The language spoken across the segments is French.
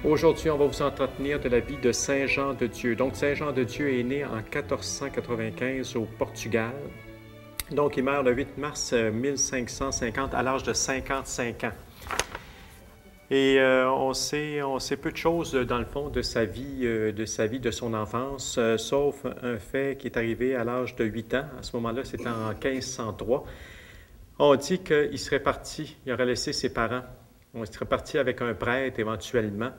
Aujourd'hui, on va vous entretenir de la vie de Saint Jean de Dieu. Donc, Saint Jean de Dieu est né en 1495 au Portugal. Donc, il meurt le 8 mars 1550 à l'âge de 55 ans. Et on sait peu de choses, dans le fond, de sa vie, de son enfance, sauf un fait qui est arrivé à l'âge de 8 ans. À ce moment-là, c'était en 1503. On dit qu'il serait parti, il aurait laissé ses parents. On serait parti avec un prêtre éventuellement.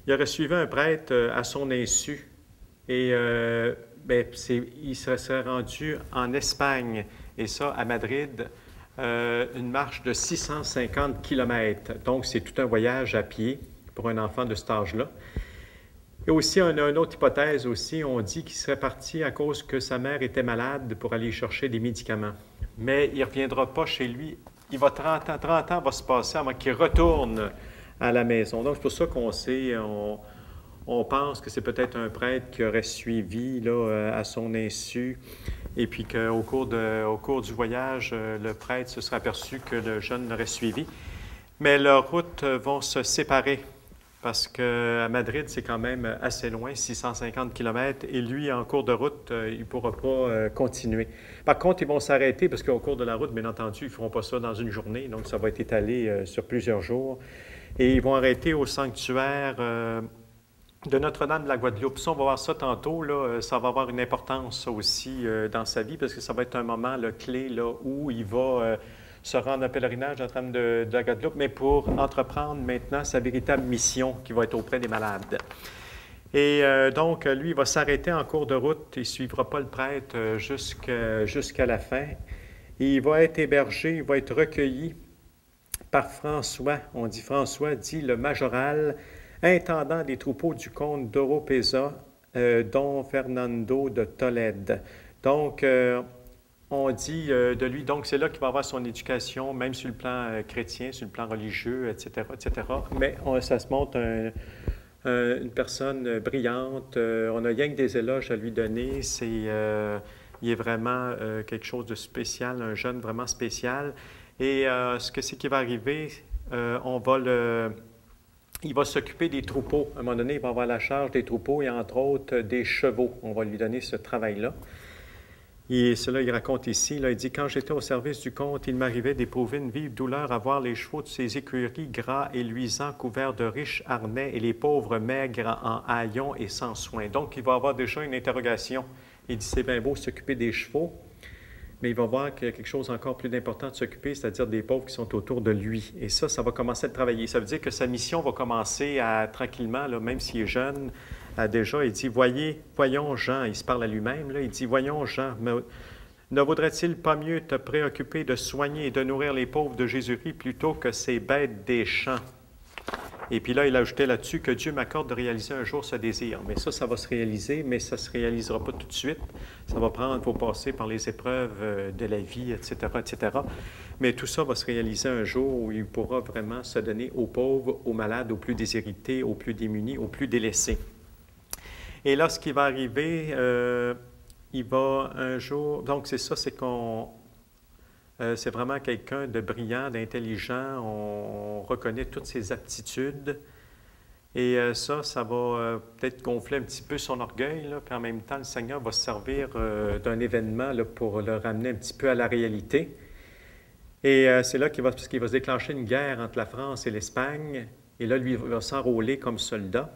Il aurait suivi un prêtre à son insu et il se serait rendu en Espagne, et ça à Madrid, une marche de 650 km. Donc, c'est tout un voyage à pied pour un enfant de cet âge-là. Et aussi, on a une autre hypothèse aussi, on dit qu'il serait parti à cause que sa mère était malade pour aller chercher des médicaments. Mais il ne reviendra pas chez lui. Il va 30 ans va se passer avant qu'il retourne à la maison. Donc, c'est pour ça qu'on sait, on pense que c'est peut-être un prêtre qui aurait suivi là, à son insu, et puis qu'au cours du voyage, le prêtre se serait aperçu que le jeune l'aurait suivi. Mais leurs routes vont se séparer, parce qu'à Madrid, c'est quand même assez loin, 650 km, et lui, en cours de route, il ne pourra pas continuer. Par contre, ils vont s'arrêter, parce qu'au cours de la route, bien entendu, ils ne feront pas ça dans une journée, donc ça va être étalé sur plusieurs jours. Et ils vont arrêter au sanctuaire de Notre-Dame de la Guadeloupe. Ça, on va voir ça tantôt, là, ça va avoir une importance aussi dans sa vie, parce que ça va être un moment là, clé là, où il va se rendre en pèlerinage à Notre-Dame de la Guadeloupe, mais pour entreprendre maintenant sa véritable mission qui va être auprès des malades. Et donc, lui, il va s'arrêter en cours de route, il ne suivra pas le prêtre jusqu'à la fin. Et il va être hébergé, il va être recueilli par François. On dit François, dit le majoral, intendant des troupeaux du comte d'Oropesa, Don Fernando de Tolède. Donc, on dit de lui, donc c'est là qu'il va avoir son éducation, même sur le plan chrétien, sur le plan religieux, etc., etc. Mais ça se montre une personne brillante. On n'a rien que des éloges à lui donner. Il est vraiment quelque chose de spécial, un jeune vraiment spécial. Et ce que c'est qui va arriver, il va s'occuper des troupeaux. À un moment donné, il va avoir la charge des troupeaux et entre autres des chevaux. On va lui donner ce travail-là. Et cela, il raconte ici, là, il dit « Quand j'étais au service du comte, il m'arrivait d'éprouver une vive douleur à voir les chevaux de ses écuries gras et luisants, couverts de riches harnais, et les pauvres maigres en haillons et sans soin. » Donc, il va avoir déjà une interrogation. Il dit « C'est bien beau s'occuper des chevaux, mais il va voir qu'il y a quelque chose encore plus d'important de s'occuper, c'est-à-dire des pauvres qui sont autour de lui. » Et ça va commencer à travailler. Ça veut dire que sa mission va commencer tranquillement, là, même s'il est jeune, déjà, il dit, voyons Jean, il se parle à lui-même, là, il dit, voyons Jean, ne vaudrait-il pas mieux te préoccuper de soigner et de nourrir les pauvres de Jésus-Christ plutôt que ces bêtes des champs? Et puis là, il ajoutait là-dessus que Dieu m'accorde de réaliser un jour ce désir. Mais ça va se réaliser, mais ça ne se réalisera pas tout de suite. Ça va prendre, il faut passer par les épreuves de la vie, etc., etc. Mais tout ça va se réaliser un jour où il pourra vraiment se donner aux pauvres, aux malades, aux plus déshérités, aux plus démunis, aux plus délaissés. Et là, ce qui va arriver, il va un jour... Donc, c'est ça, c'est vraiment quelqu'un de brillant, d'intelligent. On reconnaît toutes ses aptitudes. Et ça va peut-être gonfler un petit peu son orgueil. Là, puis en même temps, le Seigneur va se servir d'un événement là, pour le ramener un petit peu à la réalité. Et c'est là parce qu'il va se déclencher une guerre entre la France et l'Espagne. Et là, lui, il va s'enrôler comme soldat.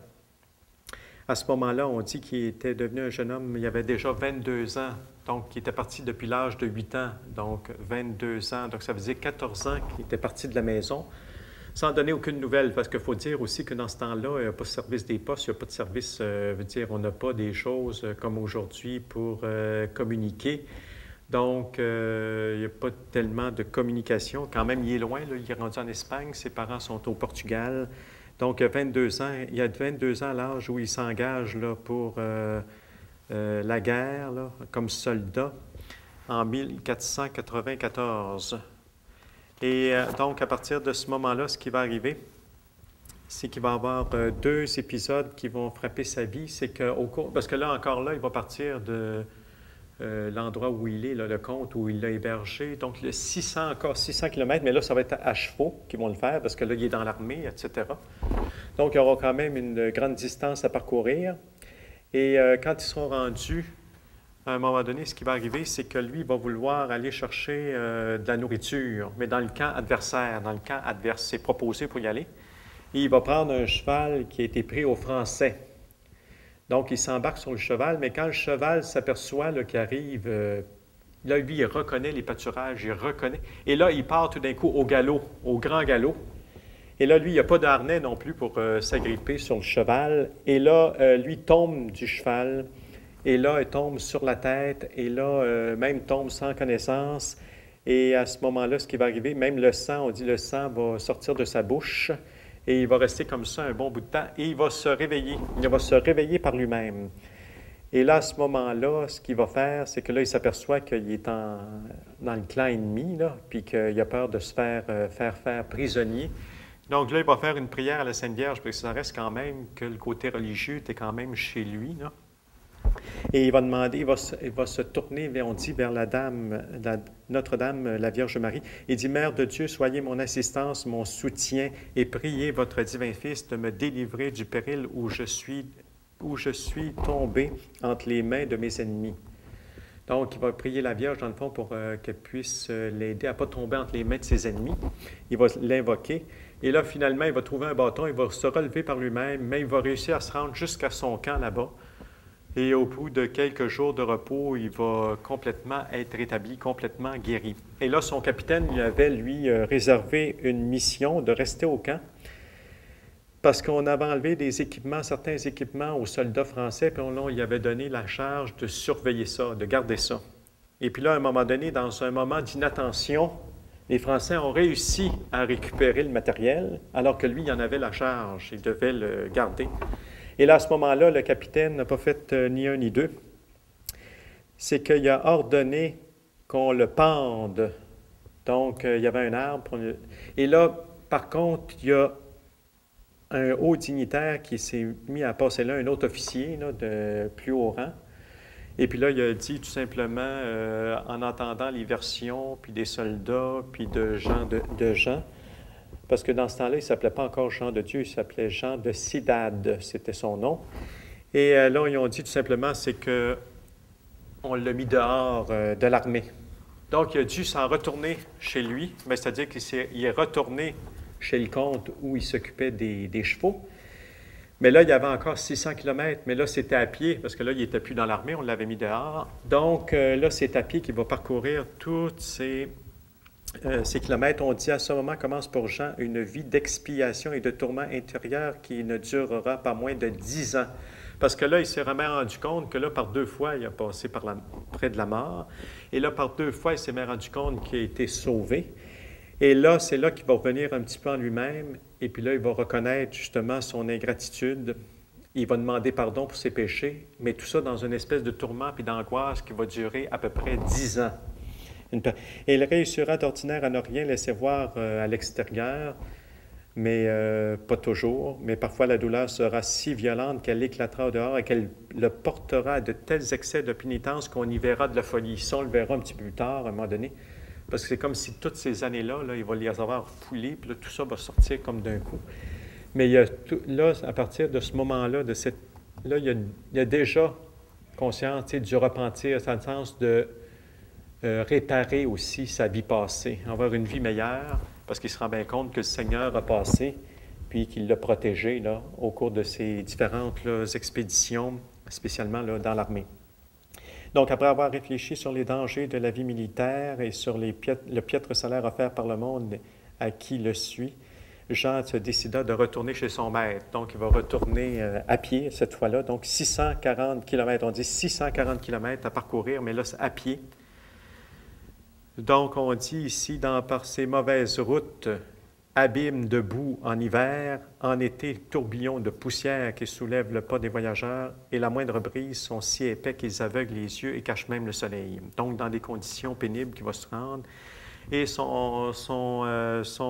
À ce moment-là, on dit qu'il était devenu un jeune homme, il avait déjà 22 ans, donc il était parti depuis l'âge de 8 ans, donc 22 ans. Donc ça faisait 14 ans qu'il était parti de la maison, sans donner aucune nouvelle, parce qu'il faut dire aussi que dans ce temps-là, il n'y a pas de service des postes, il n'y a pas de service, on n'a pas des choses comme aujourd'hui pour communiquer. Donc, il n'y a pas tellement de communication. Quand même, il est loin, là, il est rendu en Espagne, ses parents sont au Portugal. Donc, il y a 22 ans à l'âge où il s'engage là, pour la guerre là, comme soldat en 1494. Et donc, à partir de ce moment-là, ce qui va arriver, c'est qu'il va y avoir deux épisodes qui vont frapper sa vie. C'est qu'au cours, parce que là, encore là, il va partir de l'endroit où il est, là, le comte où il l'a hébergé. Donc, encore 600 km, mais là, ça va être à chevaux qui vont le faire parce que là, il est dans l'armée, etc. Donc, il y aura quand même une grande distance à parcourir. Et quand ils seront rendus, à un moment donné, ce qui va arriver, c'est que lui va vouloir aller chercher de la nourriture, mais dans le camp adversaire. Dans le camp adverse, c'est proposé pour y aller. Et il va prendre un cheval qui a été pris aux Français. Donc, il s'embarque sur le cheval, mais quand le cheval s'aperçoit qu'il arrive, là, lui, il reconnaît les pâturages, il reconnaît. Et là, il part tout d'un coup au galop, au grand galop. Et là, lui, il n'y a pas de harnais non plus pour s'agripper sur le cheval. Et là, lui tombe du cheval. Et là, il tombe sur la tête. Et là, même tombe sans connaissance. Et à ce moment-là, ce qui va arriver, même le sang, on dit le sang va sortir de sa bouche. Et il va rester comme ça un bon bout de temps. Et il va se réveiller. Il va se réveiller par lui-même. Et là, à ce moment-là, ce qu'il va faire, c'est que là, il s'aperçoit qu'il est dans le clan ennemi, là, puis qu'il a peur de se faire prisonnier. Donc là, il va faire une prière à la Sainte Vierge, parce que ça reste quand même que le côté religieux était quand même chez lui, là. Et il va demander, il va se tourner, on dit, vers la Dame, Notre-Dame, la Vierge Marie. Il dit, Mère de Dieu, soyez mon assistance, mon soutien, et priez votre divin Fils de me délivrer du péril où je suis tombé entre les mains de mes ennemis. Donc, il va prier la Vierge, dans le fond, pour qu'elle puisse l'aider à ne pas tomber entre les mains de ses ennemis. Il va l'invoquer. Et là, finalement, il va trouver un bâton, il va se relever par lui-même, mais il va réussir à se rendre jusqu'à son camp là-bas. Et au bout de quelques jours de repos, il va complètement être rétabli, complètement guéri. Et là, son capitaine lui avait, réservé une mission de rester au camp parce qu'on avait enlevé des équipements, certains équipements aux soldats français, puis on lui avait donné la charge de surveiller ça, de garder ça. Et puis là, à un moment donné, dans un moment d'inattention, les Français ont réussi à récupérer le matériel, alors que lui, il en avait la charge, il devait le garder. Et là, à ce moment-là, le capitaine n'a pas fait ni un ni deux. C'est qu'il a ordonné qu'on le pende. Donc, il y avait un arbre. Et là, par contre, il y a un haut dignitaire qui s'est mis à passer là, un autre officier là, de plus haut rang. Et puis là, il a dit tout simplement, en entendant les versions, puis des soldats, puis de gens, parce que dans ce temps-là, il ne s'appelait pas encore Jean de Dieu, il s'appelait Jean de Cidade, c'était son nom. Et là, ils ont dit tout simplement, c'est qu'on l'a mis dehors de l'armée. Donc, il a dû s'en retourner chez lui, c'est-à-dire qu'il est retourné chez le comte où il s'occupait des chevaux. Mais là, il y avait encore 600 km, mais là, c'était à pied, parce que là, il n'était plus dans l'armée, on l'avait mis dehors. Donc, là, c'est à pied qu'il va parcourir toutes ces kilomètres. On dit à ce moment commence pour Jean une vie d'expiation et de tourment intérieur qui ne durera pas moins de 10 ans. Parce que là, il s'est vraiment rendu compte que là, par 2 fois, il a passé près de la mort. Et là, par 2 fois, il s'est même rendu compte qu'il a été sauvé. Et là, c'est là qu'il va revenir un petit peu en lui-même. Et puis là, il va reconnaître justement son ingratitude. Il va demander pardon pour ses péchés. Mais tout ça dans une espèce de tourment puis d'angoisse qui va durer à peu près 10 ans. Et il réussira d'ordinaire à ne rien laisser voir à l'extérieur, mais pas toujours. Mais parfois, la douleur sera si violente qu'elle éclatera au dehors et qu'elle le portera à de tels excès de pénitence qu'on y verra de la folie. Ça, on le verra un petit peu plus tard, à un moment donné, parce que c'est comme si toutes ces années-là, il va les avoir foulées, puis là, tout ça va sortir comme d'un coup. Mais là, à partir de ce moment-là, là, il y a déjà conscience du repentir, dans le sens de réparer aussi sa vie passée, avoir une vie meilleure, parce qu'il se rend bien compte que le Seigneur a passé, puis qu'il l'a protégé là, au cours de ses différentes expéditions, spécialement là, dans l'armée. Donc, après avoir réfléchi sur les dangers de la vie militaire et sur le piètre salaire offert par le monde à qui le suit, Jean se décida de retourner chez son maître. Donc, il va retourner à pied cette fois-là. Donc, 640 km. On dit 640 km à parcourir, mais là, c'est à pied. Donc, on dit ici, par ces mauvaises routes, abîmes de boue en hiver, en été, tourbillons de poussière qui soulèvent le pas des voyageurs, et la moindre brise sont si épais qu'ils aveuglent les yeux et cachent même le soleil. Donc, dans des conditions pénibles qu'il va se rendre. Et son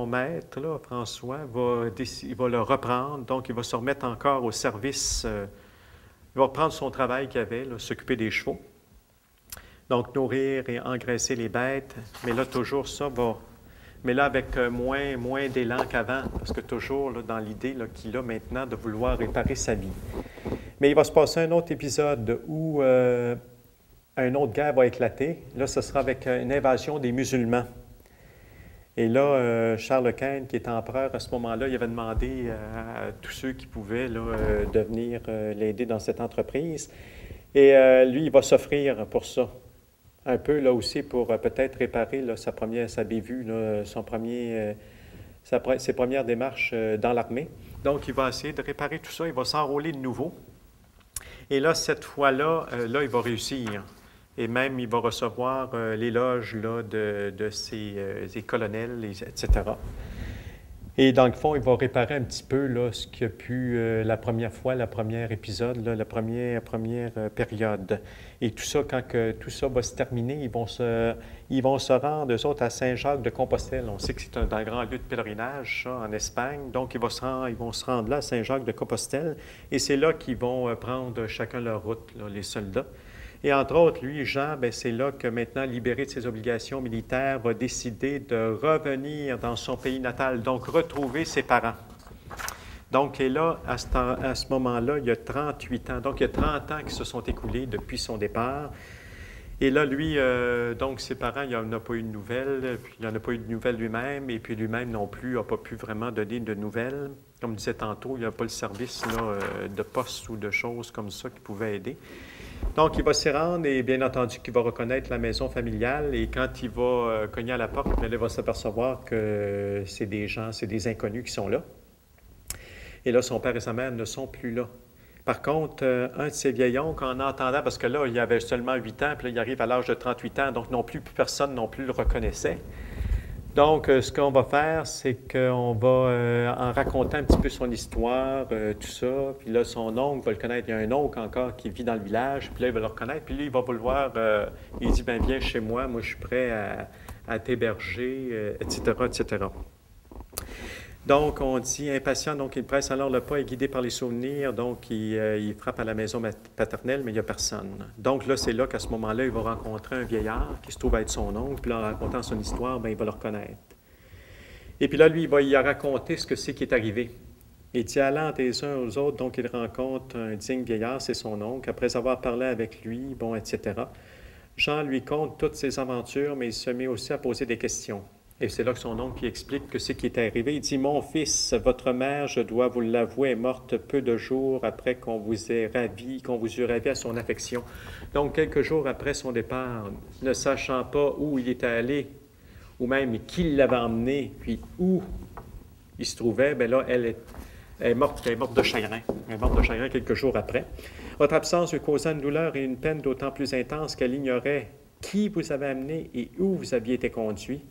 maître, là, François, il va le reprendre, donc il va se remettre encore au service, il va reprendre son travail qu'il avait, s'occuper des chevaux. Donc, nourrir et engraisser les bêtes, mais là, toujours ça va mais là avec moins d'élan qu'avant, parce que toujours là, dans l'idée qu'il a maintenant de vouloir réparer sa vie. Mais il va se passer un autre épisode où une autre guerre va éclater. Là, ce sera avec une invasion des musulmans. Et là, Charles Quint, qui est empereur à ce moment-là, il avait demandé à tous ceux qui pouvaient là, de venir l'aider dans cette entreprise. Et lui, il va s'offrir pour ça. Un peu là aussi pour peut-être réparer là, sa bévue, là, ses premières démarches dans l'armée. Donc, il va essayer de réparer tout ça. Il va s'enrôler de nouveau. Et là, cette fois-là, là, il va réussir. Et même, il va recevoir l'éloge de ses colonels, etc. Et dans le fond, il va réparer un petit peu là, ce qu'il a pu la première fois, le premier épisode, là, la première période. Et tout ça, quand tout ça va se terminer, ils vont se rendre, eux autres, à Saint-Jacques-de-Compostelle. On sait que c'est un grand lieu de pèlerinage, ça, en Espagne. Donc, ils vont se rendre là, à Saint-Jacques-de-Compostelle. Et c'est là qu'ils vont prendre chacun leur route, là, les soldats. Et entre autres, lui, Jean, c'est là que maintenant, libéré de ses obligations militaires, va décider de revenir dans son pays natal, donc retrouver ses parents. Donc, et là, à ce moment-là, il y a 38 ans. Donc, il y a 30 ans qui se sont écoulés depuis son départ. Et là, lui, donc, ses parents, il n'en a pas eu de nouvelles, puis il n'en a pas eu de nouvelles lui-même, et puis lui-même non plus n'a pas pu vraiment donner de nouvelles. Comme je disais tantôt, il n'y a pas le service là, de poste ou de choses comme ça qui pouvait aider. Donc, il va s'y rendre et bien entendu qu'il va reconnaître la maison familiale et quand il va cogner à la porte, il va s'apercevoir que c'est des gens, c'est des inconnus qui sont là. Et là, son père et sa mère ne sont plus là. Par contre, un de ses vieils oncles, en entendant, parce que là, il avait seulement 8 ans, puis là, il arrive à l'âge de 38 ans, donc non plus personne non plus le reconnaissait. Donc, ce qu'on va faire, c'est qu'on va, en racontant un petit peu son histoire, tout ça, puis là, son oncle va le connaître. Il y a un oncle encore qui vit dans le village, puis là, il va le reconnaître, puis lui, il va vouloir, il dit, bien, viens chez moi, je suis prêt à t'héberger, etc., etc. Donc, on dit impatient, donc il presse alors le pas et guidé par les souvenirs, donc il frappe à la maison paternelle, mais il n'y a personne. Donc là, c'est là qu'à ce moment-là, il va rencontrer un vieillard qui se trouve être son oncle, puis là, en racontant son histoire, il va le reconnaître. Et puis là, lui, il va y raconter ce que c'est qui est arrivé. Il dit, allant des uns aux autres, donc il rencontre un digne vieillard, c'est son oncle, après avoir parlé avec lui, etc. Jean lui conte toutes ses aventures, mais il se met aussi à poser des questions. Et c'est là que son oncle explique que ce qui est arrivé. Il dit, « Mon fils, votre mère, je dois vous l'avouer, est morte peu de jours après qu'on vous eût ravi à son affection. » Donc, quelques jours après son départ, ne sachant pas où il était allé, ou même qui l'avait emmené, puis où il se trouvait, bien là, elle est morte de chagrin. Elle est morte de chagrin quelques jours après. Votre absence lui causa une douleur et une peine d'autant plus intense qu'elle ignorait qui vous avait amené et où vous aviez été conduit.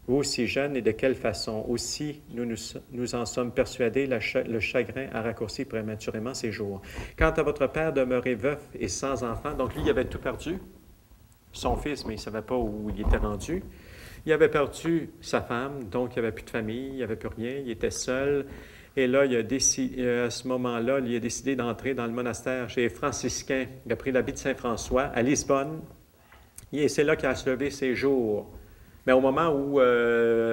Vous, si jeune, et de quelle façon? Aussi, nous en sommes persuadés, le chagrin a raccourci prématurément ses jours. Quant à votre père demeuré veuf et sans enfant, donc lui, il avait tout perdu, son fils, mais il ne savait pas où il était rendu. Il avait perdu sa femme, donc il n'y avait plus de famille, il n'y avait plus rien, il était seul. Et là, à ce moment-là, il a décidé d'entrer dans le monastère chez les franciscains. Il a pris l'habit de Saint-François à Lisbonne. Et c'est là qu'il a achevé ses jours. Mais au moment où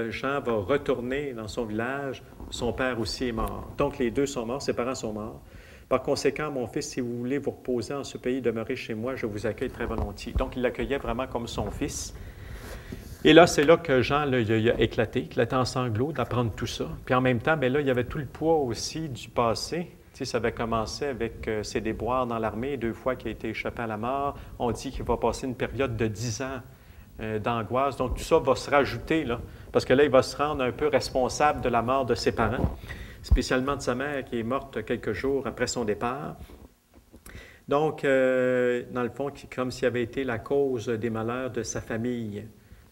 Jean va retourner dans son village, son père aussi est mort. Donc, les deux sont morts, ses parents sont morts. Par conséquent, mon fils, si vous voulez vous reposer en ce pays, demeurer chez moi, je vous accueille très volontiers. Donc, il l'accueillait vraiment comme son fils. Et là, c'est là que Jean, là, il a éclaté en sanglots d'apprendre tout ça. Puis en même temps, bien là, il y avait tout le poids aussi du passé. Tu sais, ça avait commencé avec ses déboires dans l'armée, 2 fois qu'il a été échappé à la mort. On dit qu'il va passer une période de 10 ans d'angoisse. Donc, tout ça va se rajouter, là, parce que là, il va se rendre un peu responsable de la mort de ses parents, spécialement de sa mère qui est morte quelques jours après son départ. Donc, dans le fond, comme s'il avait été la cause des malheurs de sa famille.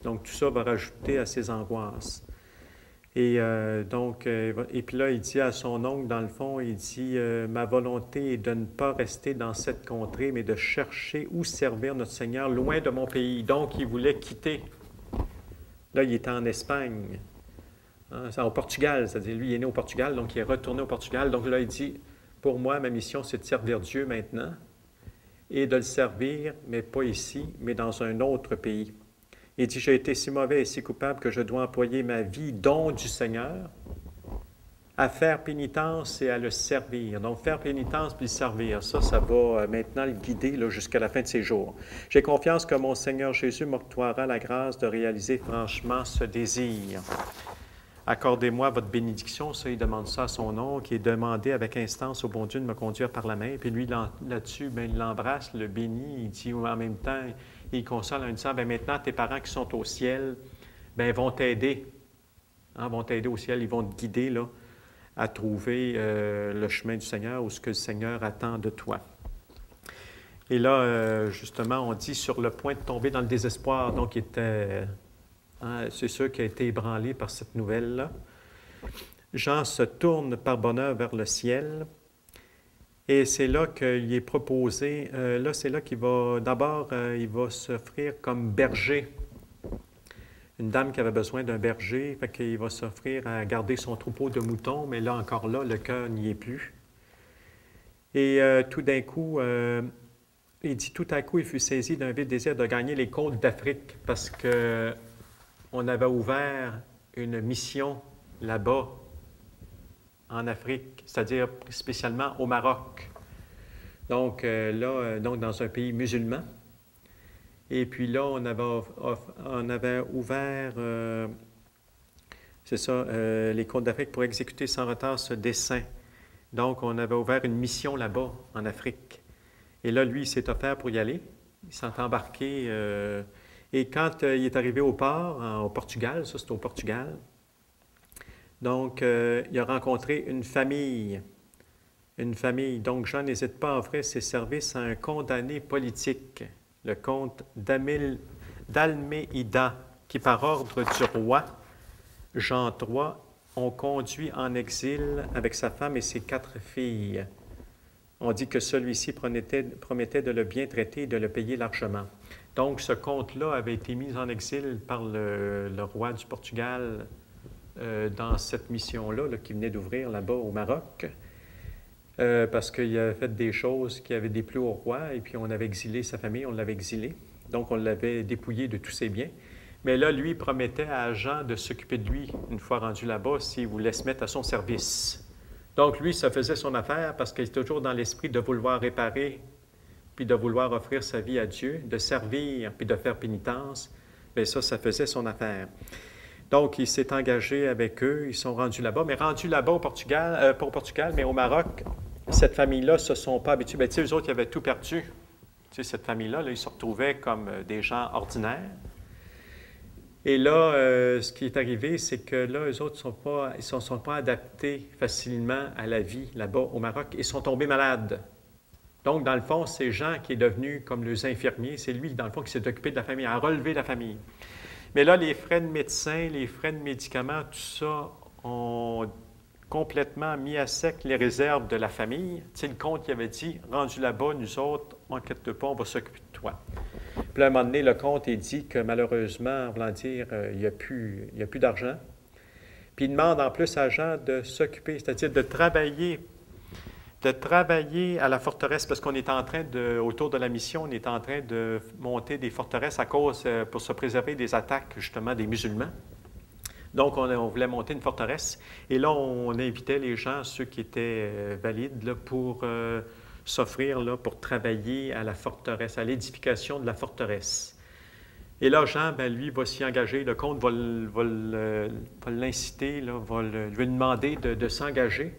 Donc, tout ça va rajouter à ses angoisses. Et et puis là, il dit à son oncle, dans le fond, il dit « Ma volonté est de ne pas rester dans cette contrée, mais de chercher où servir notre Seigneur loin de mon pays. » Donc, il voulait quitter. Là, il était en Espagne, au Portugal, c'est-à-dire lui, il est né au Portugal, donc il est retourné au Portugal. Donc là, il dit « Pour moi, ma mission, c'est de servir Dieu maintenant et de le servir, mais pas ici, mais dans un autre pays. » Il dit, j'ai été si mauvais et si coupable que je dois employer ma vie, don du Seigneur, à faire pénitence et à le servir. Donc, faire pénitence puis le servir, ça va maintenant le guider là, jusqu'à la fin de ses jours. J'ai confiance que mon Seigneur Jésus m'octroiera la grâce de réaliser franchement ce désir. Accordez-moi votre bénédiction, ça, il demande ça à son nom, qui est demandé avec instance au bon Dieu de me conduire par la main. Puis lui, là-dessus, bien, il l'embrasse, le bénit, il dit en même temps, il console en disant, bien, maintenant, tes parents qui sont au ciel, bien, vont t'aider. Vont t'aider au ciel, ils vont te guider, là, à trouver le chemin du Seigneur ou ce que le Seigneur attend de toi. Et là, justement, on dit sur le point de tomber dans le désespoir. Donc, il était, c'est sûr qu'il a été ébranlé par cette nouvelle-là. Jean se tourne par bonheur vers le ciel. Et c'est là qu'il est proposé, c'est là qu'il va, d'abord, il va s'offrir comme berger. Une dame qui avait besoin d'un berger, fait qu'il va s'offrir à garder son troupeau de moutons, mais là, encore là, le cœur n'y est plus. Et tout d'un coup, il dit, tout à coup, il fut saisi d'un vif désir de gagner les côtes d'Afrique parce qu'on avait ouvert une mission là-bas, en Afrique, c'est-à-dire spécialement au Maroc. Donc donc dans un pays musulman. Et puis là, on avait ouvert, les côtes d'Afrique pour exécuter sans retard ce dessein. Donc, on avait ouvert une mission là-bas, en Afrique. Et là, lui, il s'est offert pour y aller. Il s'est embarqué. Et quand il est arrivé au port, au Portugal, ça c'est au Portugal, donc, il a rencontré une famille. Une famille. Donc, Jean n'hésite pas à offrir ses services à un condamné politique, le comte d'Almeida, qui, par ordre du roi Jean III, ont conduit en exil avec sa femme et ses 4 filles. On dit que celui-ci promettait de le bien traiter et de le payer largement. Donc, ce comte-là avait été mis en exil par le roi du Portugal dans cette mission-là qui venait d'ouvrir là-bas au Maroc, parce qu'il avait fait des choses qui avaient déplu au roi, et puis on avait exilé sa famille, on l'avait exilé. Donc, on l'avait dépouillé de tous ses biens. Mais là, lui, promettait à Jean de s'occuper de lui, une fois rendu là-bas, s'il voulait se mettre à son service. Donc, lui, ça faisait son affaire parce qu'il est toujours dans l'esprit de vouloir réparer, puis de vouloir offrir sa vie à Dieu, de servir, puis de faire pénitence. Bien, ça faisait son affaire. Donc, il s'est engagé avec eux, ils sont rendus là-bas. Mais rendus là-bas au Portugal, pas au Portugal, mais au Maroc, cette famille-là ne se sont pas habitués. Bien, tu sais, eux autres, ils avaient tout perdu. Tu sais, cette famille-là, ils se retrouvaient comme des gens ordinaires. Et là, ce qui est arrivé, c'est que là, eux autres ils ne sont pas adaptés facilement à la vie là-bas au Maroc. Ils sont tombés malades. Donc, dans le fond, c'est Jean qui est devenu comme les infirmiers. C'est lui, dans le fond, qui s'est occupé de la famille, à relever la famille. Mais là, les frais de médecins, les frais de médicaments, tout ça ont complètement mis à sec les réserves de la famille. Tu sais, le comte qui avait dit, rendu là-bas, nous autres, inquiète pas, on va s'occuper de toi. Puis à un moment donné, le comte a dit que malheureusement, en voulant dire, il n'y a plus d'argent. Puis il demande en plus à Jean de s'occuper, c'est-à-dire de travailler à la forteresse, parce qu'on est en train autour de la mission, on est en train de monter des forteresses pour se préserver des attaques, justement, des musulmans. Donc, on voulait monter une forteresse. Et là, on invitait les gens, ceux qui étaient valides, là, pour s'offrir là, pour travailler à la forteresse, à l'édification de la forteresse. Et là, Jean, lui, va s'y engager. Le comte va l'inciter, va lui demander de s'engager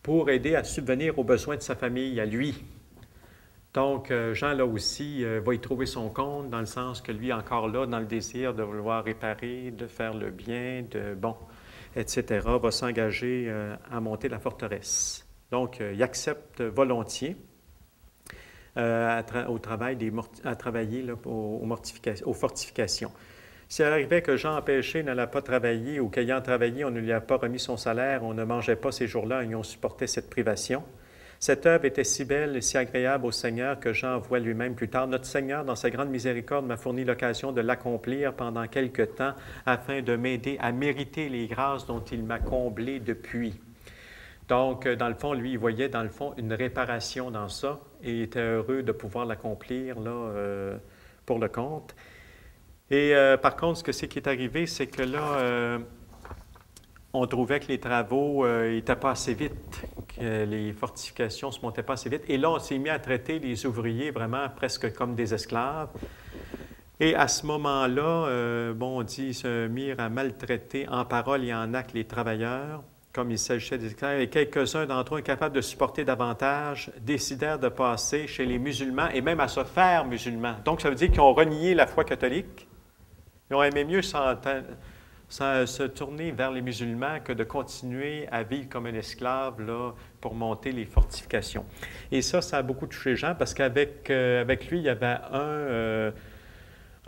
pour aider à subvenir aux besoins de sa famille, à lui. Donc, Jean, là aussi, va y trouver son compte, dans le sens que lui, encore là, dans le désir de vouloir réparer, de faire le bien, etc., va s'engager à monter la forteresse. Donc, il accepte volontiers à travailler là, aux fortifications. S'il arrivait que Jean empêché n'allait pas travailler ou qu'ayant travaillé, on ne lui a pas remis son salaire, on ne mangeait pas ces jours-là et on supportait cette privation. Cette œuvre était si belle et si agréable au Seigneur que Jean avoua lui-même plus tard. Notre Seigneur, dans sa grande miséricorde, m'a fourni l'occasion de l'accomplir pendant quelque temps afin de m'aider à mériter les grâces dont il m'a comblé depuis. Donc, dans le fond, lui, il voyait, dans le fond, une réparation dans ça et était heureux de pouvoir l'accomplir là, pour le compte. Et par contre, ce que c'est qui est arrivé, c'est que là, on trouvait que les travaux n'étaient pas assez vite, que les fortifications ne se montaient pas assez vite. Et là, on s'est mis à traiter les ouvriers vraiment presque comme des esclaves. Et à ce moment-là, bon, on dit, se mirent à maltraiter en parole et en acte les travailleurs, comme il s'agissait des esclaves, et quelques-uns d'entre eux, incapables de supporter davantage, décidèrent de passer chez les musulmans et même à se faire musulmans. Donc, ça veut dire qu'ils ont renié la foi catholique. Ils ont aimé mieux se tourner vers les musulmans que de continuer à vivre comme un esclave là, pour monter les fortifications. Et ça a beaucoup touché Jean parce qu'avec avec lui, il y avait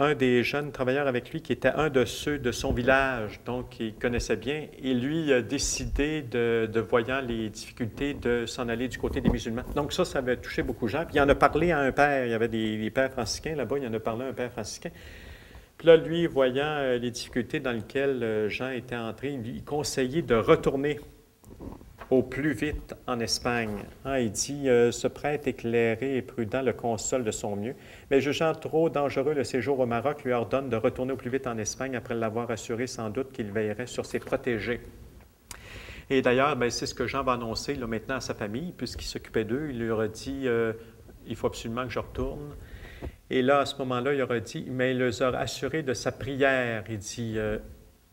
un des jeunes travailleurs avec lui qui était un de ceux de son village, donc il connaissait bien. Et lui a décidé, voyant les difficultés, de s'en aller du côté des musulmans. Donc ça avait touché beaucoup de gens. Puis il en a parlé à un père. Il y avait des pères franciscains là-bas. Il en a parlé à un père franciscain. Puis là, lui, voyant les difficultés dans lesquelles Jean était entré, il conseillait de retourner au plus vite en Espagne. Il dit, ce prêtre éclairé et prudent le console de son mieux, mais jugeant trop dangereux le séjour au Maroc, lui ordonne de retourner au plus vite en Espagne après l'avoir assuré sans doute qu'il veillerait sur ses protégés. Et d'ailleurs, c'est ce que Jean va annoncer là, maintenant à sa famille, puisqu'il s'occupait d'eux. Il leur a dit, il faut absolument que je retourne. Et là, à ce moment-là, il aura dit, mais il les a assurés de sa prière. Il dit,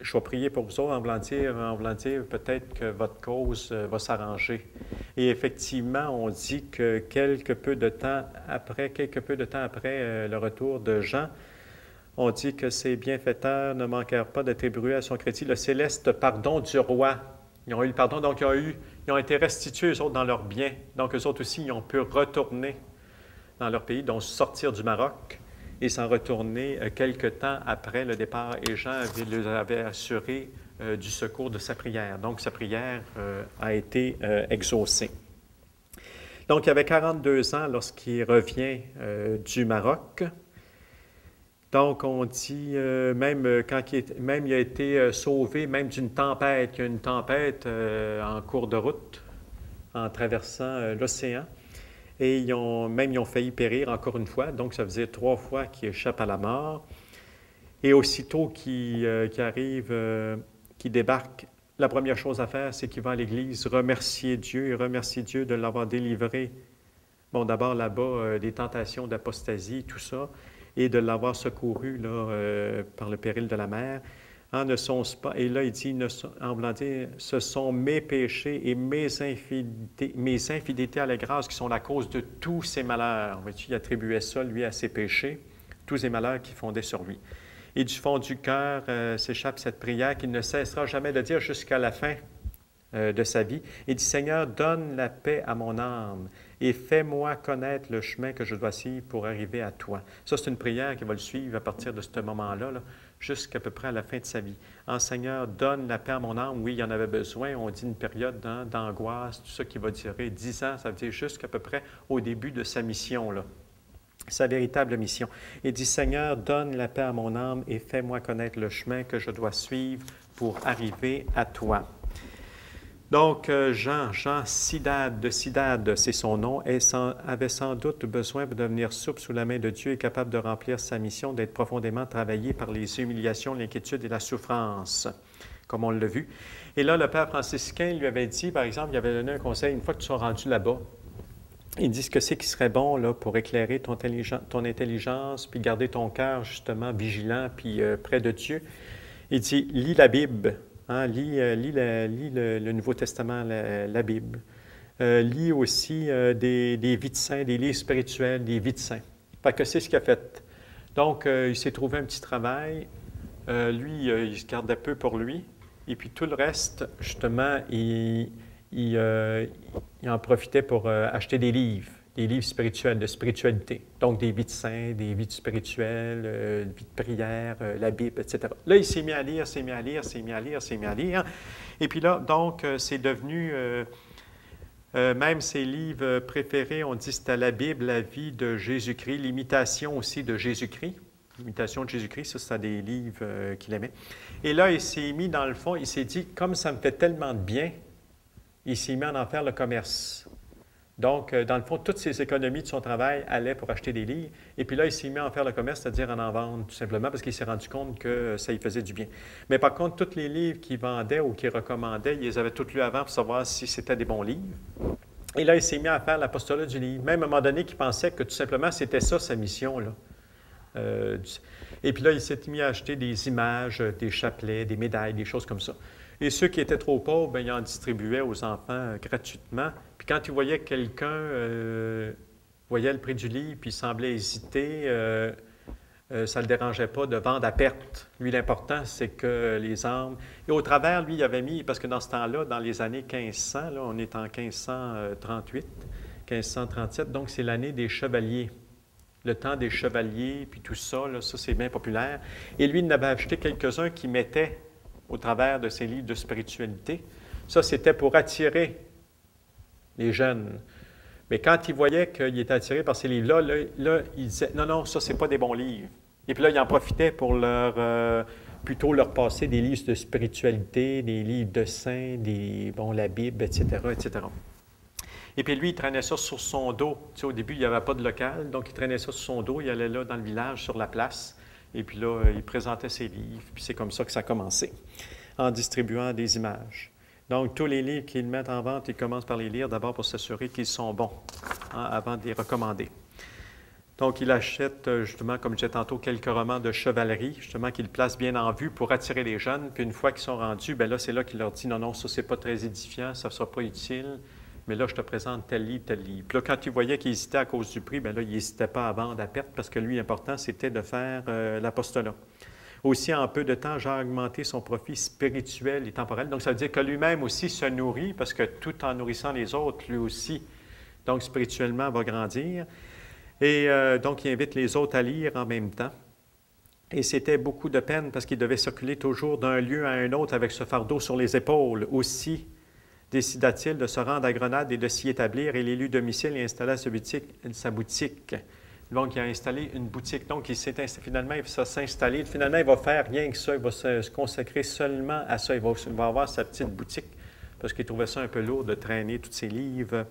je vais prier pour vous autres en voulant dire peut-être que votre cause va s'arranger. Et effectivement, on dit que quelque peu de temps après le retour de Jean, on dit que ces bienfaiteurs ne manquèrent pas d'attribuer à son crédit le céleste pardon du roi. Ils ont eu le pardon, donc ils ont été restitués, eux autres, dans leurs biens. Donc, eux autres aussi, ils ont pu retourner dans leur pays, donc sortir du Maroc et s'en retourner quelque temps après le départ. Et Jean leur avait assuré du secours de sa prière. Donc, sa prière a été exaucée. Donc, il avait 42 ans lorsqu'il revient du Maroc. Donc, on dit, même il a été sauvé même d'une tempête. Il y a une tempête en cours de route, en traversant l'océan. Et ils ont failli périr encore une fois. Donc, ça veut dire 3 fois qu'ils échappent à la mort. Et aussitôt qu'il débarque, la première chose à faire, c'est qu'il va à l'Église remercier Dieu de l'avoir délivré, bon, d'abord là-bas, des tentations d'apostasie, tout ça, et de l'avoir secouru là, par le péril de la mer. Ne sont pas, et là, il dit, en voulant dire, ce sont mes péchés et mes infidélités à la grâce qui sont la cause de tous ces malheurs. Il attribuait ça, lui, à ses péchés, tous ces malheurs qui fondaient sur lui. Et du fond du cœur s'échappe cette prière qu'il ne cessera jamais de dire jusqu'à la fin de sa vie. Il dit, Seigneur, donne la paix à mon âme et fais-moi connaître le chemin que je dois suivre pour arriver à toi. Ça, c'est une prière qui va le suivre à partir de ce moment-là, jusqu'à peu près à la fin de sa vie. Seigneur, donne la paix à mon âme. Oui, il y en avait besoin. On dit une période d'angoisse, tout ça qui va durer 10 ans. Ça veut dire jusqu'à peu près au début de sa mission, là. Sa véritable mission. Il dit, Seigneur, donne la paix à mon âme et fais-moi connaître le chemin que je dois suivre pour arriver à toi. Donc, Jean Cidade, c'est son nom, avait sans doute besoin de devenir souple sous la main de Dieu et capable de remplir sa mission, d'être profondément travaillé par les humiliations, l'inquiétude et la souffrance, comme on l'a vu. Et là, le père franciscain lui avait dit, par exemple, il avait donné un conseil, une fois que tu seras rendu là-bas, il dit ce que c'est qui serait bon là, pour éclairer ton intelligence, puis garder ton cœur justement vigilant, puis près de Dieu. Il dit, lis la Bible. Lis le Nouveau Testament, la Bible. Lis aussi des vies de saints, des livres spirituels, des vies de saints. Fait que c'est ce qu'il a fait. Donc, il s'est trouvé un petit travail. Lui, il se gardait peu pour lui. Et puis tout le reste, justement, il en profitait pour acheter des livres spirituels, de spiritualité. Donc, des vies de saints, des vies spirituelles, vie de prière, la Bible, etc. Là, il s'est mis à lire. Et puis là, donc, c'est devenu, même ses livres préférés, on dit c'était la Bible, la vie de Jésus-Christ, l'imitation aussi de Jésus-Christ. L'imitation de Jésus-Christ, ça, c'est des livres qu'il aimait. Et là, il s'est mis, dans le fond, il s'est dit, comme ça me fait tellement de bien, il s'est mis à en faire le commerce. Donc, dans le fond, toutes ses économies de son travail allaient pour acheter des livres. Et puis là, il s'est mis à en faire le commerce, c'est-à-dire en vendre, tout simplement, parce qu'il s'est rendu compte que ça lui faisait du bien. Mais par contre, tous les livres qu'il vendait ou qu'il recommandait, il les avait tous lus avant pour savoir si c'était des bons livres. Et là, il s'est mis à faire l'apostolat du livre. Même à un moment donné, qu'il pensait que tout simplement, c'était ça sa mission, là. Et puis là, il s'est mis à acheter des images, des chapelets, des médailles, des choses comme ça. Et ceux qui étaient trop pauvres, bien, ils en distribuaient aux enfants gratuitement. Puis quand il voyait que quelqu'un voyait le prix du livre, puis il semblait hésiter, ça ne le dérangeait pas de vendre à perte. Lui, l'important, c'est que les armes... Et au travers, lui, il avait mis, parce que dans ce temps-là, dans les années 1500, là, on est en 1538, 1537, donc c'est l'année des chevaliers. Le temps des chevaliers, puis tout ça, là, ça c'est bien populaire. Et lui, il en avait acheté quelques-uns qui mettaient au travers de ses livres de spiritualité. Ça, c'était pour attirer les jeunes. Mais quand il voyait qu'il était attiré par ces livres-là, là, il disait « Non, non, ça, c'est pas des bons livres. » Et puis là, il en profitait pour plutôt leur passer des livres de spiritualité, des livres de saints, la Bible, etc., etc. Et puis lui, il traînait ça sur son dos. Tu sais, au début, il n'y avait pas de local, donc il traînait ça sur son dos. Il allait là dans le village, sur la place. Et puis là, il présentait ses livres. Puis c'est comme ça que ça a commencé, en distribuant des images. Donc, tous les livres qu'il met en vente, il commence par les lire d'abord pour s'assurer qu'ils sont bons, avant de les recommander. Donc, il achète, justement, comme je disais tantôt, quelques romans de chevalerie, justement, qu'il place bien en vue pour attirer les jeunes. Puis une fois qu'ils sont rendus, bien là, c'est là qu'il leur dit « Non, non, ça, c'est pas très édifiant, ça ne sera pas utile. Mais là, je te présente tel livre, tel livre. » Puis là, quand il voyait qu'il hésitait à cause du prix, bien là, il n'hésitait pas à vendre à perte parce que lui, l'important, c'était de faire l'apostolat. Aussi, en peu de temps, j'ai augmenté son profit spirituel et temporel. Donc, ça veut dire que lui-même aussi se nourrit parce que tout en nourrissant les autres, lui aussi, donc spirituellement, va grandir. Et donc, il invite les autres à lire en même temps. Et c'était beaucoup de peine parce qu'il devait circuler toujours d'un lieu à un autre avec ce fardeau sur les épaules. Aussi, décida-t-il de se rendre à Grenade et de s'y établir. Il élut domicile et installa sa boutique. Donc, il a installé une boutique. Donc, finalement, il va s'installer. Finalement, il va faire rien que ça. Il va se consacrer seulement à ça. Il va avoir sa petite boutique parce qu'il trouvait ça un peu lourd de traîner tous ses livres.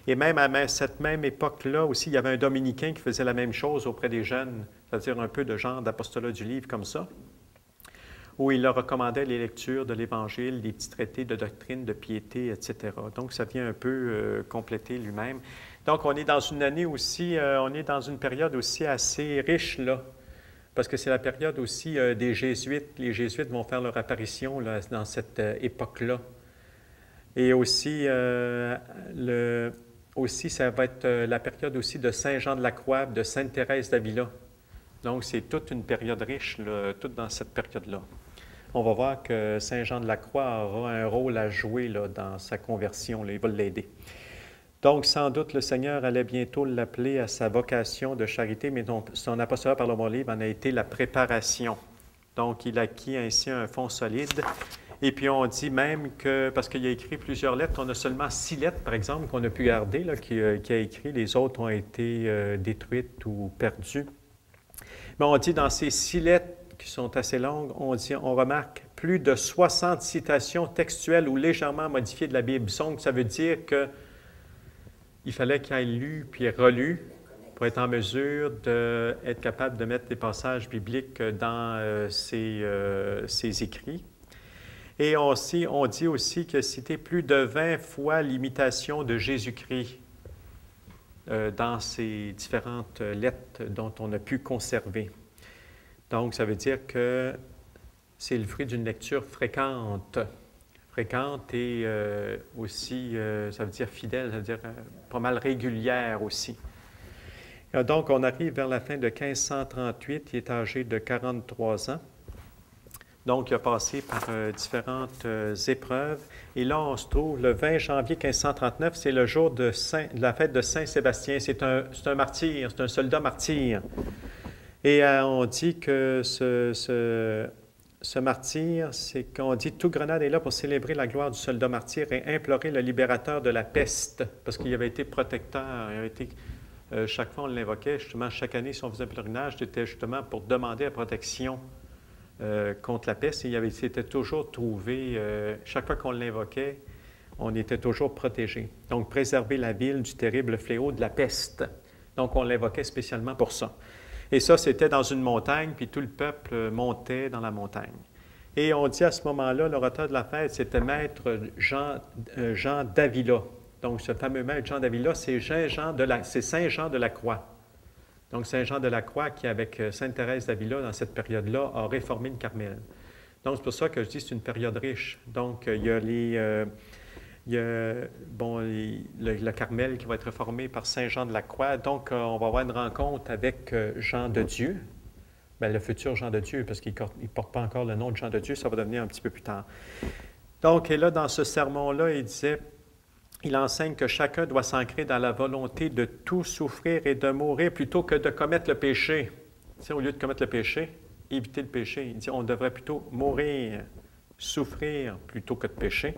Et même à cette même époque-là aussi, il y avait un dominicain qui faisait la même chose auprès des jeunes, c'est-à-dire un peu de genre d'apostolat du livre comme ça, où il leur recommandait les lectures de l'Évangile, des petits traités de doctrine, de piété, etc. Donc, ça vient un peu compléter lui-même. Donc, on est dans une année aussi, on est dans une période aussi assez riche, là, parce que c'est la période aussi des Jésuites. Les Jésuites vont faire leur apparition là, dans cette époque-là. Et aussi, ça va être la période aussi de Saint Jean de la Croix, de Sainte Thérèse d'Avila. Donc, c'est toute une période riche, là, toute dans cette période-là. On va voir que Saint Jean de la Croix aura un rôle à jouer là, dans sa conversion. Là, il va l'aider. Donc, sans doute, le Seigneur allait bientôt l'appeler à sa vocation de charité, mais son apostolat par le bon livre en a été la préparation. Donc, il acquit ainsi un fonds solide. Et puis, on dit même que, parce qu'il a écrit plusieurs lettres, on a seulement 6 lettres, par exemple, qu'on a pu garder, là, qu'il a écrit. Les autres ont été détruites ou perdues. Mais on dit dans ces 6 lettres qui sont assez longues, on remarque plus de 60 citations textuelles ou légèrement modifiées de la Bible. Donc, ça veut dire qu'il fallait qu'il ait lu puis relu pour être en mesure d'être capable de mettre des passages bibliques dans ses écrits. Et on dit aussi qu'il a cité plus de 20 fois l'imitation de Jésus-Christ dans ces différentes lettres dont on a pu conserver. Donc, ça veut dire que c'est le fruit d'une lecture fréquente et aussi, ça veut dire fidèle, ça veut dire pas mal régulière aussi. Et donc, on arrive vers la fin de 1538, il est âgé de 43 ans. Donc, il a passé par différentes épreuves. Et là, on se trouve le 20 janvier 1539, c'est le jour de la fête de Saint-Sébastien. C'est un martyr, c'est un soldat martyr. Et on dit que ce martyr, c'est qu'on dit tout Grenade est là pour célébrer la gloire du soldat martyr et implorer le libérateur de la peste, parce qu'il avait été protecteur. Il avait été, chaque fois, on l'invoquait, justement, chaque année, si on faisait un pèlerinage, c'était justement pour demander la protection contre la peste. Et il s'était toujours trouvé, chaque fois qu'on l'invoquait, On était toujours protégés. Donc, préserver la ville du terrible fléau de la peste. Donc, on l'invoquait spécialement pour ça. Et ça, c'était dans une montagne, puis tout le peuple montait dans la montagne. Et on dit à ce moment-là, l'orateur de la fête, c'était Maître Jean d'Avila. Donc, ce fameux Maître Jean d'Avila, c'est Saint Jean de la Croix. Donc, Saint Jean de la Croix qui, avec Sainte Thérèse d'Avila, dans cette période-là, a réformé le Carmel. Donc, c'est pour ça que je dis que c'est une période riche. Donc, il y a le Carmel qui va être réformé par Saint Jean de la Croix. Donc, on va avoir une rencontre avec Jean de Dieu. Bien, le futur Jean de Dieu, parce qu'il ne porte pas encore le nom de Jean de Dieu, ça va devenir un petit peu plus tard. Donc, et là, dans ce sermon-là, il enseigne que chacun doit s'ancrer dans la volonté de tout souffrir et de mourir plutôt que de commettre le péché. Tu sais, au lieu de commettre le péché, éviter le péché. Il dit on devrait plutôt mourir, souffrir plutôt que de pécher.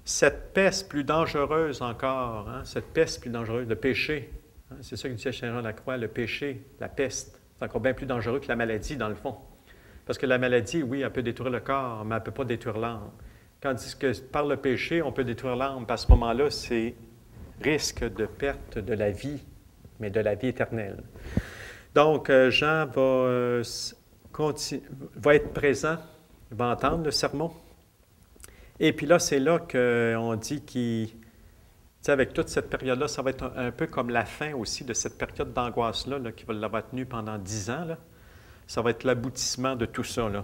Cette peste plus dangereuse encore, cette peste plus dangereuse, le péché, c'est ça que disait Saint Jean de la Croix, le péché, la peste, c'est encore bien plus dangereux que la maladie dans le fond. Parce que la maladie, oui, elle peut détruire le corps, mais elle ne peut pas détruire l'âme. Tandis que par le péché, on peut détruire l'âme. À ce moment-là, c'est risque de perte de la vie, mais de la vie éternelle. Donc, Jean va être présent, il va entendre le sermon. Et puis là, c'est là qu'on dit avec toute cette période-là, ça va être un peu comme la fin aussi de cette période d'angoisse-là, qui va l'avoir tenue pendant 10 ans. Là. Ça va être l'aboutissement de tout ça. Là.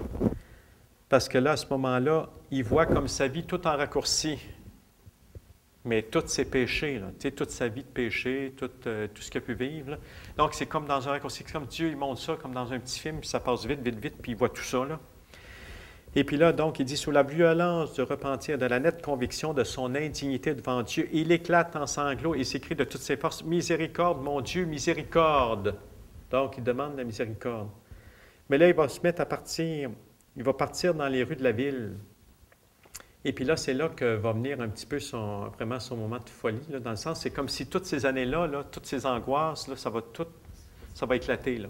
Parce que là, à ce moment-là, il voit comme sa vie tout en raccourci. Mais tous ses péchés, là, toute sa vie de péché, tout ce qu'il a pu vivre. Là. Donc, c'est comme dans un raccourci. C'est comme Dieu, il montre ça comme dans un petit film, puis ça passe vite, vite, vite, puis il voit tout ça. Là. Et puis là, donc, il dit, sous la violence du repentir, de la nette conviction de son indignité devant Dieu, il éclate en sanglots et s'écrie de toutes ses forces, « Miséricorde, mon Dieu, miséricorde! » Donc, il demande la miséricorde. Mais là, il va se mettre à partir. Il va partir dans les rues de la ville. Et puis là, c'est là que va venir un petit peu vraiment son moment de folie, là, dans le sens, c'est comme si toutes ces années-là, toutes ces angoisses, là, ça va éclater. Là.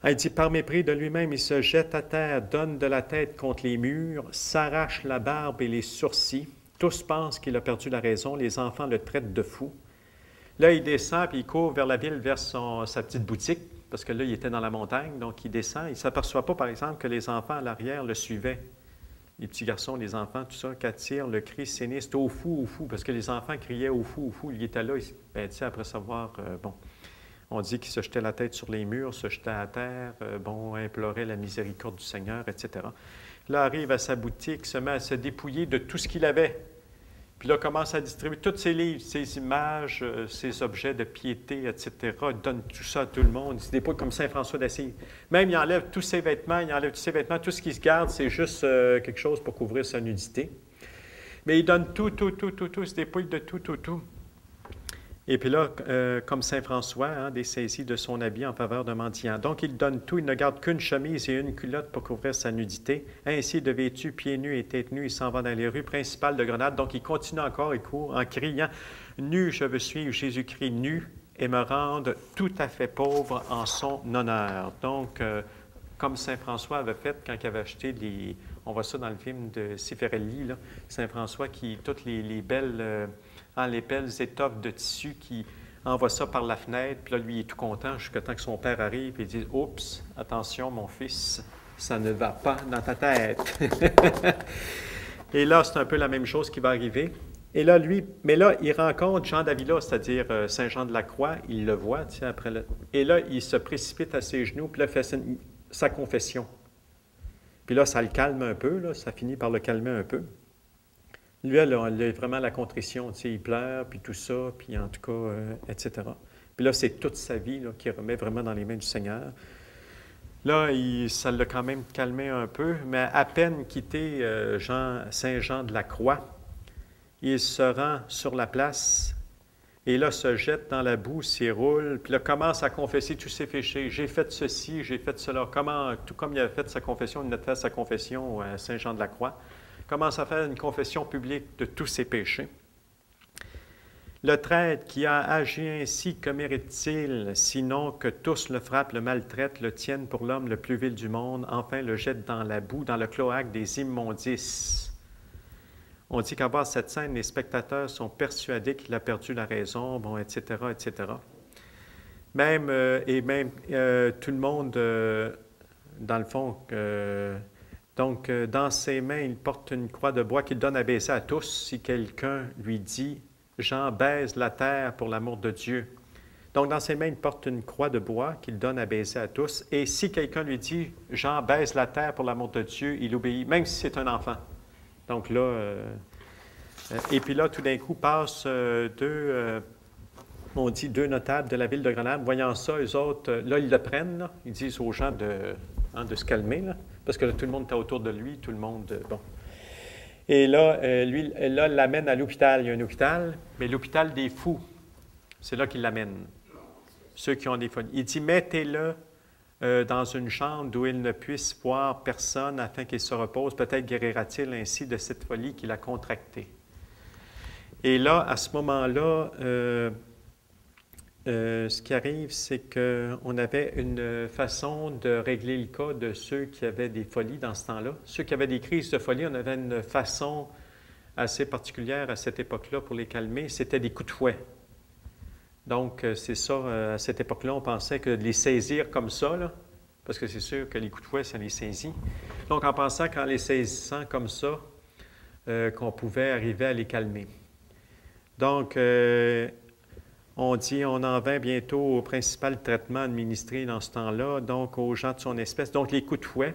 Il dit, par mépris de lui-même, il se jette à terre, donne de la tête contre les murs, s'arrache la barbe et les sourcils. Tous pensent qu'il a perdu la raison, les enfants le traitent de fou. Là, il descend, puis il court vers la ville, vers sa petite boutique, parce que là, il était dans la montagne, donc il descend. Il ne s'aperçoit pas, par exemple, que les enfants à l'arrière le suivaient. Les petits garçons, les enfants, tout ça, qu'attire le cri sinistre, au fou, parce que les enfants criaient au fou, il était là, après savoir, on dit qu'il se jetait la tête sur les murs, se jetait à terre, implorait la miséricorde du Seigneur, etc. Là, arrive à sa boutique, se met à se dépouiller de tout ce qu'il avait. Puis là, commence à distribuer tous ses livres, ses images, ses objets de piété, etc. Il donne tout ça à tout le monde. Il se dépouille comme Saint François d'Assise. Même, il enlève tous ses vêtements, tout ce qu'il se garde, c'est juste quelque chose pour couvrir sa nudité. Mais il donne tout, il se dépouille de tout. Et puis là, comme Saint François, dessaisi de son habit en faveur d'un mendiant. Donc, il donne tout, il ne garde qu'une chemise et une culotte pour couvrir sa nudité. Ainsi, de vêtu, pieds nus et tête nue, il s'en va dans les rues principales de Grenade. Donc, il continue encore, il court en criant « Nu, je veux suivre Jésus-Christ nu et me rendre tout à fait pauvre en son honneur. » Donc, comme Saint François avait fait quand il avait acheté on voit ça dans le film de Cifarelli, là, Saint François qui, toutes les belles étoffes de tissu, qui envoie ça par la fenêtre, puis là, lui, il est tout content jusqu'à temps que son père arrive et dit « Oups, attention, mon fils, ça ne va pas dans ta tête. » Et là, c'est un peu la même chose qui va arriver. Et là, il rencontre Jean d'Avila, c'est-à-dire Saint Jean de la Croix, il le voit, tu sais, après. Et là, il se précipite à ses genoux, puis là, il fait sa confession. Puis là, ça le calme un peu, là, ça finit par le calmer un peu. Lui, il a vraiment la contrition, tu sais, il pleure, puis tout ça, puis en tout cas, etc. Puis là, c'est toute sa vie qu'il remet vraiment dans les mains du Seigneur. Là, ça l'a quand même calmé un peu, mais à peine quitté Saint Jean de la Croix, il se rend sur la place et là, se jette dans la boue, s'y roule, puis là, commence à confesser tous ses péchés. J'ai fait ceci, j'ai fait cela. Tout comme il avait fait sa confession, il a fait sa confession à Saint Jean de la Croix. Commence à faire une confession publique de tous ses péchés. Le traître qui a agi ainsi, que mérite-t-il, sinon que tous le frappent, le maltraitent, le tiennent pour l'homme le plus vil du monde, enfin le jettent dans la boue, dans le cloaque des immondices. On dit qu'à voir cette scène, les spectateurs sont persuadés qu'il a perdu la raison, bon, etc., etc. Même, tout le monde, dans le fond, donc, dans ses mains, il porte une croix de bois qu'il donne à baiser à tous si quelqu'un lui dit « Jean baise la terre pour l'amour de Dieu ». Donc, dans ses mains, il porte une croix de bois qu'il donne à baiser à tous. Et si quelqu'un lui dit « Jean baise la terre pour l'amour de Dieu », il obéit, même si c'est un enfant. Donc là, et puis là, tout d'un coup, passent on dit deux notables de la ville de Grenade. Voyant ça, eux autres, là, ils le prennent, là. Ils disent aux gens de se calmer, là, parce que là, tout le monde était autour de lui, tout le monde, bon. Et là, lui, là, l'amène à l'hôpital. Il y a un hôpital, mais l'hôpital des fous, c'est là qu'il l'amène, ceux qui ont des folies. Il dit, mettez-le dans une chambre d'où il ne puisse voir personne afin qu'il se repose. Peut-être guérira-t-il ainsi de cette folie qu'il a contractée. Et là, à ce moment-là, ce qui arrive, c'est qu'on avait une façon de régler le cas de ceux qui avaient des folies dans ce temps-là. Ceux qui avaient des crises de folie, on avait une façon assez particulière à cette époque-là pour les calmer, c'était des coups de fouet. Donc, c'est ça, à cette époque-là, on pensait que de les saisir comme ça, là, parce que c'est sûr que les coups de fouet, ça les saisit. Donc, en pensant qu'en les saisissant comme ça, qu'on pouvait arriver à les calmer. Donc, on dit, on en vint bientôt au principal traitement administré dans ce temps-là, donc aux gens de son espèce, donc les coups de fouet.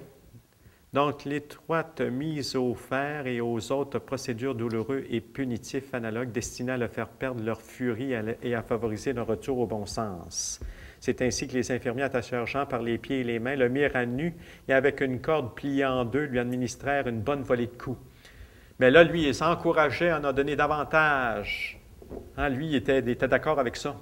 Donc, l'étroite mise au fer et aux autres procédures douloureuses et punitifs analogues destinées à leur faire perdre leur furie et à favoriser leur retour au bon sens. C'est ainsi que les infirmiers attachèrent Jean par les pieds et les mains, le mirent à nu et avec une corde pliée en deux, lui administrèrent une bonne volée de coups. Mais là, lui, il s'encourageait à en donner davantage. Hein, lui, il était d'accord avec ça.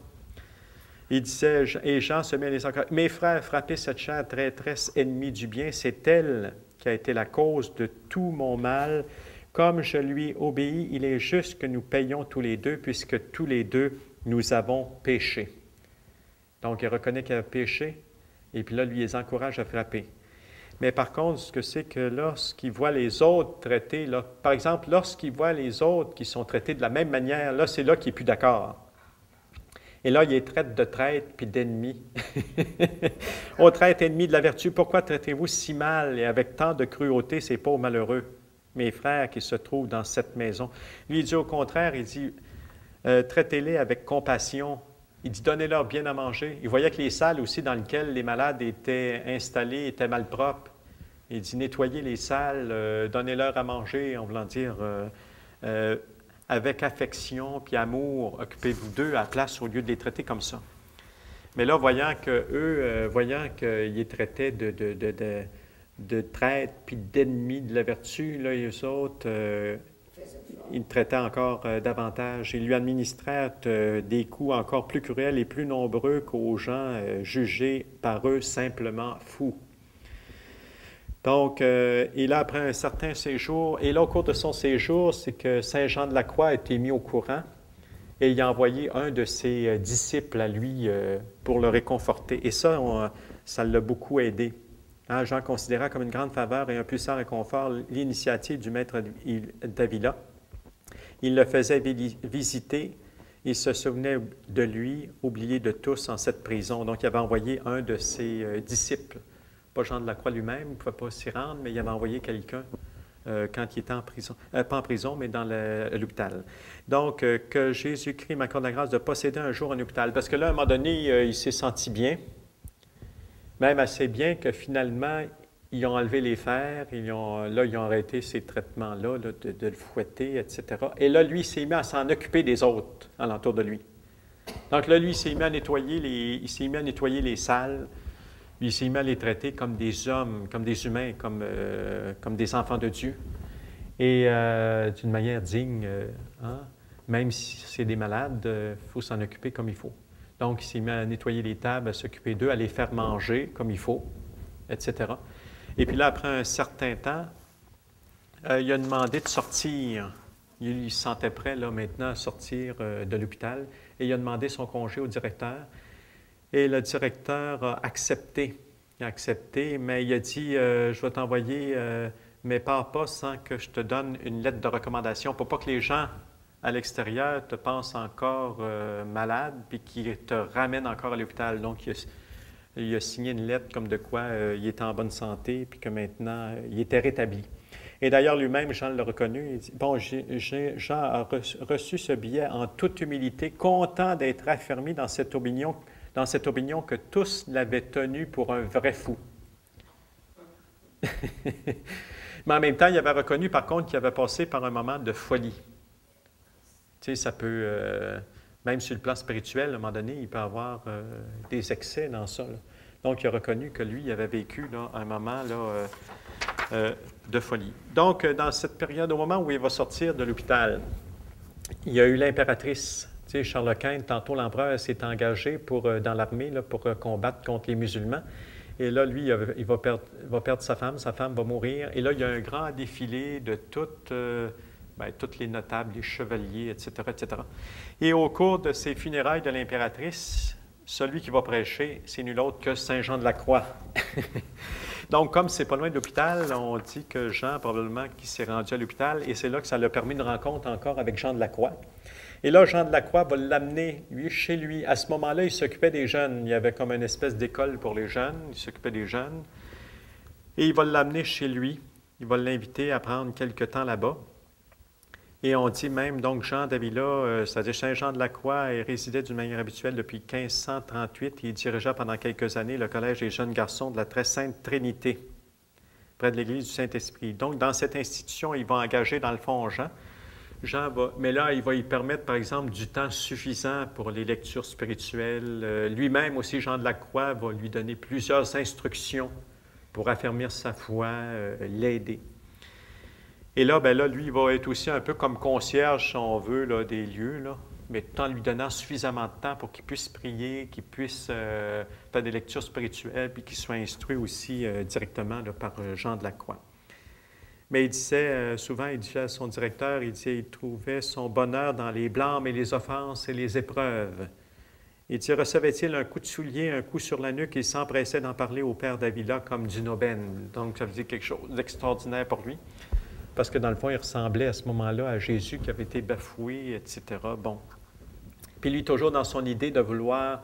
Il disait, et Jean se met les encourager. Mes frères, frappez cette chère traîtresse ennemie du bien, c'est elle qui a été la cause de tout mon mal. Comme je lui obéis, il est juste que nous payons tous les deux, puisque tous les deux, nous avons péché. Donc, il reconnaît qu'il a péché, et puis là, lui, il les encourage à frapper. Mais par contre, ce que c'est que lorsqu'il voit les autres traités, là, par exemple, lorsqu'il voit les autres qui sont traités de la même manière, là, c'est là qu'il n'est plus d'accord. Et là, il les traite de traîtres puis d'ennemis. Ô traîtres ennemis de la vertu, pourquoi traitez-vous si mal et avec tant de cruauté ces pauvres malheureux, mes frères qui se trouvent dans cette maison? Lui, il dit au contraire, il dit, traitez-les avec compassion. Il dit, donnez-leur bien à manger. Il voyait que les salles aussi dans lesquelles les malades étaient installés étaient malpropres. Il dit, nettoyez les salles, donnez-leur à manger, en voulant dire, avec affection puis amour, occupez-vous d'eux à la place au lieu de les traiter comme ça. Mais là, voyant qu'ils les traitaient de traîtres puis d'ennemis de la vertu, là, eux autres, ils traitaient encore davantage. Ils lui administrèrent des coups encore plus cruels et plus nombreux qu'aux gens jugés par eux simplement fous. Donc, et là, après un certain séjour, et là, au cours de son séjour, c'est que Saint Jean de la Croix a été mis au courant et il a envoyé un de ses disciples à lui pour le réconforter. Et ça, ça l'a beaucoup aidé. Hein, Jean considéra comme une grande faveur et un puissant réconfort l'initiative du maître d'Avila. Il le faisait visiter, il se souvenait de lui, oublié de tous en cette prison. Donc, il avait envoyé un de ses disciples. Pas Jean de la Croix lui-même, il ne pouvait pas s'y rendre, mais il avait envoyé quelqu'un quand il était en prison, pas en prison, mais dans l'hôpital. Donc, que Jésus-Christ m'accorde la grâce de posséder un jour un hôpital. Parce que là, à un moment donné, il s'est senti bien, même assez bien que finalement, ils ont enlevé les fers, ils ont arrêté ces traitements-là, là, de le fouetter, etc. Et là, lui, il s'est mis à s'en occuper des autres alentour de lui. Donc là, lui, il s'est mis à nettoyer les salles. Il s'est mis à les traiter comme des hommes, comme des humains, comme des enfants de Dieu. Et d'une manière digne, hein? Même si c'est des malades, il faut s'en occuper comme il faut. Donc, il s'est mis à nettoyer les tables, à s'occuper d'eux, à les faire manger comme il faut, etc. Et puis là, après un certain temps, il a demandé de sortir. Il se sentait prêt, là, maintenant, à sortir de l'hôpital. Et il a demandé son congé au directeur. Et le directeur a accepté. Il a accepté, mais il a dit, je vais t'envoyer mais pars pas sans que je te donne une lettre de recommandation pour pas que les gens à l'extérieur te pensent encore malade puis qu'ils te ramènent encore à l'hôpital. Donc, il a signé une lettre comme de quoi il était en bonne santé puis que maintenant, il était rétabli. Et d'ailleurs, lui-même, Jean l'a reconnu. Il dit, bon, Jean a reçu ce billet en toute humilité, content d'être affermi dans cette opinion que tous l'avaient tenu pour un vrai fou. Mais en même temps, il avait reconnu, par contre, qu'il avait passé par un moment de folie. Tu sais, ça peut, même sur le plan spirituel, à un moment donné, il peut y avoir des excès dans ça, là. Donc, il a reconnu que lui, il avait vécu là, un moment là, de folie. Donc, dans cette période, au moment où il va sortir de l'hôpital, il y a eu l'impératrice. Tu sais, Charles Quint, tantôt l'empereur s'est engagé dans l'armée pour combattre contre les musulmans. Et là, lui, il va perdre sa femme va mourir. Et là, il y a un grand défilé de toutes les notables, les chevaliers, etc., etc. Et au cours de ces funérailles de l'impératrice, celui qui va prêcher, c'est nul autre que Saint Jean de la Croix. Donc, comme c'est pas loin de l'hôpital, on dit que Jean, probablement, qui s'est rendu à l'hôpital, et c'est là que ça lui a permis une rencontre encore avec Jean de la Croix. Et là, Jean de la Croix va l'amener, lui, chez lui. À ce moment-là, il s'occupait des jeunes. Il y avait comme une espèce d'école pour les jeunes. Il s'occupait des jeunes. Et il va l'amener chez lui. Il va l'inviter à prendre quelque temps là-bas. Et on dit même, donc, Jean d'Avila, c'est-à-dire Saint Jean de la Croix, il résidait d'une manière habituelle depuis 1538. Il dirigea pendant quelques années le collège des jeunes garçons de la Très Sainte Trinité, près de l'église du Saint-Esprit. Donc, dans cette institution, il va engager, dans le fond, mais là, il va y permettre, par exemple, du temps suffisant pour les lectures spirituelles. Lui-même aussi, Jean de la Croix, va lui donner plusieurs instructions pour affermir sa foi, l'aider. Et là, lui, il va être aussi un peu comme concierge, si on veut, là, des lieux, là, mais tout en lui donnant suffisamment de temps pour qu'il puisse prier, qu'il puisse faire des lectures spirituelles, puis qu'il soit instruit aussi directement là, par Jean de la Croix. Mais il disait, souvent, il disait à son directeur, il trouvait son bonheur dans les blâmes et les offenses et les épreuves. Il dit, recevait-il un coup de soulier, un coup sur la nuque, il s'empressait d'en parler au père d'Avila comme d'une aubaine. Donc, ça veut dire quelque chose d'extraordinaire pour lui, parce que dans le fond, il ressemblait à ce moment-là à Jésus qui avait été bafoué, etc. Bon. Puis lui, toujours dans son idée de vouloir,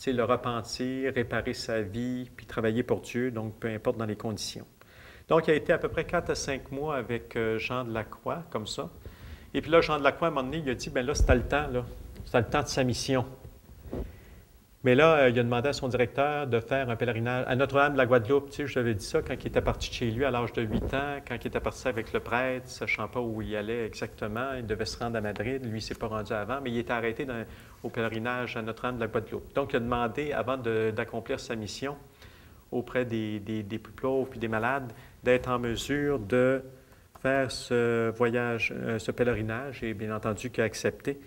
le repentir, réparer sa vie, puis travailler pour Dieu, donc peu importe dans les conditions. Donc, il a été à peu près 4 à 5 mois avec Jean de la Croix, comme ça. Et puis là, Jean de la Croix, à un moment donné, il a dit, bien là, c'était le temps, là. C'était le temps de sa mission. Mais là, il a demandé à son directeur de faire un pèlerinage à Notre-Dame de la Guadeloupe. Tu sais, je l'avais dit ça quand il était parti de chez lui à l'âge de 8 ans, quand il était parti avec le prêtre, ne sachant pas où il allait exactement. Il devait se rendre à Madrid. Lui, il ne s'est pas rendu avant, mais il était arrêté au pèlerinage à Notre-Dame de la Guadeloupe. Donc, il a demandé, avant d'accomplir sa mission, auprès des plus pauvres et des malades, d'être en mesure de faire ce voyage, ce pèlerinage, et bien entendu qu'il a accepté.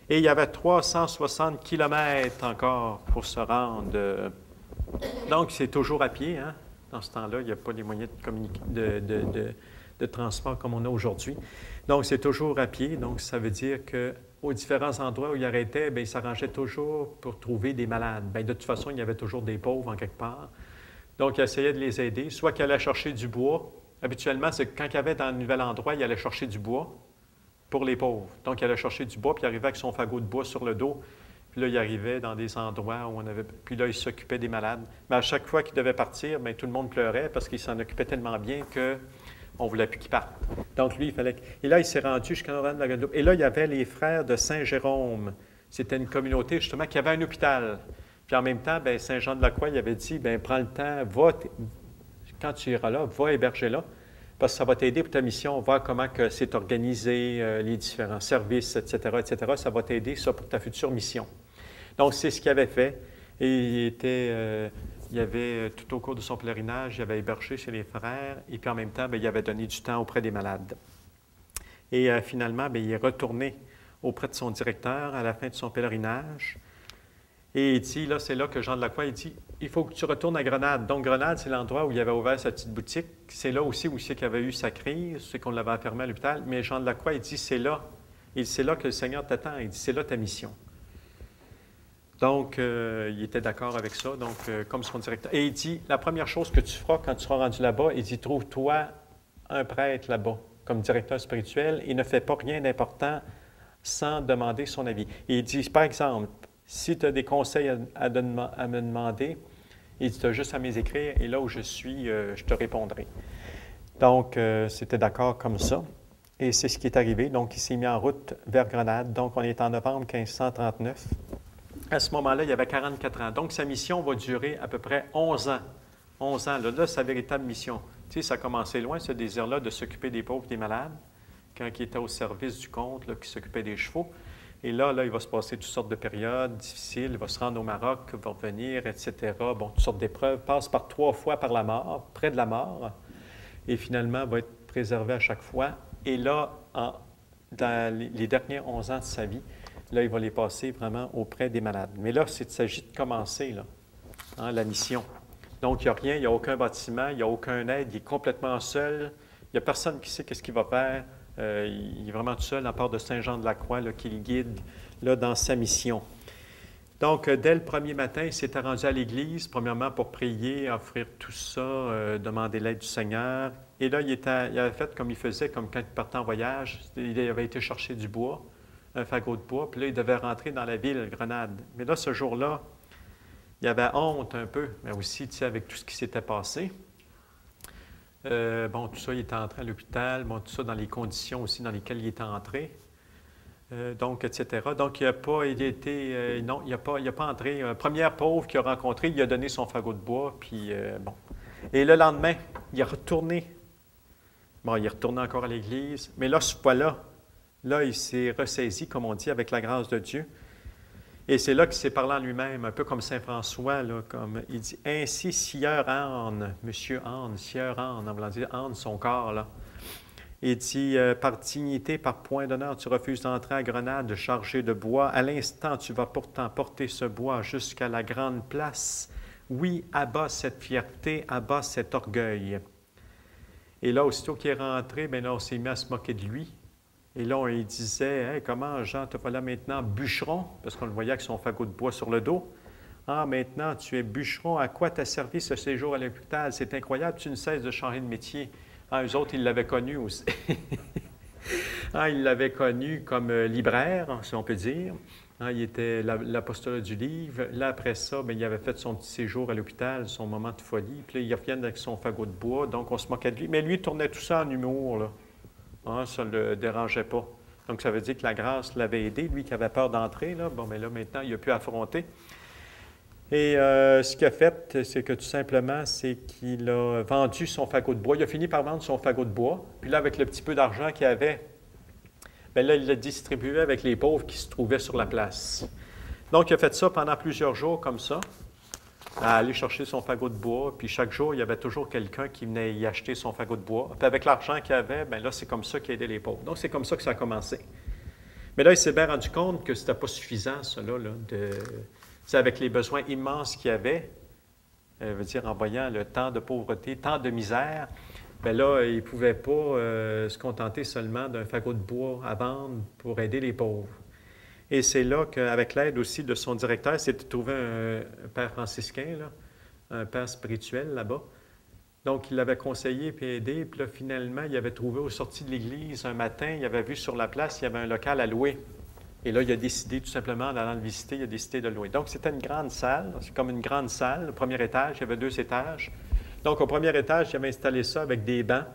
Et il y avait 360 kilomètres encore pour se rendre. Donc, c'est toujours à pied, hein? Dans ce temps-là, il n'y a pas les moyens de transport comme on a aujourd'hui. Donc, c'est toujours à pied. Donc, ça veut dire qu'aux différents endroits où il arrêtait, bien, il s'arrangeait toujours pour trouver des malades. Bien, de toute façon, il y avait toujours des pauvres en quelque part. Donc, il essayait de les aider, soit qu'il allait chercher du bois. Habituellement, c'est quand il avait dans un nouvel endroit, il allait chercher du bois pour les pauvres. Donc, il allait chercher du bois, puis il arrivait avec son fagot de bois sur le dos. Puis là, il arrivait dans des endroits où on avait... Puis là, il s'occupait des malades. Mais à chaque fois qu'il devait partir, bien, tout le monde pleurait parce qu'il s'en occupait tellement bien qu'on ne voulait plus qu'il parte. Donc, lui, il fallait... Et là, il s'est rendu jusqu'à Notre-Dame de la Guadeloupe. Et là, il y avait les frères de Saint-Jérôme. C'était une communauté, justement, qui avait un hôpital. Puis en même temps, bien, Saint Jean de la Croix, il avait dit, bien, prends le temps, quand tu iras là, va héberger là, parce que ça va t'aider pour ta mission, voir comment c'est organisé, les différents services, etc., etc. Ça va t'aider, ça, pour ta future mission. Donc, c'est ce qu'il avait fait. Et il avait, tout au cours de son pèlerinage, il avait hébergé chez les frères, et puis en même temps, bien, il avait donné du temps auprès des malades. Et finalement, bien, il est retourné auprès de son directeur à la fin de son pèlerinage. Et il dit, là, c'est là que Jean de la Croix, il dit, il faut que tu retournes à Grenade. Donc, Grenade, c'est l'endroit où il avait ouvert sa petite boutique. C'est là aussi où c'est qu'il avait eu sa crise, c'est qu'on l'avait enfermé à l'hôpital. Mais Jean de la Croix, il dit, c'est là. C'est là que le Seigneur t'attend. Il dit, c'est là ta mission. Donc, il était d'accord avec ça, donc, comme son directeur. Et il dit, la première chose que tu feras quand tu seras rendu là-bas, il dit, trouve-toi un prêtre là-bas comme directeur spirituel et ne fais pas rien d'important sans demander son avis. Et il dit, par exemple, si tu as des conseils à me demander, il dit, tu as juste à m'écrire et là où je suis, je te répondrai. Donc, c'était d'accord comme ça. Et c'est ce qui est arrivé. Donc, il s'est mis en route vers Grenade. Donc, on est en novembre 1539. À ce moment-là, il avait 44 ans. Donc, sa mission va durer à peu près 11 ans. 11 ans, là, sa véritable mission. Tu sais, ça a commencé loin, ce désir-là, de s'occuper des pauvres, des malades, quand il était au service du comte, là, qui s'occupait des chevaux. Et là, il va se passer toutes sortes de périodes difficiles. Il va se rendre au Maroc, va revenir, etc. Bon, toutes sortes d'épreuves. Passe par 3 fois par la mort, près de la mort. Et finalement, va être préservé à chaque fois. Et là, dans les derniers 11 ans de sa vie, là, il va les passer vraiment auprès des malades. Mais là, il s'agit de commencer, là, la mission. Donc, il n'y a rien, il n'y a aucun bâtiment, il n'y a aucun aide, il est complètement seul. Il n'y a personne qui sait qu'est-ce qu'il va faire. Il est vraiment tout seul, à part de Saint-Jean-de-la-Croix, qui le guide là, dans sa mission. Donc, dès le premier matin, il s'était rendu à l'église, premièrement pour prier, offrir tout ça, demander l'aide du Seigneur. Et là, il avait fait comme il faisait, comme quand il partait en voyage. Il avait été chercher du bois, un fagot de bois, puis là, il devait rentrer dans la ville, Grenade. Mais là, ce jour-là, il avait honte un peu, mais aussi, tu sais, avec tout ce qui s'était passé. Bon, tout ça, il était entré à l'hôpital, bon, tout ça dans les conditions aussi dans lesquelles il était entré. Donc, etc. Donc, il n'a pas entré. Première pauvre qu'il a rencontré, il a donné son fagot de bois, puis bon. Et le lendemain, il est retourné. Bon, il est retourné encore à l'église, mais là, ce fois-là, là, il s'est ressaisi, comme on dit, avec la grâce de Dieu. Et c'est là qu'il s'est parlé en lui-même, un peu comme Saint François, là, comme il dit, « Ainsi, sieur Anne, monsieur Anne, sieur Anne », en voulant dire Anne, son corps, là. Il dit, par dignité, par point d'honneur, tu refuses d'entrer à Grenade chargé de bois. À l'instant, tu vas pourtant porter ce bois jusqu'à la grande place. Oui, abat cette fierté, abat cet orgueil. Et là, aussitôt qu'il est rentré, bien là, on s'est mis à se moquer de lui. Et là, on lui disait, hey, comment, Jean, te voilà maintenant bûcheron? Parce qu'on le voyait avec son fagot de bois sur le dos. Ah, maintenant, tu es bûcheron. À quoi t'a servi ce séjour à l'hôpital? C'est incroyable, tu ne cesses de changer de métier. Ah, eux autres, ils l'avaient connu aussi. Ils l'avaient connu comme libraire, si on peut dire. Il était l'apostolat du livre. Là, après ça, bien, il avait fait son petit séjour à l'hôpital, son moment de folie. Puis là, il revient avec son fagot de bois, donc on se moquait de lui. Mais lui, il tournait tout ça en humour, là. Ça ne le dérangeait pas. Donc, ça veut dire que la grâce l'avait aidé. Lui qui avait peur d'entrer, là, bon, mais là, maintenant, il a pu affronter. Et ce qu'il a fait, c'est que tout simplement, c'est qu'il a vendu son fagot de bois. Il a fini par vendre son fagot de bois. Puis là, avec le petit peu d'argent qu'il avait, bien là, il l'a distribué avec les pauvres qui se trouvaient sur la place. Donc, il a fait ça pendant plusieurs jours comme ça, à aller chercher son fagot de bois. Puis chaque jour, il y avait toujours quelqu'un qui venait y acheter son fagot de bois. Puis avec l'argent qu'il avait, bien là, c'est comme ça qu'il a aidé les pauvres. Donc, c'est comme ça que ça a commencé. Mais là, il s'est bien rendu compte que ce n'était pas suffisant, cela, là, c'est avec les besoins immenses qu'il y avait, veut dire en voyant le temps de pauvreté, tant de misère, bien là, il ne pouvait pas se contenter seulement d'un fagot de bois à vendre pour aider les pauvres. Et c'est là qu'avec l'aide aussi de son directeur, il s'est trouvé un père franciscain, là, un père spirituel là-bas. Donc, il l'avait conseillé puis aidé. Puis là, finalement, il avait trouvé aux sorties de l'église un matin, il avait vu sur la place, il y avait un local à louer. Et là, il a décidé tout simplement, en allant le visiter, il a décidé de le louer. Donc, c'était une grande salle. C'est comme une grande salle. Le premier étage, il y avait 2 étages. Donc, au premier étage, il avait installé ça avec des bancs.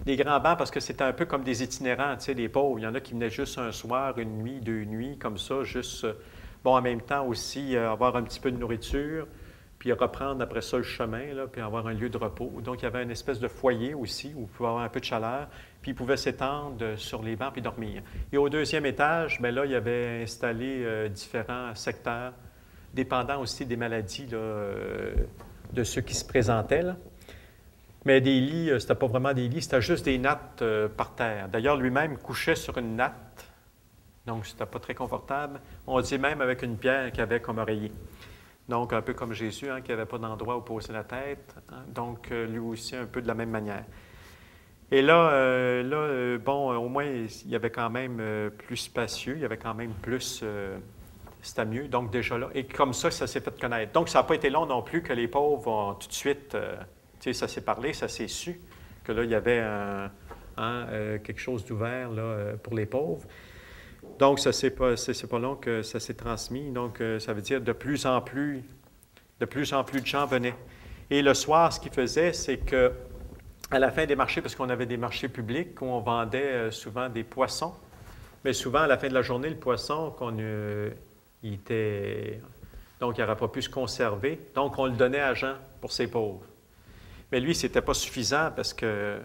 Des grands bancs parce que c'était un peu comme des itinérants, tu sais, des pauvres. Il y en a qui venaient juste un soir, une nuit, 2 nuits, comme ça, juste, bon, en même temps aussi, avoir un petit peu de nourriture, puis reprendre après ça le chemin, là, puis avoir un lieu de repos. Donc, il y avait une espèce de foyer aussi où il pouvait avoir un peu de chaleur, puis il pouvait s'étendre sur les bancs puis dormir. Et au 2e étage, bien là, il y avait installé différents secteurs, dépendant aussi des maladies là, de ceux qui se présentaient, là. Mais des lits, ce n'était pas vraiment des lits, c'était juste des nattes par terre. D'ailleurs, lui-même couchait sur une natte, donc c'était pas très confortable. On dit même avec une pierre qu'il avait comme oreiller. Donc, un peu comme Jésus, qui n'avait pas d'endroit où poser la tête. Donc, lui aussi, un peu de la même manière. Et là, bon, au moins, il y avait quand même plus spacieux, il y avait quand même plus... c'était mieux, donc déjà là. Et comme ça s'est fait connaître. Donc, ça n'a pas été long non plus que les pauvres ont tout de suite... tu sais, ça s'est parlé, ça s'est su que là, il y avait quelque chose d'ouvert pour les pauvres. Donc, c'est pas long que ça s'est transmis. Donc, ça veut dire de plus en plus de gens venaient. Et le soir, ce qu'ils faisaient, c'est que à la fin des marchés, parce qu'on avait des marchés publics où on vendait souvent des poissons, mais souvent, à la fin de la journée, le poisson, donc, il n'aurait pas pu se conserver. Donc, on le donnait à Jean pour ses pauvres. Mais lui, ce n'était pas suffisant parce que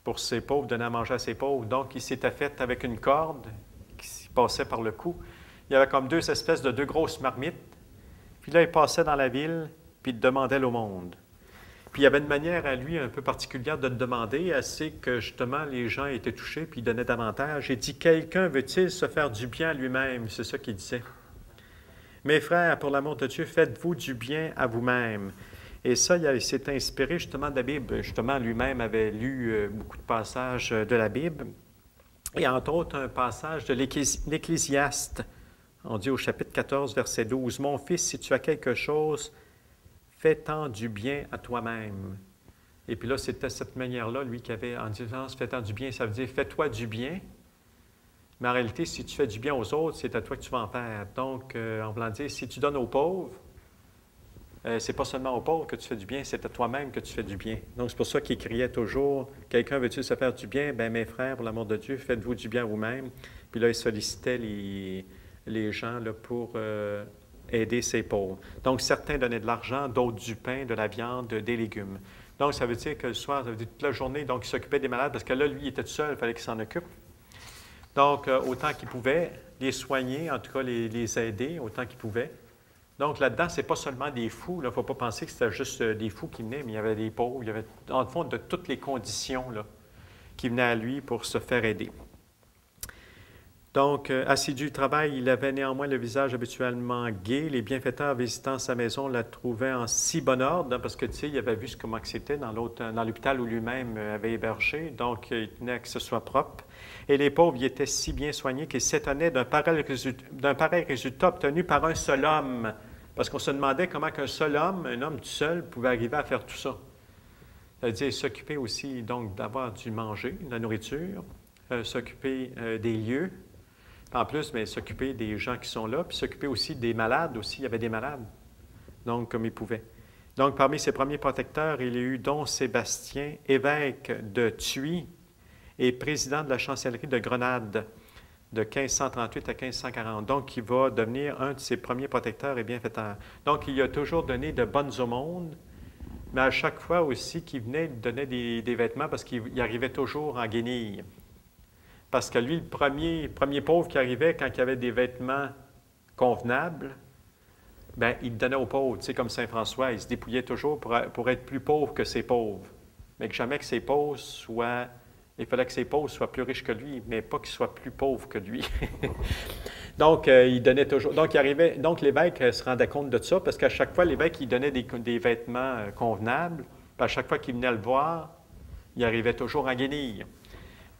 pour ses pauvres, donner à manger à ses pauvres. Donc, il s'était fait avec une corde qui passait par le cou. Il y avait comme deux espèces de deux grosses marmites. Puis là, il passait dans la ville, puis il demandait l'aumône. Puis il y avait une manière à lui un peu particulière de le demander, assez que justement les gens étaient touchés, puis il donnait davantage. Il dit, « Quelqu'un veut-il se faire du bien à lui-même? » C'est ça qu'il disait. « Mes frères, pour l'amour de Dieu, faites-vous du bien à vous-même. » Et ça, il s'est inspiré justement de la Bible. Justement, lui-même avait lu beaucoup de passages de la Bible. Et entre autres, un passage de l'Ecclésiaste. On dit au chapitre 14, verset 12, « Mon fils, si tu as quelque chose, fais-t'en du bien à toi-même. » Et puis là, c'était cette manière-là, lui, qui avait, en disant, fais-t'en du bien, ça veut dire, fais-toi du bien. Mais en réalité, si tu fais du bien aux autres, c'est à toi que tu vas en faire. Donc, en voulant dire, si tu donnes aux pauvres, c'est pas seulement aux pauvres que tu fais du bien, c'est à toi-même que tu fais du bien. Donc, c'est pour ça qu'il criait toujours, « Quelqu'un veut-il se faire du bien? Bien, mes frères, pour l'amour de Dieu, faites-vous du bien à vous-même. » Puis là, il sollicitait les gens là, pour aider ces pauvres. Donc, certains donnaient de l'argent, d'autres du pain, de la viande, des légumes. Donc, ça veut dire que le soir, ça veut dire toute la journée, donc il s'occupait des malades, parce que là, lui, il était tout seul, il fallait qu'il s'en occupe. Donc, autant qu'il pouvait, les soigner, en tout cas les aider, autant qu'il pouvait. Donc, là-dedans, ce n'est pas seulement des fous. Il ne faut pas penser que c'était juste des fous qui venaient, mais il y avait des pauvres, il y avait, en fond, de toutes les conditions là, qui venaient à lui pour se faire aider. Donc, assidu au travail, il avait néanmoins le visage habituellement gai. Les bienfaiteurs visitant sa maison la trouvaient en si bon ordre, hein, parce que, tu sais, il avait vu comment c'était dans l'hôpital où lui-même avait hébergé, donc il tenait à que ce soit propre. Et les pauvres y étaient si bien soignés qu'ils s'étonnaient d'un pareil résultat obtenu par un seul homme. Parce qu'on se demandait comment qu'un seul homme, un homme tout seul, pouvait arriver à faire tout ça. C'est-à-dire s'occuper aussi, donc, d'avoir du manger, de la nourriture, s'occuper des lieux, en plus, mais s'occuper des gens qui sont là, puis s'occuper aussi des malades aussi. Il y avait des malades, donc comme il pouvait. Donc, parmi ses premiers protecteurs, il y a eu Don Sébastien, évêque de Thuy et président de la chancellerie de Grenade de 1538 à 1540. Donc, il va devenir un de ses premiers protecteurs et bienfaiteurs. Donc, il a toujours donné de bonnes aumônes, mais à chaque fois aussi qu'il venait, il donnait des vêtements parce qu'il arrivait toujours en guenilles. Parce que lui, le premier pauvre qui arrivait, quand il avait des vêtements convenables, bien, il donnait aux pauvres. Tu sais, comme Saint François, il se dépouillait toujours pour être plus pauvre que ses pauvres. Mais que jamais que ses pauvres soient... Il fallait que ses pauvres soient plus riches que lui, mais pas qu'ils soient plus pauvres que lui. Donc, il donnait toujours... Donc, l'évêque se rendait compte de ça, parce qu'à chaque fois, l'évêque, il donnait des vêtements convenables, puis à chaque fois qu'il venait le voir, il arrivait toujours en guenilles.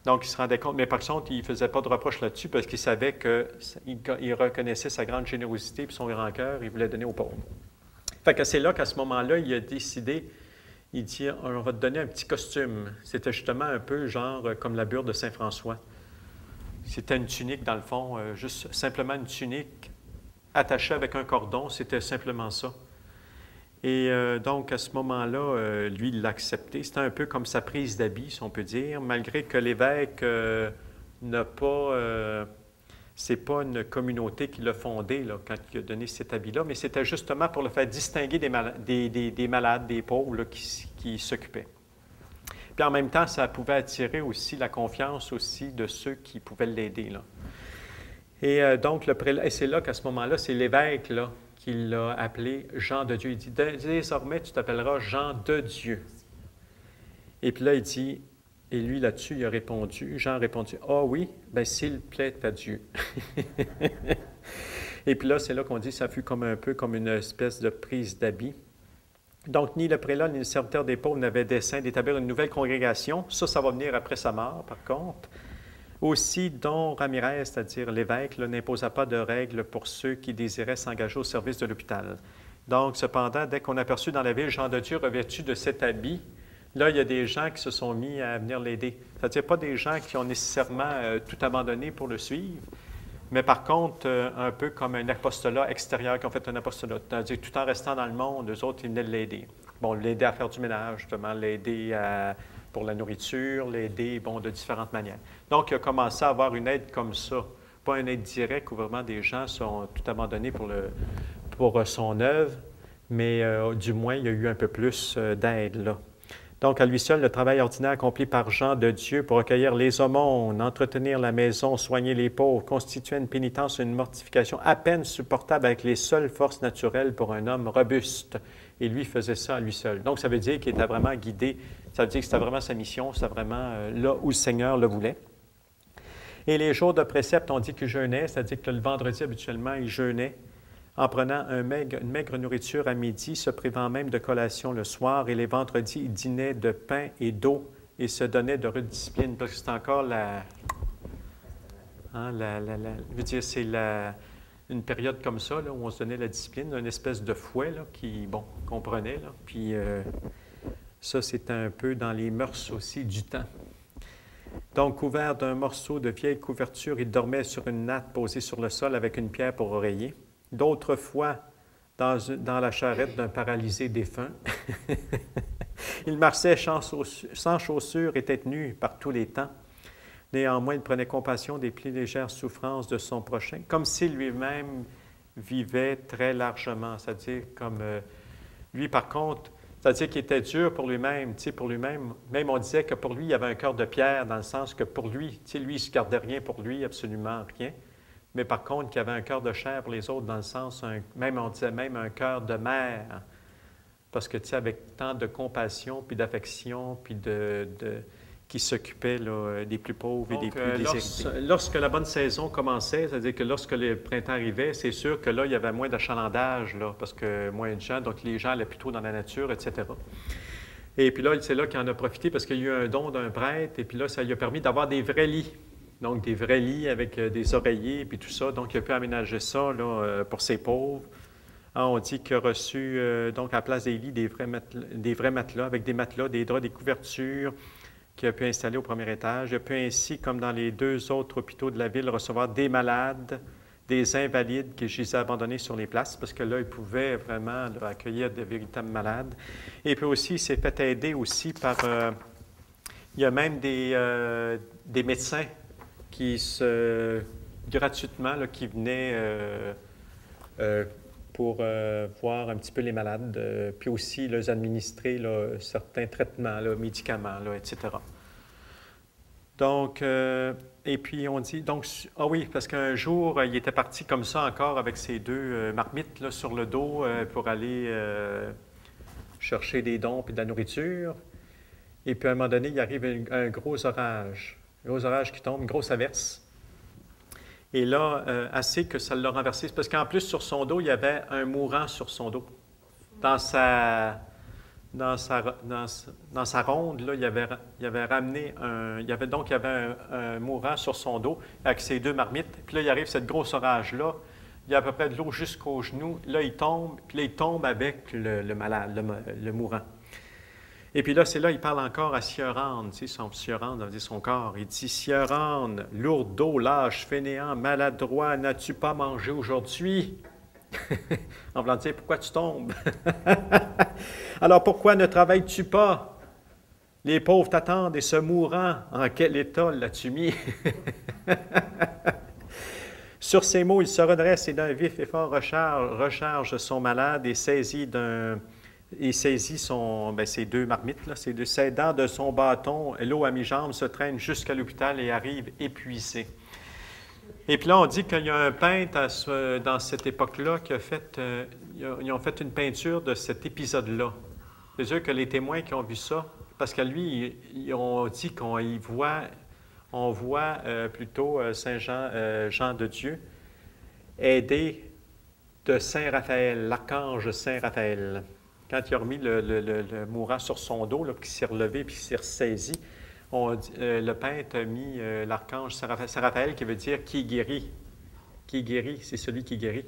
Donc, il se rendait compte, mais par contre, il ne faisait pas de reproche là-dessus parce qu'il savait qu'il reconnaissait sa grande générosité et son grand cœur, il voulait donner aux pauvres. Fait que c'est là qu'à ce moment-là, il a décidé, il dit, on va te donner un petit costume. C'était justement un peu genre comme la bure de Saint François. C'était une tunique, dans le fond, juste simplement une tunique attachée avec un cordon, c'était simplement ça. Et donc, à ce moment-là, lui, il l'a accepté. C'était un peu comme sa prise d'habit, si on peut dire, malgré que l'évêque n'a pas... c'est pas une communauté qui l'a fondé là, quand il a donné cet habit-là, mais c'était justement pour le faire distinguer des malades, des pauvres là, qui s'occupaient. Puis en même temps, ça pouvait attirer aussi la confiance aussi de ceux qui pouvaient l'aider. Là. Et donc, et c'est là qu'à ce moment-là, c'est l'évêque là, qui l'a appelé Jean de Dieu. Il dit, désormais, tu t'appelleras Jean de Dieu. Et puis là, il dit, et lui là-dessus, il a répondu, Jean a répondu, ah oui, bien s'il plaît à Dieu. Et puis là, c'est là qu'on dit, ça fut comme un peu comme une espèce de prise d'habit. Donc, ni le prélat, ni le serviteur des pauvres n'avaient dessein d'établir une nouvelle congrégation. Ça va venir après sa mort, par contre. Aussi, Don Ramirez, c'est-à-dire l'évêque, n'imposa pas de règles pour ceux qui désiraient s'engager au service de l'hôpital. Donc, cependant, dès qu'on aperçut dans la ville Jean de Dieu revêtu de cet habit, là, il y a des gens qui se sont mis à venir l'aider. C'est-à-dire pas des gens qui ont nécessairement tout abandonné pour le suivre, mais par contre, un peu comme un apostolat extérieur qui ont fait un apostolat. C'est-à-dire tout en restant dans le monde, eux autres, ils venaient l'aider. Bon, l'aider à faire du ménage, justement, l'aider pour la nourriture, l'aider, bon, de différentes manières. Donc, il a commencé à avoir une aide comme ça. Pas une aide directe où vraiment des gens sont tout abandonnés pour son œuvre, mais du moins, il y a eu un peu plus d'aide, là. Donc, à lui seul, le travail ordinaire accompli par Jean de Dieu pour recueillir les aumônes, entretenir la maison, soigner les pauvres, constituait une pénitence, une mortification à peine supportable avec les seules forces naturelles pour un homme robuste. Et lui faisait ça à lui seul. Donc, ça veut dire qu'il était vraiment guidé, ça veut dire que c'était vraiment sa mission, c'était vraiment là où le Seigneur le voulait. Et les jours de précepte, on dit qu'il jeûnait, c'est-à-dire que le vendredi, habituellement, il jeûnait, en prenant une maigre nourriture à midi, se privant même de collation le soir, et les vendredis, il dînait de pain et d'eau et se donnait de rude discipline, parce que c'est encore je veux dire, c'est une période comme ça, là, où on se donnait la discipline, une espèce de fouet là, qu'on prenait, là, puis ça, c'est un peu dans les mœurs aussi du temps. Donc, couvert d'un morceau de vieille couverture, il dormait sur une natte posée sur le sol avec une pierre pour oreiller. D'autres fois, dans la charrette d'un paralysé défunt. Il marchait sans chaussures et tête nue par tous les temps. Néanmoins, il prenait compassion des plus légères souffrances de son prochain, comme s'il lui-même vivait très largement. C'est-à-dire, comme lui, par contre, c'est-à-dire qu'il était dur pour lui-même. Tu sais, pour lui-même, même on disait que pour lui, il y avait un cœur de pierre, dans le sens que pour lui, tu sais, lui, il ne se gardait rien pour lui, absolument rien. Mais par contre, qu'il avait un cœur de chair pour les autres, dans le sens, même on disait même un cœur de mère. Parce que, tu sais, avec tant de compassion, puis d'affection, puis qui s'occupait là, des plus pauvres et des plus déshérités. Lorsque la bonne saison commençait, c'est-à-dire que lorsque le printemps arrivait, c'est sûr que là, il y avait moins d'achalandage, là, parce que moins de gens, donc les gens allaient plutôt dans la nature, etc. Et puis là, c'est là qu'il en a profité parce qu'il y a eu un don d'un prêtre, et puis là, ça lui a permis d'avoir des vrais lits. Donc, des vrais lits avec des oreillers, puis tout ça. Donc, il a pu aménager ça là, pour ses pauvres. On dit qu'il a reçu, donc, à la place des lits, des vrais matelas, avec des matelas, des draps, des couvertures, qu'il a pu installer au premier étage. Il a pu ainsi, comme dans les 2 autres hôpitaux de la ville, recevoir des malades, des invalides qui gisaient abandonnés sur les places, parce que là, il pouvait vraiment là, accueillir de véritables malades. Et puis aussi, il s'est fait aider aussi par... il y a même des médecins qui gratuitement, là, qui venaient pour voir un petit peu les malades, puis aussi les administrer là, certains traitements, là, médicaments, là, etc. Donc, et puis on dit, donc, ah oui, parce qu'un jour, il était parti comme ça encore avec ses 2 marmites là, sur le dos pour aller chercher des dons et de la nourriture. Et puis à un moment donné, il arrive un gros orage. Un gros orage qui tombe, une grosse averse. Et là, assez que ça l'a renversé. Parce qu'en plus, sur son dos, il y avait un mourant sur son dos. Dans sa ronde, là, il avait ramené il y avait un mourant sur son dos avec ses 2 marmites. Puis là, il arrive cette grosse orage-là. Il y a à peu près de l'eau jusqu'aux genoux. Là, il tombe. Puis là, il tombe avec le malade, le mourant. Et puis là, c'est là, il parle encore à Siorane, tu sais, son Siorane, ça veut dire son corps. Il dit, Siorane, lourdeau, lâche, fainéant, maladroit, n'as-tu pas mangé aujourd'hui? En voulant dire, pourquoi tu tombes? Alors, pourquoi ne travailles-tu pas? Les pauvres t'attendent et ce mourant, en quel état l'as-tu mis? Sur ces mots, il se redresse et d'un vif effort recharge son malade et saisit ses 2 marmites, là, s'aidant de son bâton, l'eau à mi-jambe se traîne jusqu'à l'hôpital et arrive épuisé. Et puis là, on dit qu'il y a un peintre dans cette époque-là qui a fait, ils ont fait une peinture de cet épisode-là. C'est sûr que les témoins qui ont vu ça, parce qu'à lui, ils ont dit on voit plutôt Saint Jean de Dieu aidé de Saint Raphaël, l'archange Saint Raphaël. Quand il a remis le mourant sur son dos, là, puis qu'il s'est relevé puis qu'il s'est ressaisi, le peintre a mis l'archange Saint Raphaël qui veut dire « qui guérit ». Qui guérit, c'est celui qui guérit.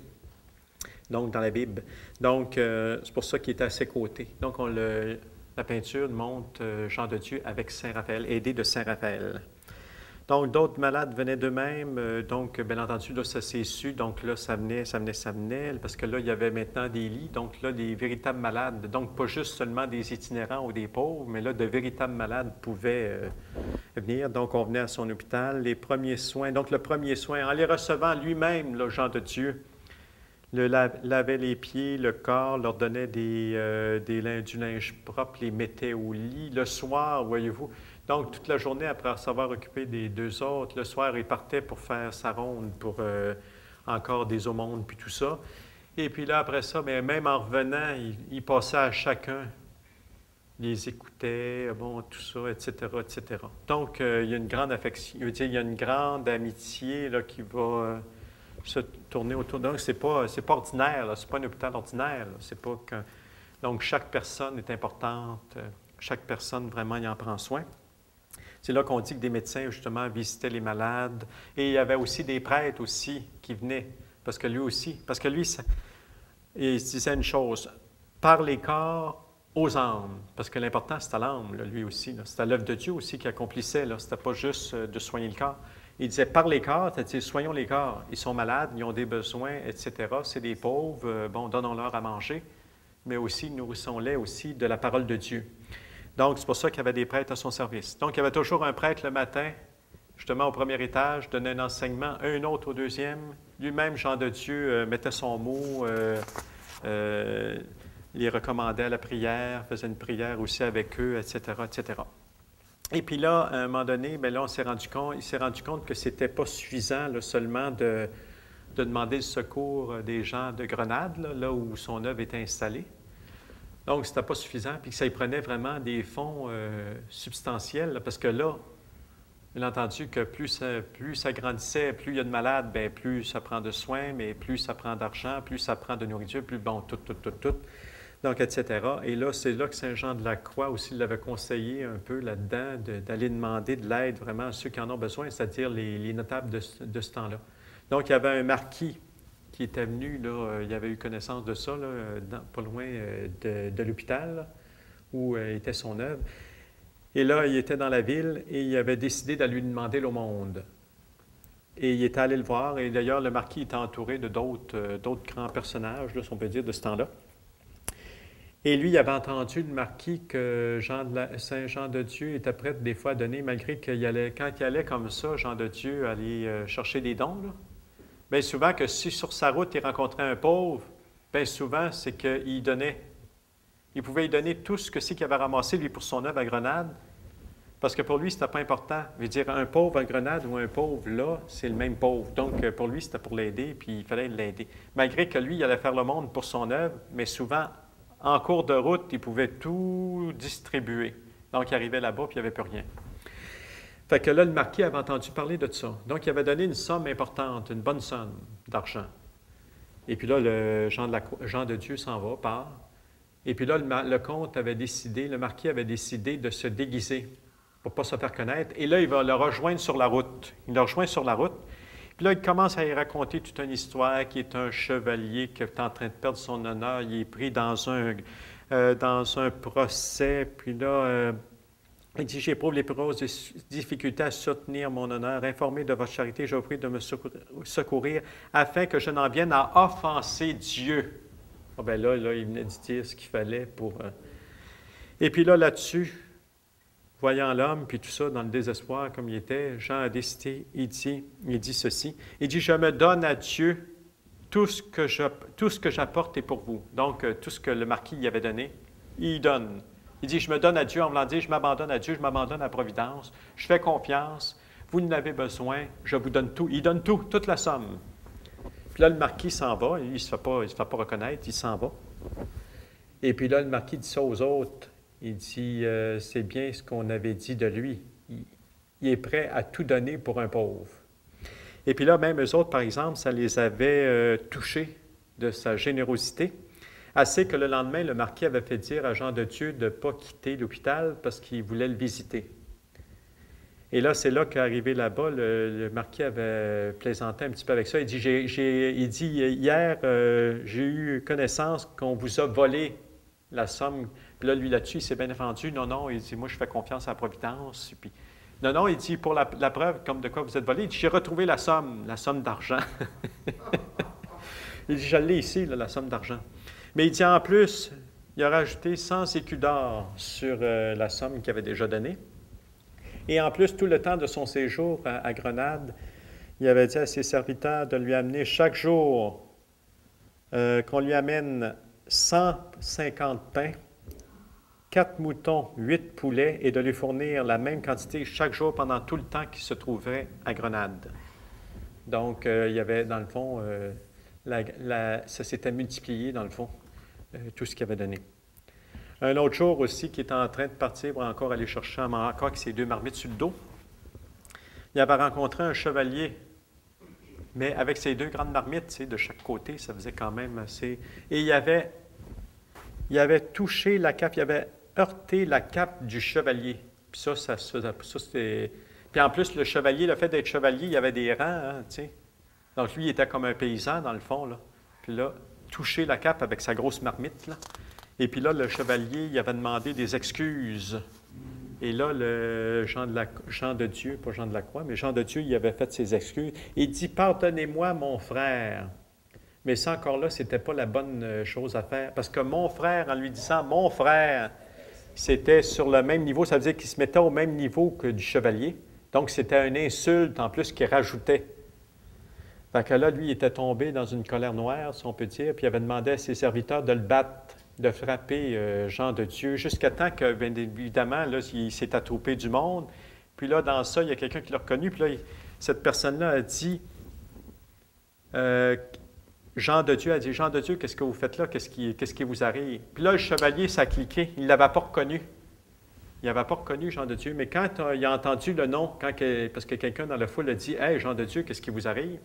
Donc, dans la Bible. Donc, c'est pour ça qu'il était à ses côtés. Donc, la peinture montre Jean de Dieu avec Saint Raphaël, aidé de Saint Raphaël. Donc, d'autres malades venaient d'eux-mêmes. Donc, bien entendu, là, ça s'est su. Donc, là, ça venait, parce que là, il y avait maintenant des lits. Donc, là, des véritables malades. Donc, pas juste seulement des itinérants ou des pauvres, mais là, de véritables malades pouvaient venir. Donc, on venait à son hôpital. Les premiers soins. Donc, le premier soin, en les recevant lui-même, là, Jean de Dieu, lavait les pieds, le corps, leur donnait du linge propre, les mettait au lit. Le soir, voyez-vous, donc toute la journée, après s'avoir occupé des deux autres, le soir, il partait pour faire sa ronde, pour encore des aumônes, puis tout ça. Et puis là, après ça, bien, même en revenant, il passait à chacun, les écoutait, bon, tout ça, etc., etc. Donc, il y a une grande affection, il y a une grande amitié là, qui va se tourner autour. Donc, c'est pas ordinaire, c'est pas un hôpital ordinaire. C'est pas que... Donc, chaque personne est importante, chaque personne, vraiment, il en prend soin. C'est là qu'on dit que des médecins, justement, visitaient les malades. Et il y avait aussi des prêtres aussi qui venaient, parce que lui, il disait une chose, par les corps aux âmes, parce que l'important, c'était l'âme, lui aussi. C'était l'œuvre de Dieu aussi qui accomplissait. Ce n'était pas juste de soigner le corps. Il disait, par les corps, c'est-à-dire, soignons les corps. Ils sont malades, ils ont des besoins, etc. C'est des pauvres, bon, donnons-leur à manger, mais aussi, nourrissons-les aussi de la parole de Dieu. Donc, c'est pour ça qu'il y avait des prêtres à son service. Donc, il y avait toujours un prêtre le matin, justement au premier étage, donnait un enseignement, un autre au deuxième. Lui-même, Jean de Dieu, mettait son mot, les recommandait à la prière, faisait une prière aussi avec eux, etc., etc. Et puis là, à un moment donné, bien là, il s'est rendu compte que ce n'était pas suffisant là, seulement de demander le secours des gens de Grenade, là où son œuvre était installée. Donc, ce n'était pas suffisant, puis que ça y prenait vraiment des fonds substantiels, là, parce que là, bien entendu, que plus ça grandissait, plus il y a de malades, bien, plus ça prend de soins, mais plus ça prend d'argent, plus ça prend de nourriture, plus, bon, tout. Donc, etc. Et là, c'est là que Saint Jean de la Croix aussi l'avait conseillé un peu là-dedans, d'aller demander de l'aide vraiment à ceux qui en ont besoin, c'est-à-dire les notables de ce temps-là. Donc, il y avait un marquis qui était venu, là, il avait eu connaissance de ça, là, pas loin de l'hôpital, là, où était son œuvre. Et là, il était dans la ville et il avait décidé d'aller lui demander l'aumône. Et il était allé le voir, et d'ailleurs, le marquis était entouré de d'autres grands personnages, là, si on peut dire, de ce temps-là. Et lui, il avait entendu le marquis que Saint Jean de Dieu était prêt des fois à donner, malgré qu'il allait, quand il allait comme ça, Jean de Dieu, aller chercher des dons, là. Bien souvent que si sur sa route, il rencontrait un pauvre, bien souvent, c'est qu'il donnait. Il pouvait lui donner tout ce que c'est qu'il avait ramassé, lui, pour son œuvre à Grenade, parce que pour lui, c'était pas important. Je veux dire, un pauvre à Grenade ou un pauvre là, c'est le même pauvre. Donc, pour lui, c'était pour l'aider, puis il fallait l'aider. Malgré que lui, il allait faire le monde pour son œuvre, mais souvent, en cours de route, il pouvait tout distribuer. Donc, il arrivait là-bas, puis il n'y avait plus rien. Fait que là, le marquis avait entendu parler de ça. Donc, il avait donné une somme importante, une bonne somme d'argent. Et puis là, Jean de Dieu s'en va, part. Et puis là, le comte avait décidé, le marquis avait décidé de se déguiser pour ne pas se faire connaître. Et là, il va le rejoindre sur la route. Il le rejoint sur la route. Puis là, il commence à y raconter toute une histoire qui est un chevalier qui est en train de perdre son honneur. Il est pris dans un procès. Puis là, il dit, j'éprouve les plus grosses difficultés à soutenir mon honneur. Informé de votre charité, je vous prie de me secourir afin que je n'en vienne à offenser Dieu. Ah bien là, il venait de dire ce qu'il fallait pour... Et puis là-dessus, voyant l'homme, puis tout ça, dans le désespoir comme il était, Jean a décidé, il dit ceci, il dit, je me donne à Dieu, tout ce que j'apporte est pour vous. Donc, tout ce que le marquis y avait donné, il donne. Il dit, je me donne à Dieu, en voulant dire, je m'abandonne à Dieu, je m'abandonne à la providence, je fais confiance, vous en avez besoin, je vous donne tout. Il donne tout, toute la somme. Puis là, le marquis s'en va, il ne se fait pas reconnaître, il s'en va. Et puis là, le marquis dit ça aux autres. Il dit, c'est bien ce qu'on avait dit de lui. Il est prêt à tout donner pour un pauvre. Et puis là, même eux autres, par exemple, ça les avait touchés de sa générosité. Assez que le lendemain, le marquis avait fait dire à Jean de Dieu de ne pas quitter l'hôpital parce qu'il voulait le visiter. Et là, c'est là qu'arrivé là-bas, le marquis avait plaisanté un petit peu avec ça. Il dit, hier, j'ai eu connaissance qu'on vous a volé la somme Puis là, lui, là-dessus, il s'est bien défendu. Non, non, il dit, moi, je fais confiance à la Providence. Puis, non, non, il dit, pour la preuve, comme de quoi vous êtes volé, il dit, j'ai retrouvé la somme d'argent. Il dit, je l'ai ici, là, la somme d'argent. Mais il dit, en plus, il a rajouté 100 écus d'or sur la somme qu'il avait déjà donnée. Et en plus, tout le temps de son séjour à Grenade, il avait dit à ses serviteurs de lui amener chaque jour, qu'on lui amène 150 pains, 4 moutons, 8 poulets, et de lui fournir la même quantité chaque jour pendant tout le temps qu'il se trouverait à Grenade. Donc, il y avait, dans le fond, ça s'était multiplié, dans le fond, tout ce qu'il avait donné. Un autre jour aussi, qui était en train de partir pour encore aller chercher encore avec ses 2 marmites sur le dos, il avait rencontré un chevalier, mais avec ses 2 grandes marmites, tu sais, de chaque côté, ça faisait quand même assez... Et il avait touché la cape, il avait heurté la cape du chevalier. Puis ça c'était... Puis en plus, le chevalier, le fait d'être chevalier, il y avait des rangs, hein, tu sais. Donc lui, il était comme un paysan, dans le fond, là. Puis là, touché la cape avec sa grosse marmite, là. Et puis là, le chevalier, il avait demandé des excuses. Et là, le Jean de Dieu, pas Jean de la Croix, mais Jean de Dieu, il avait fait ses excuses. Il dit, « Pardonnez-moi, mon frère. » Mais ça, encore là, ce n'était pas la bonne chose à faire. Parce que mon frère, en lui disant « mon frère », c'était sur le même niveau. Ça veut dire qu'il se mettait au même niveau que du chevalier. Donc, c'était une insulte en plus qu'il rajoutait. Fait que là, lui, il était tombé dans une colère noire, si on peut dire, puis il avait demandé à ses serviteurs de le battre, de frapper Jean de Dieu, jusqu'à temps que, bien évidemment, là, il s'est attroupé du monde. Puis là, dans ça, il y a quelqu'un qui l'a reconnu. Puis là, cette personne-là a dit, Jean de Dieu a dit, « Jean de Dieu, qu'est-ce que vous faites là? Qu'est-ce qui vous arrive? » Puis là, le chevalier, ça a cliqué. Il ne l'avait pas reconnu. Il n'avait pas reconnu Jean de Dieu. Mais quand il a entendu le nom, parce que quelqu'un dans la foule a dit, « Hey, Jean de Dieu, qu'est-ce qui vous arrive? »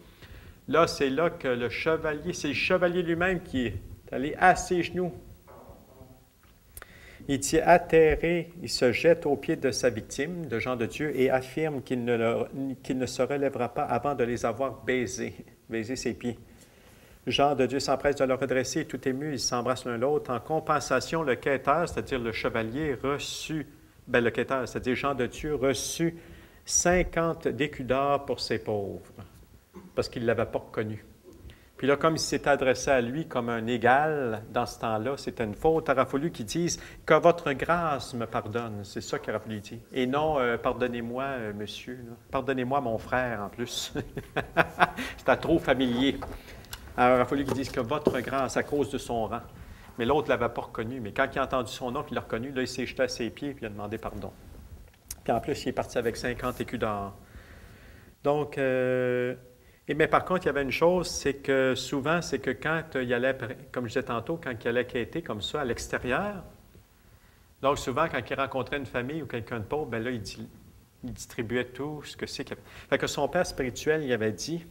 Là, c'est là que le chevalier, c'est le chevalier lui-même qui est allé à ses genoux. Il dit atterré, il se jette aux pieds de sa victime, de Jean de Dieu, et affirme qu'il ne se relèvera pas avant de les avoir baisé ses pieds. Jean de Dieu s'empresse de le redresser, et tout ému, ils s'embrassent l'un l'autre. En compensation, le quêteur, c'est-à-dire le chevalier, le quêteur, c'est-à-dire Jean de Dieu, reçut 50 d'écus d'or pour ses pauvres, parce qu'il ne l'avait pas reconnu. Puis là, comme il s'est adressé à lui comme un égal, dans ce temps-là, c'était une faute. Il aurait fallu qu'il dise « Que votre grâce me pardonne ». C'est ça qu'il aurait fallu dire. Et non « Pardonnez-moi, monsieur ». Pardonnez-moi, mon frère, en plus. C'était trop familier. Alors, il aurait fallu qu'il dise « Que votre grâce » à cause de son rang. Mais l'autre ne l'avait pas reconnu. Mais quand il a entendu son nom, puis il l'a reconnu, là, il s'est jeté à ses pieds, puis il a demandé pardon. Puis en plus, il est parti avec 50 écus d'or. Donc... mais par contre, il y avait une chose, c'est que souvent, c'est que quand il allait, comme je disais tantôt, quand il allait quêter comme ça à l'extérieur, donc souvent, quand il rencontrait une famille ou quelqu'un de pauvre, bien là, il distribuait tout ce que c'est. Fait que son père spirituel, il avait dit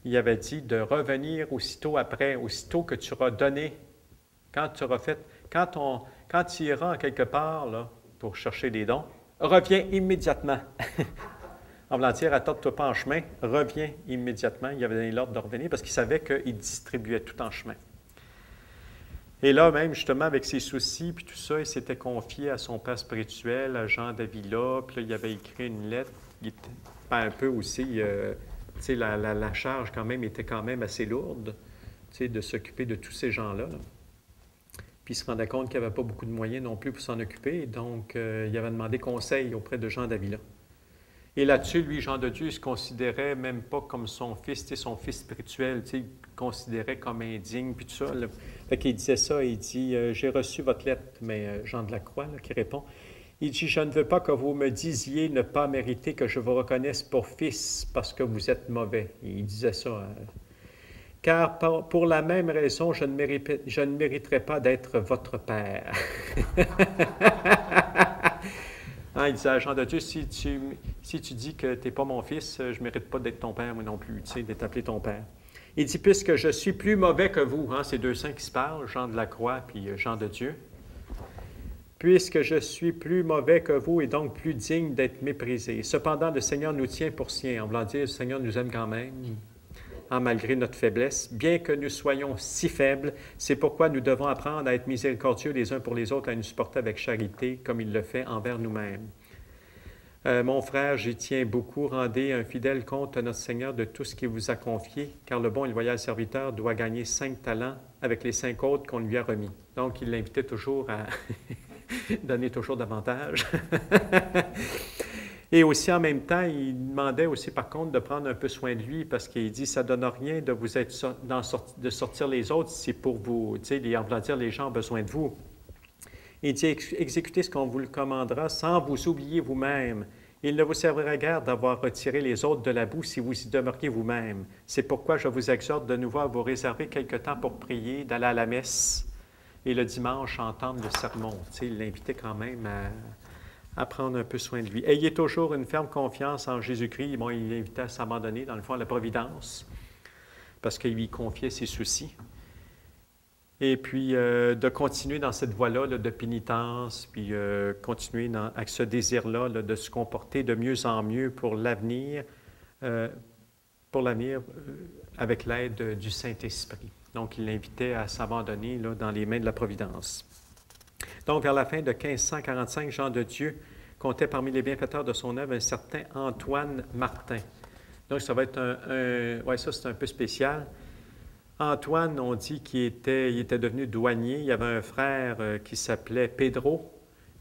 de revenir aussitôt après, aussitôt que tu auras donné, quand tu auras fait, quand tu iras quelque part là, pour chercher des dons, reviens immédiatement. En voulant dire, attarde-toi pas en chemin, reviens immédiatement. Il avait donné l'ordre de revenir parce qu'il savait qu'il distribuait tout en chemin. Et là, même justement, avec ses soucis, puis tout ça, il s'était confié à son père spirituel, à Jean d'Avila, puis là, il avait écrit une lettre. Il était un peu aussi, tu sais, la charge quand même était quand même assez lourde, tu sais, de s'occuper de tous ces gens-là. Là. Puis il se rendait compte qu'il n'y avait pas beaucoup de moyens non plus pour s'en occuper, donc il avait demandé conseil auprès de Jean d'Avila. Et là-dessus, lui, Jean de Dieu, il ne se considérait même pas comme son fils, tu sais, son fils spirituel, tu sais, il le considérait comme indigne, puis tout ça. Là. Fait qu'il disait ça, il dit « J'ai reçu votre lettre », mais Jean de la Croix, là, qui répond, il dit « Je ne veux pas que vous me disiez ne pas mériter que je vous reconnaisse pour fils parce que vous êtes mauvais. » Il disait ça. Car pour la même raison, je ne mériterai pas d'être votre père. Hein, il disait à Jean de Dieu, si tu dis que tu n'es pas mon fils, je ne mérite pas d'être ton père, moi non plus, tu sais, d'être appelé ton père. Il dit, puisque je suis plus mauvais que vous, hein, ces deux saints qui se parlent, Jean de la Croix puis Jean de Dieu, puisque je suis plus mauvais que vous et donc plus digne d'être méprisé. Cependant, le Seigneur nous tient pour sien, en voulant dire, le Seigneur nous aime quand même. malgré notre faiblesse, bien que nous soyons si faibles. C'est pourquoi nous devons apprendre à être miséricordieux les uns pour les autres, à nous supporter avec charité, comme il le fait envers nous-mêmes. Mon frère, j'y tiens beaucoup, rendez un fidèle compte à notre Seigneur de tout ce qu'il vous a confié, car le bon et loyal serviteur doit gagner 5 talents avec les 5 autres qu'on lui a remis. Donc, il l'invitait toujours à donner toujours davantage. Et aussi, en même temps, il demandait aussi, par contre, de prendre un peu soin de lui, parce qu'il dit, ça ne donne rien de vous être de sortir les autres, c'est pour vous, tu sais, en voulant dire, les gens ont besoin de vous. Il dit, exécutez ce qu'on vous le commandera sans vous oublier vous-même. Il ne vous servira guère d'avoir retiré les autres de la boue si vous y demeuriez vous-même. C'est pourquoi je vous exhorte de nouveau à vous réserver quelque temps pour prier, d'aller à la messe et le dimanche entendre le sermon. Tu sais, il l'invitait quand même à prendre un peu soin de lui. Ayez toujours une ferme confiance en Jésus-Christ. Bon, il l'invitait à s'abandonner, dans le fond, à la providence, parce qu'il lui confiait ses soucis. Et puis, de continuer dans cette voie-là de pénitence, puis continuer avec ce désir-là de se comporter de mieux en mieux pour l'avenir, avec l'aide du Saint-Esprit. Donc, il l'invitait à s'abandonner dans les mains de la Providence. Donc, vers la fin de 1545, Jean de Dieu comptait parmi les bienfaiteurs de son œuvre un certain Antoine Martin. Donc, ça va être ouais, ça, c'est un peu spécial. Antoine, on dit qu'il était devenu douanier. Il y avait un frère qui s'appelait Pedro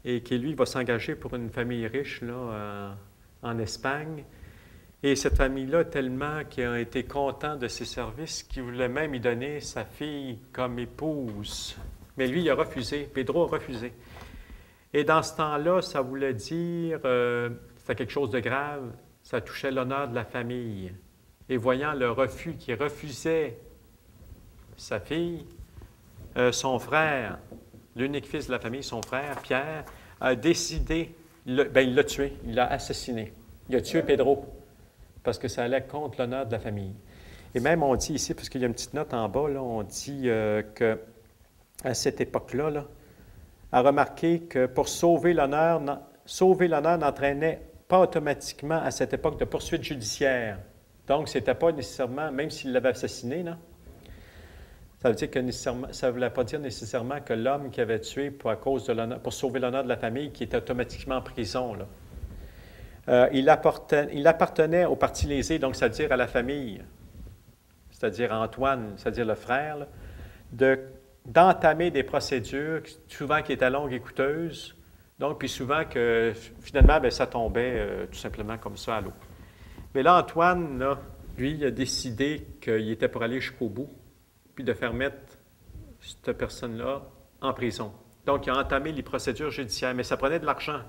et qui, lui, va s'engager pour une famille riche là, en Espagne. Et cette famille-là, tellement qu'ils ont été contents de ses services, qu'ils voulaient même y donner sa fille comme épouse. Mais lui, il a refusé. Pedro a refusé. Et dans ce temps-là, ça voulait dire, c'était quelque chose de grave, ça touchait l'honneur de la famille. Et voyant le refus qui refusait sa fille, son frère, l'unique fils de la famille, son frère, Pierre, a décidé, il l'a tué, il l'a assassiné. Il a tué Pedro, parce que ça allait contre l'honneur de la famille. Et même, on dit ici, parce qu'il y a une petite note en bas, là, on dit qu'à cette époque-là, là, a remarqué que pour sauver l'honneur n'entraînait pas automatiquement à cette époque de poursuite judiciaire. Donc, ce n'était pas nécessairement, même s'il l'avait assassiné, là, ça veut dire que ça ne voulait pas dire nécessairement que l'homme qui avait tué pour sauver l'honneur de la famille, qui était automatiquement en prison, là. Il appartenait au parti lésé, donc c'est-à-dire à la famille, c'est-à-dire à Antoine, c'est-à-dire le frère, là, d'entamer des procédures, souvent qui étaient longues et coûteuses, donc puis souvent que finalement, bien, ça tombait tout simplement comme ça à l'eau. Mais là, Antoine, là, lui, il a décidé qu'il était pour aller jusqu'au bout, puis de faire mettre cette personne-là en prison. Donc, il a entamé les procédures judiciaires, mais ça prenait de l'argent.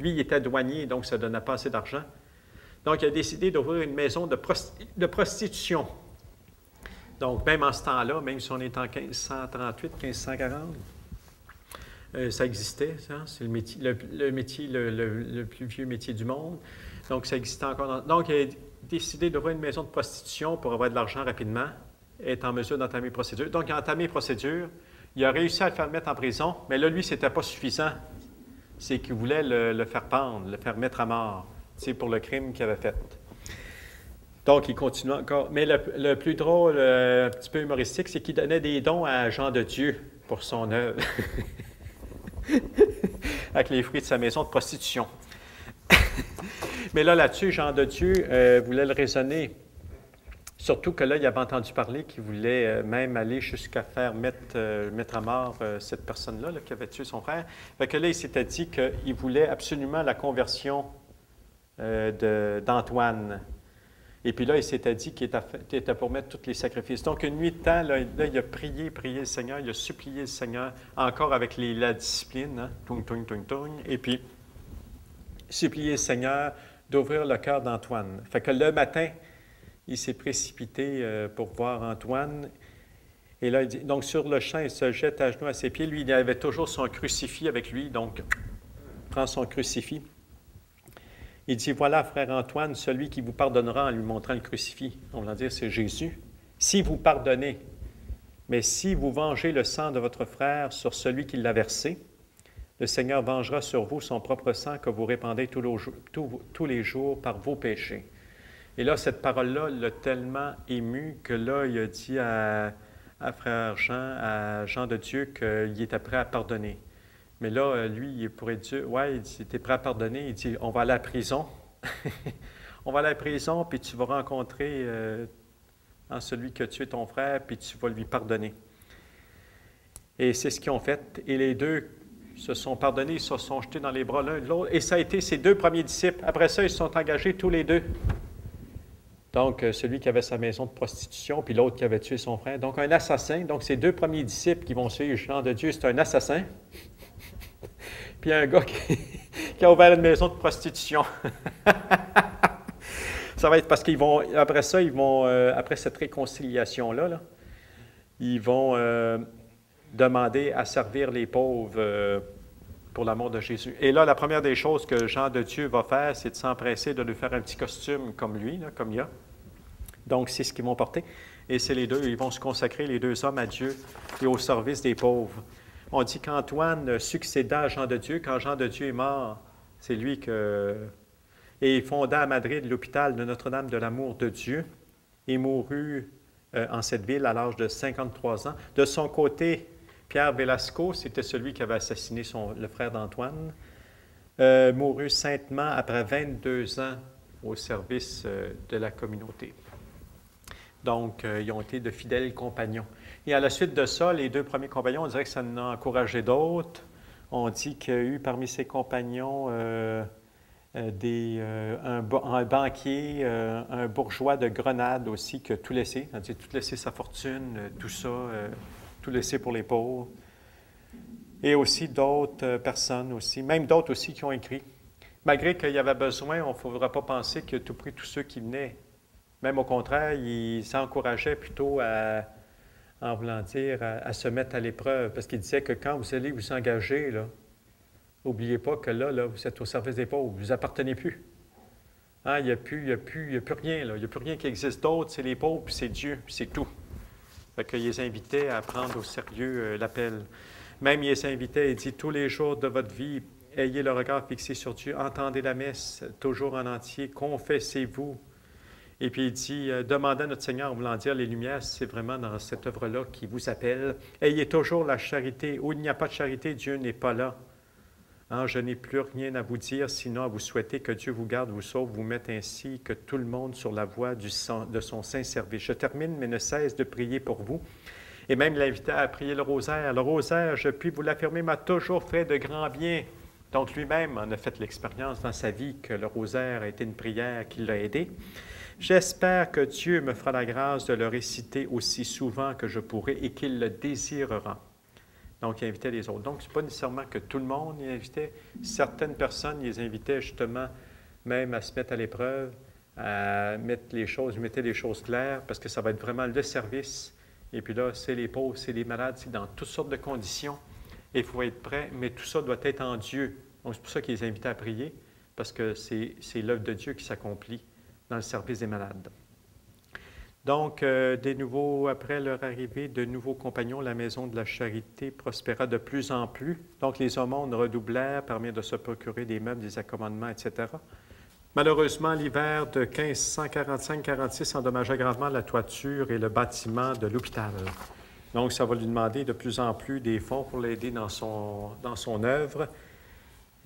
Lui, il était douanier, donc ça ne donnait pas assez d'argent. Donc, il a décidé d'ouvrir une maison de prostitution. Donc, même en ce temps-là, même si on est en 1538, 1540, ça existait, ça. C'est le plus vieux métier du monde. Donc, ça existait encore. Donc, il a décidé d'ouvrir une maison de prostitution pour avoir de l'argent rapidement, être en mesure d'entamer les procédures. Donc, il a entamé les procédures. Il a réussi à le faire mettre en prison, mais là, lui, ce n'était pas suffisant. C'est qu'il voulait le faire pendre, le faire mettre à mort, pour le crime qu'il avait fait. Donc, il continue encore. Mais le plus drôle, un petit peu humoristique, c'est qu'il donnait des dons à Jean de Dieu pour son œuvre, avec les fruits de sa maison de prostitution. Mais là-dessus, Jean de Dieu voulait le raisonner. Surtout que là, il avait entendu parler qu'il voulait même aller jusqu'à faire mettre à mort cette personne-là qui avait tué son frère. Fait que là, il s'était dit qu'il voulait absolument la conversion d'Antoine. Et puis là, il s'était dit qu'il était pour mettre tous les sacrifices. Donc, une nuit de temps, là, il a prié le Seigneur, il a supplié le Seigneur, encore avec la discipline, hein, tung, tung, tung, tung, et puis supplié le Seigneur d'ouvrir le cœur d'Antoine. Fait que le matin, il s'est précipité pour voir Antoine. Et là, il dit, donc sur le champ, il se jette à genoux à ses pieds. Lui, il avait toujours son crucifix avec lui, donc il prend son crucifix. Il dit, voilà, frère Antoine, celui qui vous pardonnera en lui montrant le crucifix. On va dire, c'est Jésus. Si vous pardonnez, mais si vous vengez le sang de votre frère sur celui qui l'a versé, le Seigneur vengera sur vous son propre sang que vous répandez tous les jours par vos péchés. Et là, cette parole-là l'a tellement ému que là, il a dit à frère Jean, à Jean de Dieu, qu'il était prêt à pardonner. Mais là, lui, il pourrait dire, ouais, il dit, t'es prêt à pardonner? Il dit, on va aller à la prison. On va aller à la prison, puis tu vas rencontrer celui qui a tué ton frère, puis tu vas lui pardonner. Et c'est ce qu'ils ont fait. Et les deux se sont pardonnés, ils se sont jetés dans les bras l'un de l'autre. Et ça a été ses deux premiers disciples. Après ça, ils se sont engagés tous les deux. Donc, celui qui avait sa maison de prostitution, puis l'autre qui avait tué son frère. Donc, un assassin. Donc, ces deux premiers disciples qui vont suivre Jean de Dieu, c'est un assassin. Puis un gars qui a ouvert une maison de prostitution. Ça va être parce qu'ils vont, après ça, après cette réconciliation-là, là, ils vont demander à servir les pauvres pour l'amour de Jésus. Et là, la première des choses que Jean de Dieu va faire, c'est de s'empresser de lui faire un petit costume comme lui, là, comme il y a. Donc, c'est ce qu'ils vont porter. Et c'est les deux, ils vont se consacrer, les deux hommes, à Dieu et au service des pauvres. On dit qu'Antoine succéda à Jean de Dieu. Quand Jean de Dieu est mort, c'est lui que... Et il fonda à Madrid l'hôpital de Notre-Dame de l'Amour de Dieu et mourut en cette ville à l'âge de 53 ans. De son côté, Pierre Velasco, c'était celui qui avait assassiné le frère d'Antoine, mourut saintement après 22 ans au service de la communauté. Donc, ils ont été de fidèles compagnons. Et à la suite de ça, les deux premiers compagnons, on dirait que ça en a encouragé d'autres. On dit qu'il y a eu parmi ses compagnons un banquier, un bourgeois de Grenade aussi, qui a tout laissé. On dit tout laissé sa fortune, tout ça, tout laissé pour les pauvres. Et aussi d'autres personnes aussi, même d'autres aussi qui ont écrit. Malgré qu'il y avait besoin, on ne faudra pas penser qu'il a tout pris tous ceux qui venaient. Même au contraire, il s'encourageait plutôt en voulant dire, à se mettre à l'épreuve. Parce qu'il disait que quand vous allez vous engager, là, n'oubliez pas que là, vous êtes au service des pauvres, vous appartenez plus. Hein, il n'y a plus rien, là. Il n'y a plus rien qui existe d'autre, c'est les pauvres, puis c'est Dieu, puis c'est tout. Fait qu'il les invitait à prendre au sérieux l'appel. Même il les invitait, il dit, tous les jours de votre vie, ayez le regard fixé sur Dieu, entendez la messe toujours en entier, confessez-vous. Et puis il dit, demandez à notre Seigneur, en voulant dire, les Lumières, c'est vraiment dans cette œuvre-là qui vous appelle. Ayez toujours la charité. Où il n'y a pas de charité, Dieu n'est pas là. Hein, je n'ai plus rien à vous dire, sinon à vous souhaiter que Dieu vous garde, vous sauve, vous mette ainsi que tout le monde sur la voie de son saint service. Je termine, mais ne cesse de prier pour vous. Et même l'inviter à prier le rosaire. Le rosaire, je puis vous l'affirmer, m'a toujours fait de grands biens. Donc lui-même en a fait l'expérience dans sa vie que le rosaire a été une prière qui l'a aidé. J'espère que Dieu me fera la grâce de le réciter aussi souvent que je pourrai et qu'il le désirera. Donc, il invitait les autres. Donc, ce n'est pas nécessairement que tout le monde y invitait. Certaines personnes, il les invitaient justement même à se mettre à l'épreuve, à mettre les choses, mettez les choses claires, parce que ça va être vraiment le service. Et puis là, c'est les pauvres, c'est les malades, c'est dans toutes sortes de conditions. Et il faut être prêt, mais tout ça doit être en Dieu. Donc, c'est pour ça qu'il les invitait à prier, parce que c'est l'œuvre de Dieu qui s'accomplit dans le service des malades. Donc, après leur arrivée, de nouveaux compagnons, la maison de la charité prospéra de plus en plus. Donc, les aumônes redoublèrent, permirent de se procurer des meubles, des accommodements, etc. Malheureusement, l'hiver de 1545-46 endommagea gravement la toiture et le bâtiment de l'hôpital. Donc, ça va lui demander de plus en plus des fonds pour l'aider dans son œuvre.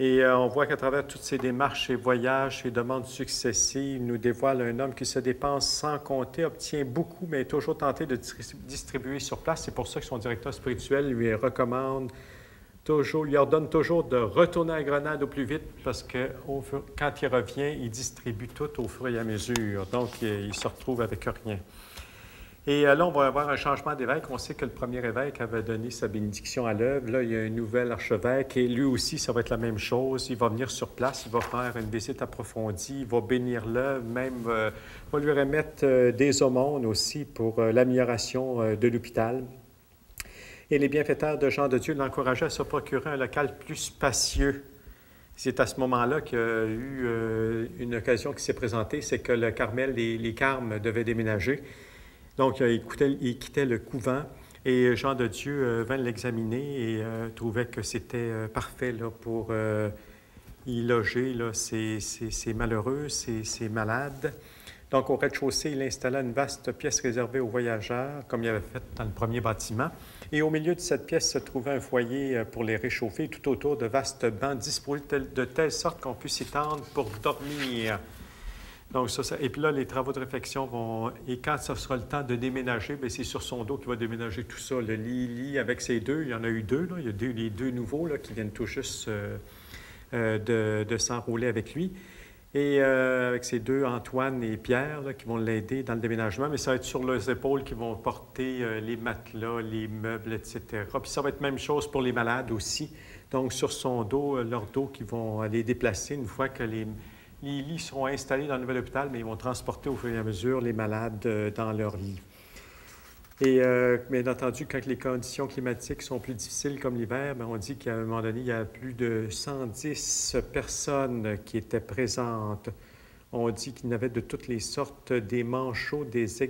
Et on voit qu'à travers toutes ces démarches et voyages et demandes successives, il nous dévoile un homme qui se dépense sans compter, obtient beaucoup, mais est toujours tenté de distribuer sur place. C'est pour ça que son directeur spirituel lui recommande toujours, lui ordonne toujours de retourner à Grenade au plus vite parce que quand il revient, il distribue tout au fur et à mesure. Donc, il se retrouve avec rien. Et là, on va avoir un changement d'évêque. On sait que le premier évêque avait donné sa bénédiction à l'œuvre. Là, il y a un nouvel archevêque et lui aussi, ça va être la même chose. Il va venir sur place, il va faire une visite approfondie, il va bénir l'œuvre, même va lui remettre des aumônes aussi pour l'amélioration de l'hôpital. Et les bienfaiteurs de Jean de Dieu l'encourageaient à se procurer un local plus spacieux. C'est à ce moment-là qu'il y a eu une occasion qui s'est présentée, c'est que le Carmel, les Carmes devaient déménager. Donc, il quittait le couvent et Jean de Dieu vint l'examiner et trouvait que c'était parfait là, pour y loger là, ces malheureux, ces malades. Donc, au rez-de-chaussée, il installa une vaste pièce réservée aux voyageurs, comme il avait fait dans le premier bâtiment. Et au milieu de cette pièce se trouvait un foyer pour les réchauffer, tout autour de vastes bancs disposés de telle sorte qu'on puisse s'étendre pour dormir. Donc, et puis là, les travaux de réfection vont... Et quand ce sera le temps de déménager, bien, c'est sur son dos qu'il va déménager tout ça. Le lit avec ses deux, il y en a eu deux, là. Il y a les deux nouveaux là, qui viennent tout juste de s'enrouler avec lui. Et avec ses deux, Antoine et Pierre, là, qui vont l'aider dans le déménagement. Mais ça va être sur leurs épaules qu'ils vont porter les matelas, les meubles, etc. Puis ça va être la même chose pour les malades aussi. Donc, sur son dos, leur dos qui vont les déplacer une fois que les lits seront installés dans le nouvel hôpital, mais ils vont transporter au fur et à mesure les malades dans leur lit. Et bien entendu, quand les conditions climatiques sont plus difficiles comme l'hiver, bien, on dit qu'à un moment donné, il y a plus de 110 personnes qui étaient présentes. On dit qu'il y en avait de toutes les sortes, des manchots, des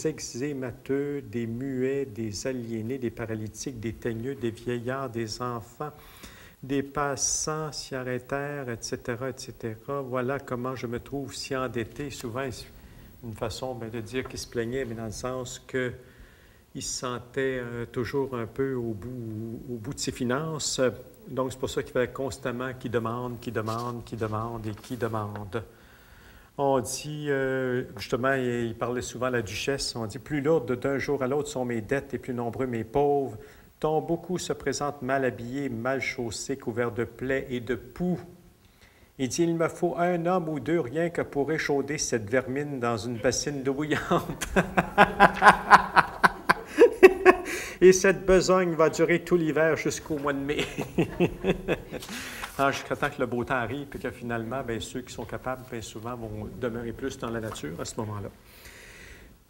exémateux, des muets, des aliénés, des paralytiques, des teigneux, des vieillards, des enfants, des passants s'y arrêtèrent, etc., etc. Voilà comment je me trouve si endetté. Souvent, une façon bien, de dire qu'il se plaignait, mais dans le sens qu'il se sentait toujours un peu au bout de ses finances. Donc, c'est pour ça qu'il fallait constamment qu'il demande, qu'il demande, qu'il demande et qu'il demande. On dit, justement, il parlait souvent à la duchesse, on dit « Plus lourdes d'un jour à l'autre sont mes dettes et plus nombreux mes pauvres, dont beaucoup se présentent mal habillés, mal chaussés, couverts de plaies et de poux. » Il dit « Il me faut un homme ou deux rien que pour échauder cette vermine dans une bassine d'eau bouillante. » Et cette besogne va durer tout l'hiver jusqu'au mois de mai. Alors, jusqu'à temps que le beau temps arrive, puis que finalement, bien, ceux qui sont capables, bien souvent, vont demeurer plus dans la nature à ce moment-là.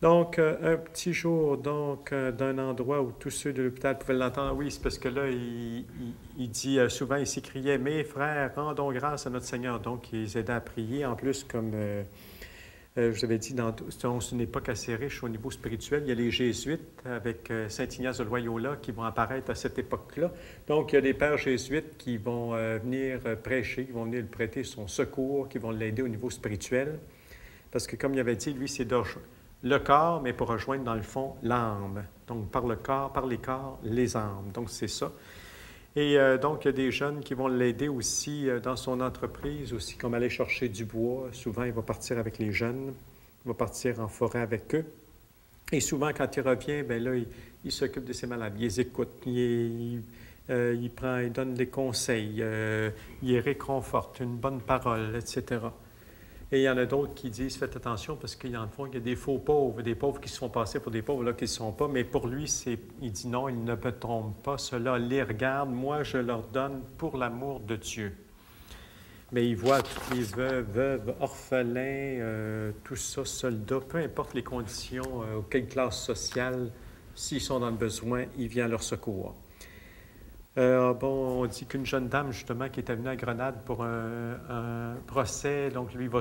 Donc, un petit jour, donc, d'un endroit où tous ceux de l'hôpital pouvaient l'entendre. Oui, c'est parce que là, il dit souvent, il s'écriait « Mes frères, rendons grâce à notre Seigneur ». Donc, ils aidaient à prier. En plus, comme je vous avais dit, dans une époque assez riche au niveau spirituel, il y a les Jésuites avec Saint-Ignace de Loyola qui vont apparaître à cette époque-là. Donc, il y a des pères jésuites qui vont venir prêcher, qui vont venir lui prêter son secours, qui vont l'aider au niveau spirituel. Parce que, comme il avait dit, lui, c'est le corps, mais pour rejoindre, dans le fond, l'âme. Donc, par le corps, par les corps, les âmes. Donc, c'est ça. Et donc, il y a des jeunes qui vont l'aider aussi dans son entreprise, aussi comme aller chercher du bois. Souvent, il va partir avec les jeunes, il va partir en forêt avec eux. Et souvent, quand il revient, bien là, il s'occupe de ses malades, il les écoute, il donne des conseils, il les réconforte, une bonne parole, etc. Et il y en a d'autres qui disent « Faites attention parce qu'il y a des faux pauvres, des pauvres qui se font passer pour des pauvres là qui ne sont pas. » Mais pour lui, il dit « Non, ils ne me trompent pas. Ceux-là les regardent. Moi, je leur donne pour l'amour de Dieu. » Mais il voit toutes les veuves, orphelins, tout ça, soldats, peu importe les conditions, quelle classe sociale, s'ils sont dans le besoin, il vient à leur secours. On dit qu'une jeune dame, justement, qui était venue à Grenade pour un procès, donc lui, il va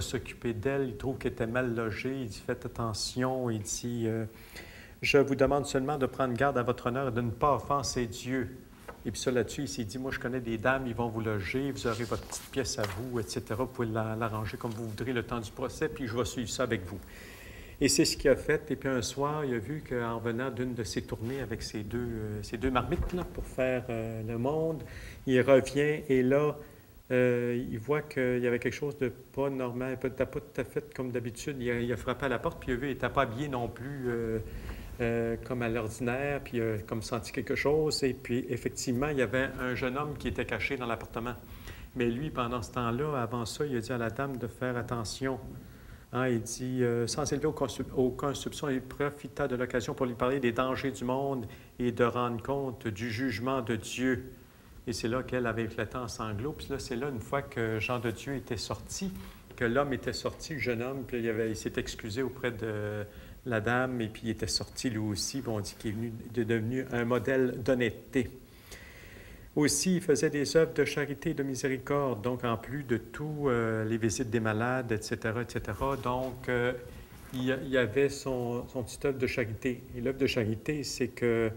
s'occuper d'elle, il trouve qu'elle était mal logée, il dit « Faites attention », il dit « Je vous demande seulement de prendre garde à votre honneur et de ne pas offenser Dieu. » Et puis ça, là-dessus, il s'est dit « Moi, je connais des dames, ils vont vous loger, vous aurez votre petite pièce à vous, etc. Vous pouvez l'arranger comme vous voudrez le temps du procès, puis je vais suivre ça avec vous. » Et c'est ce qu'il a fait. Et puis un soir, il a vu qu'en revenant d'une de ses tournées avec ses deux marmites là, pour faire le monde, il revient et là, il voit qu'il y avait quelque chose de pas normal, pas tout à fait comme d'habitude. Il a frappé à la porte, puis il a vu qu'il n'était pas habillé non plus comme à l'ordinaire, puis il a comme senti quelque chose. Et puis effectivement, il y avait un jeune homme qui était caché dans l'appartement. Mais lui, pendant ce temps-là, avant ça, il a dit à la dame de faire attention. Hein, il dit, sans élever aucun soupçon, il profita de l'occasion pour lui parler des dangers du monde et de rendre compte du jugement de Dieu. Et c'est là qu'elle avait éclaté en sanglots. Puis là, c'est là, une fois que Jean de Dieu était sorti, que l'homme était sorti, le jeune homme, puis il s'est excusé auprès de la dame, et puis il était sorti lui aussi. Puis on dit qu'il est devenu un modèle d'honnêteté. Aussi, il faisait des œuvres de charité et de miséricorde, donc en plus de tout, les visites des malades, etc., etc. Donc, il y avait son petit œuvre de charité. Et l'œuvre de charité, c'est que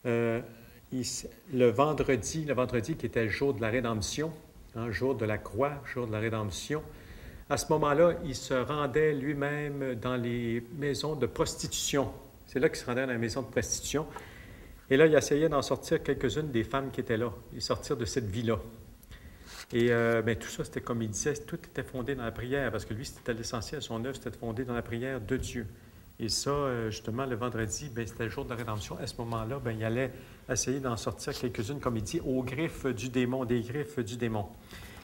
le vendredi qui était le jour de la rédemption, jour de la croix, jour de la rédemption, À ce moment-là, il se rendait lui-même dans les maisons de prostitution. C'est là qu'il se rendait dans la maison de prostitution. Et là, il essayait d'en sortir quelques-unes des femmes qui étaient là, et sortir de cette vie-là. Et bien, tout ça, c'était comme il disait, tout était fondé dans la prière, parce que lui, c'était l'essentiel, son œuvre, c'était fondé dans la prière de Dieu. Et ça, justement, le vendredi, bien, c'était le jour de la rédemption. À ce moment-là, bien, il allait essayer d'en sortir quelques-unes, comme il dit, aux griffes du démon, des griffes du démon.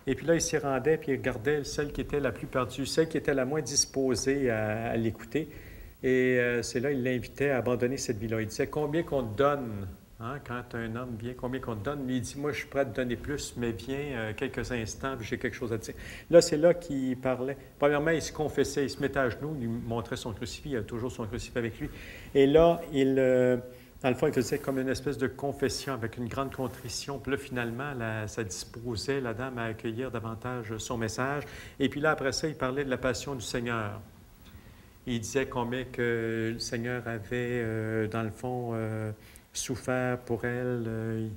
Et puis là, il s'y rendait, puis il regardait celle qui était la plus perdue, celle qui était la moins disposée à l'écouter. Et c'est là, il l'invitait à abandonner cette vie-là. Il disait, combien qu'on te donne, hein, quand un homme vient, combien qu'on te donne? Lui, il dit, moi, je suis prêt à te donner plus, mais viens quelques instants, puis j'ai quelque chose à te dire. Là, c'est là qu'il parlait. Premièrement, il se confessait, il se mettait à genoux, il lui montrait son crucifix, il avait toujours son crucifix avec lui. Et là, dans le fond, il faisait comme une espèce de confession avec une grande contrition. Puis là, finalement, ça disposait la dame à accueillir davantage son message. Et puis là, après ça, il parlait de la passion du Seigneur. Il disait combien que le Seigneur avait, dans le fond, souffert pour elle.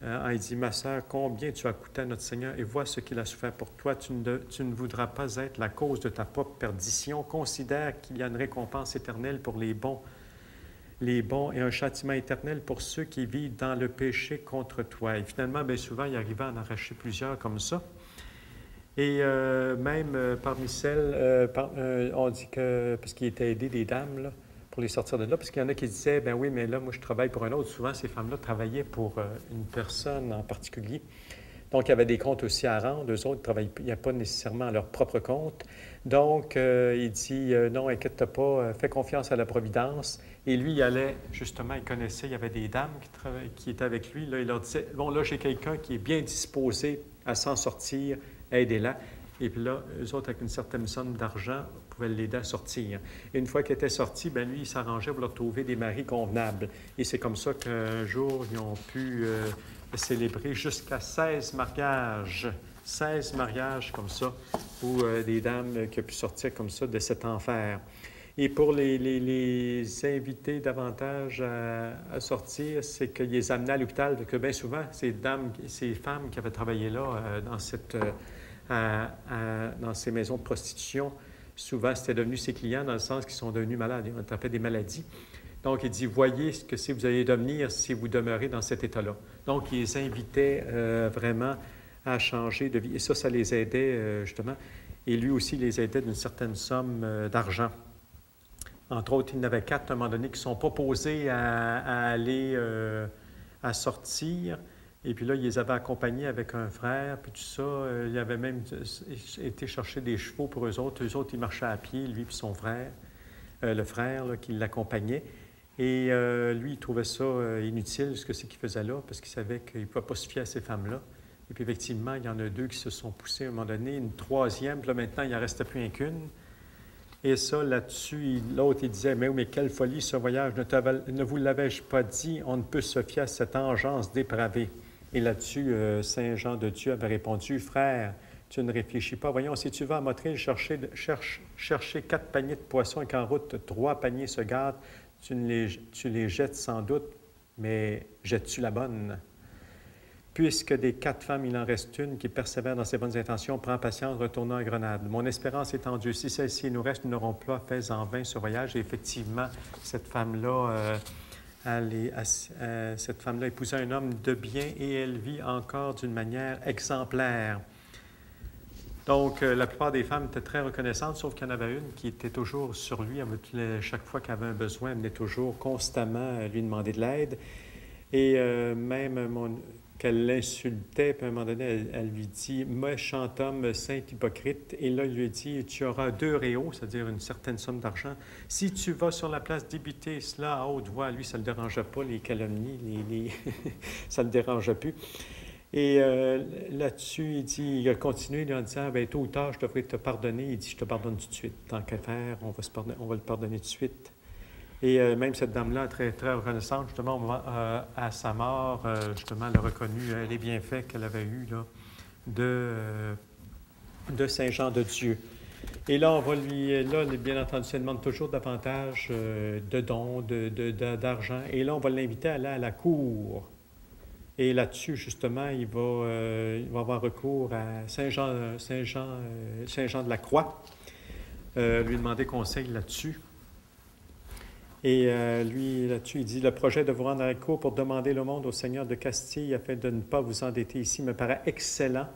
Il dit, ma sœur, combien tu as coûté à notre Seigneur et vois ce qu'il a souffert pour toi. Tu ne voudras pas être la cause de ta propre perdition. Considère qu'il y a une récompense éternelle pour les bons et un châtiment éternel pour ceux qui vivent dans le péché contre toi. Et finalement, bien souvent, il arrivait à en arracher plusieurs comme ça. Et même parmi celles, on dit que, parce qu'il était aidé des dames, là, pour les sortir de là, parce qu'il y en a qui disaient, ben oui, mais là, moi, je travaille pour un autre. Souvent, ces femmes-là travaillaient pour une personne en particulier. Donc, il y avait des comptes aussi à rendre. Eux autres, il n'y a pas nécessairement leur propre compte. Donc, il dit, non, inquiète-toi pas, fais confiance à la Providence. Et lui, il allait, justement, il connaissait, il y avait des dames qui étaient avec lui. Là, il leur disait, bon, là, j'ai quelqu'un qui est bien disposé à s'en sortir, aidez-la. Et puis là, eux autres, avec une certaine somme d'argent, pouvaient l'aider à sortir. Et une fois qu'il était sorti, bien lui, il s'arrangeait pour leur trouver des maris convenables. Et c'est comme ça qu'un jour, ils ont pu célébrer jusqu'à 16 mariages. 16 mariages comme ça, ou des dames qui ont pu sortir comme ça de cet enfer. Et pour les inviter davantage à sortir, c'est qu'ils les amenaient à l'hôpital, parce que bien souvent, ces femmes qui avaient travaillé là, dans ces maisons de prostitution, souvent, c'était devenu ses clients dans le sens qu'ils sont devenus malades, ils ont attrapé des maladies. Donc, il dit, voyez ce que vous allez devenir si vous demeurez dans cet état-là. Donc, il les invitait vraiment à changer de vie. Et ça les aidait justement. Et lui aussi les aidait d'une certaine somme d'argent. Entre autres, il y en avait 4 à un moment donné qui ne sont pas posés à aller à sortir. Et puis là, il les avait accompagnés avec un frère, puis tout ça. Il avait même été chercher des chevaux pour eux autres. Eux autres, ils marchaient à pied, lui et son frère, le frère là, qui l'accompagnait. Et lui, il trouvait ça inutile, ce que c'est qu'il faisait là, parce qu'il savait qu'il ne pouvait pas se fier à ces femmes-là. Et puis effectivement, il y en a 2 qui se sont poussés à un moment donné, une troisième, puis là maintenant, il n'en restait plus qu'une. Et ça, là-dessus, l'autre, il disait, mais quelle folie ce voyage, ne vous l'avais-je pas dit, on ne peut se fier à cette engeance dépravée. Et là-dessus, Saint Jean de Dieu avait répondu, frère, tu ne réfléchis pas. Voyons, si tu vas à Motril chercher 4 paniers de poissons et qu'en route, 3 paniers se gâtent, tu les jettes sans doute, mais jettes-tu la bonne? Puisque des 4 femmes, il en reste une qui persévère dans ses bonnes intentions, prends patience, retournant à Grenade. Mon espérance est en Dieu. Si celle-ci nous reste, nous n'aurons pas fait en vain ce voyage. Et effectivement, cette femme-là, cette femme-là épousa un homme de bien et elle vit encore d'une manière exemplaire. Donc, la plupart des femmes étaient très reconnaissantes, sauf qu'il y en avait une qui était toujours sur lui. Chaque fois qu'elle avait un besoin, elle venait toujours constamment lui demander de l'aide. Et même qu'elle l'insultait, puis à un moment donné, elle lui dit « Méchant homme, saint hypocrite ». Et là, il lui dit « Tu auras 2 réaux, c'est-à-dire une certaine somme d'argent. Si tu vas sur la place débiter cela à haute voix, lui, ça ne le dérangeait pas, les calomnies, ça ne le dérangeait plus. Et là-dessus, il a continué en disant « Tôt ou tard, je devrais te pardonner. » Il dit « Je te pardonne tout de suite. Tant qu'à faire, on va le pardonner tout de suite. » Et même cette dame-là, très, très reconnaissante, justement, au moment, à sa mort, justement, elle a reconnu les bienfaits qu'elle avait eus là, de Saint Jean de Dieu. Et là, bien entendu, ça demande toujours davantage de dons, d'argent. Et là, on va l'inviter à aller à la cour Et là-dessus, justement, il va avoir recours à Saint Jean de la Croix, lui demander conseil là-dessus. Et lui, là-dessus, il dit, le projet de vous rendre à la cour pour demander l'aumône au Seigneur de Castille afin de ne pas vous endetter ici me paraît excellent,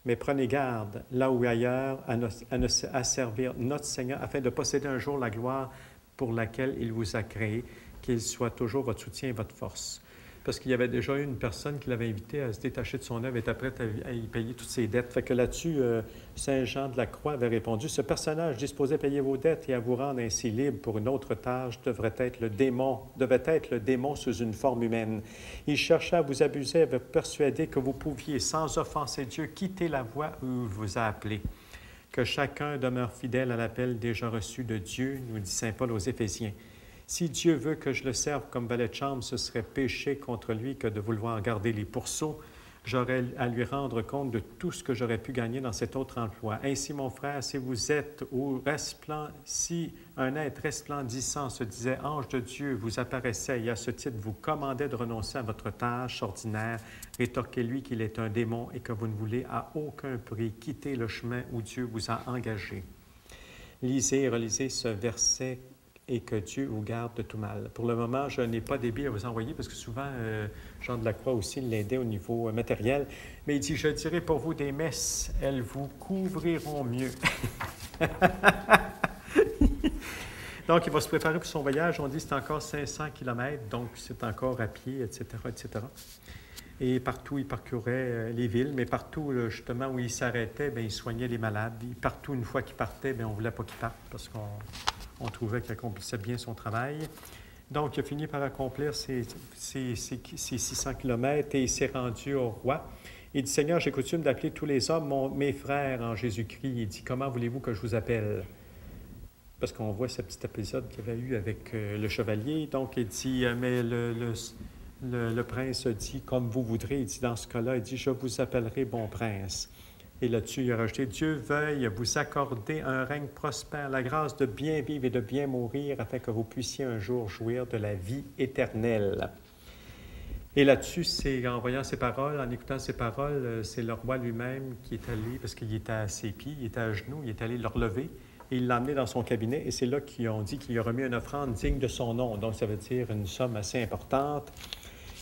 mais prenez garde, là ou ailleurs, à servir notre Seigneur afin de posséder un jour la gloire pour laquelle il vous a créé, qu'il soit toujours votre soutien et votre force. Parce qu'il y avait déjà eu une personne qui l'avait invité à se détacher de son œuvre et était prête à y payer toutes ses dettes. Fait que là-dessus, Saint Jean de la Croix avait répondu, « Ce personnage disposé à payer vos dettes et à vous rendre ainsi libre pour une autre tâche devait être le démon sous une forme humaine. Il cherchait à vous abuser, à vous persuader que vous pouviez, sans offenser Dieu, quitter la voie où il vous a appelé. Que chacun demeure fidèle à l'appel déjà reçu de Dieu, nous dit Saint Paul aux Éphésiens. Si Dieu veut que je le serve comme valet de chambre, ce serait péché contre lui que de vouloir garder les pourceaux. J'aurais à lui rendre compte de tout ce que j'aurais pu gagner dans cet autre emploi. Ainsi, mon frère, si un être resplendissant se disait ange de Dieu, vous apparaissait et à ce titre vous commandait de renoncer à votre tâche ordinaire, rétorquez-lui qu'il est un démon et que vous ne voulez à aucun prix quitter le chemin où Dieu vous a engagé. Lisez et relisez ce verset et que Dieu vous garde de tout mal. Pour le moment, je n'ai pas des billes à vous envoyer parce que souvent, Jean de la Croix aussi l'aidait au niveau matériel. Mais il dit, je dirai pour vous des messes, elles vous couvriront mieux. Donc, il va se préparer pour son voyage. On dit que c'est encore 500 km, donc c'est encore à pied, etc., etc. Et partout, il parcourait les villes, mais partout, justement, où il s'arrêtait, bien, il soignait les malades. Et partout, une fois qu'il partait, bien, on ne voulait pas qu'il parte parce qu'on trouvait qu'il accomplissait bien son travail. Donc, il a fini par accomplir ses 600 km et il s'est rendu au roi. Il dit, « Seigneur, j'ai coutume d'appeler tous les hommes mes frères en Jésus-Christ. » Il dit, « Comment voulez-vous que je vous appelle? » Parce qu'on voit ce petit épisode qu'il y avait eu avec le chevalier. Donc, il dit, « Mais le prince dit, comme vous voudrez. » Il dit, dans ce cas-là, il dit, « Je vous appellerai bon prince. » Et là-dessus, il a rajouté, « Dieu veuille vous accorder un règne prospère, la grâce de bien vivre et de bien mourir, afin que vous puissiez un jour jouir de la vie éternelle. » Et là-dessus, c'est en voyant ces paroles, en écoutant ces paroles, c'est le roi lui-même qui est allé, parce qu'il était à ses pieds, il était à genoux, il est allé le relever, et il l'a emmené dans son cabinet, et c'est là qu'ils ont dit qu'il a remis une offrande digne de son nom. Donc, ça veut dire une somme assez importante.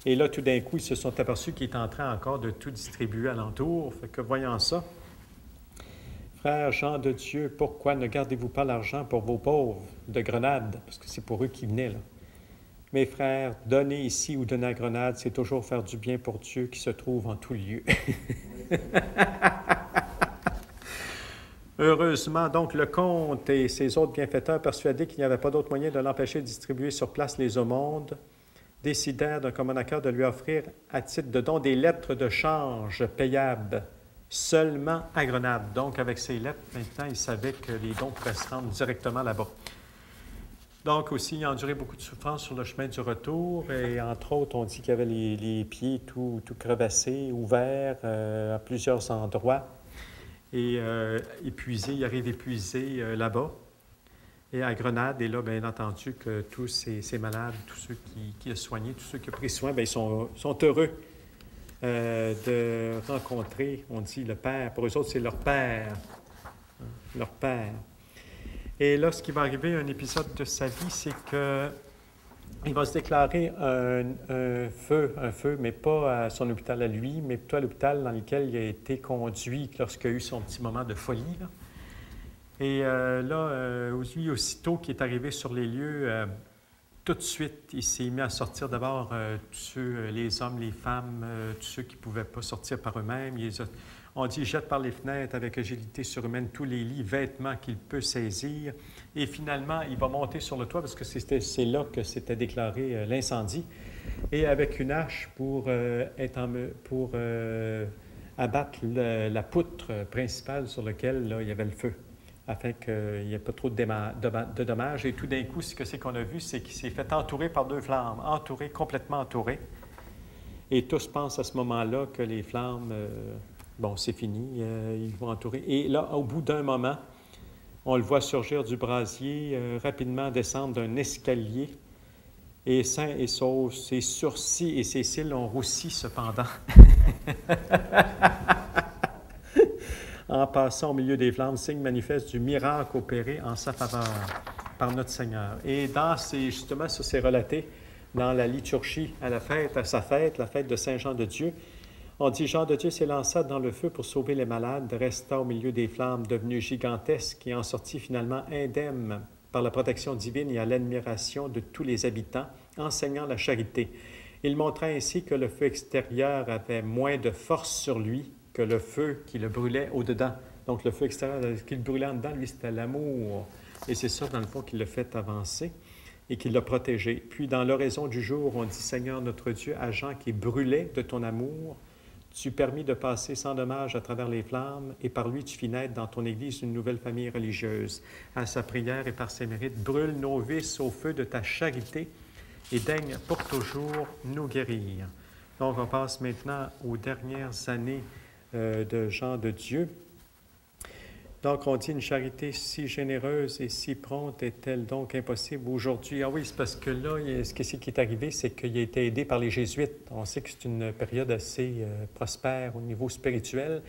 Et là, tout d'un coup, ils se sont aperçus qu'il est en train encore de tout distribuer alentour. Fait que, voyant ça, « Frère Jean de Dieu, pourquoi ne gardez-vous pas l'argent pour vos pauvres de Grenade? » Parce que c'est pour eux qui venaient, là. « Mes frères, donner ici ou donner à Grenade, c'est toujours faire du bien pour Dieu qui se trouve en tout lieu. » Heureusement, donc, le comte et ses autres bienfaiteurs, persuadés qu'il n'y avait pas d'autre moyen de l'empêcher de distribuer sur place les aumônes, décidèrent d'un commun accord de lui offrir à titre de don des lettres de change payables seulement à Grenade. Donc, avec ces lettres, maintenant, il savait que les dons pouvaient se rendre directement là-bas. Donc, aussi, il a enduré beaucoup de souffrances sur le chemin du retour. Et entre autres, on dit qu'il avait les pieds tout crevassés, ouverts à plusieurs endroits. Et épuisé, il arrive épuisé là-bas. Et à Grenade, et là, bien entendu, que tous ces malades, tous ceux qui ont soigné, tous ceux qui ont pris soin, bien, ils sont heureux de rencontrer, on dit, le Père. Pour eux autres, c'est leur Père. Leur Père. Et là, ce qui va arriver, un épisode de sa vie, c'est qu'il va se déclarer un feu, mais pas à son hôpital à lui, mais plutôt à l'hôpital dans lequel il a été conduit lorsqu'il a eu son petit moment de folie, là. Et lui, aussitôt qu'il est arrivé sur les lieux, tout de suite, il s'est mis à sortir d'abord tous les hommes, les femmes, tous ceux qui ne pouvaient pas sortir par eux-mêmes. On dit, il jette par les fenêtres avec agilité surhumaine tous les lits, vêtements qu'il peut saisir. Et finalement, il va monter sur le toit parce que c'est là que s'était déclaré l'incendie. Et avec une hache pour abattre la poutre principale sur laquelle là, il y avait le feu, afin qu'il n'y ait pas trop de dommages. Et tout d'un coup, ce que c'est qu'on a vu, c'est qu'il s'est fait entourer par 2 flammes, complètement entouré. Et tous pensent à ce moment-là que les flammes, c'est fini, ils vont entourer. Et là, au bout d'un moment, on le voit surgir du brasier, rapidement descendre d'un escalier et sain et sauf. Ses sourcils et ses cils ont roussi cependant. En passant au milieu des flammes, signe manifeste du miracle opéré en sa faveur par notre Seigneur. Et justement, ça c'est relaté dans la liturgie à sa fête, la fête de Saint Jean de Dieu. On dit, Jean de Dieu s'élança dans le feu pour sauver les malades, resta au milieu des flammes, devenu gigantesque et en sortit finalement indemne par la protection divine et à l'admiration de tous les habitants, enseignant la charité. Il montra ainsi que le feu extérieur avait moins de force sur lui que le feu qui le brûlait au-dedans. Donc, le feu extérieur qui le brûlait en dedans, lui, c'était l'amour. Et c'est ça, dans le fond, qui l'a fait avancer et qui l'a protégé. Puis, dans l'oraison du jour, on dit, Seigneur notre Dieu, à Jean qui brûlait de ton amour, tu permis de passer sans dommage à travers les flammes, et par lui, tu fis naître dans ton Église une nouvelle famille religieuse. À sa prière et par ses mérites, brûle nos vices au feu de ta charité et daigne pour toujours nous guérir. Donc, on passe maintenant aux dernières années de Jean de Dieu. Donc, on dit une charité si généreuse et si prompte est-elle donc impossible aujourd'hui? Ah oui, c'est parce que là, ce qui est arrivé, c'est qu'il a été aidé par les Jésuites. On sait que c'est une période assez prospère au niveau spirituel.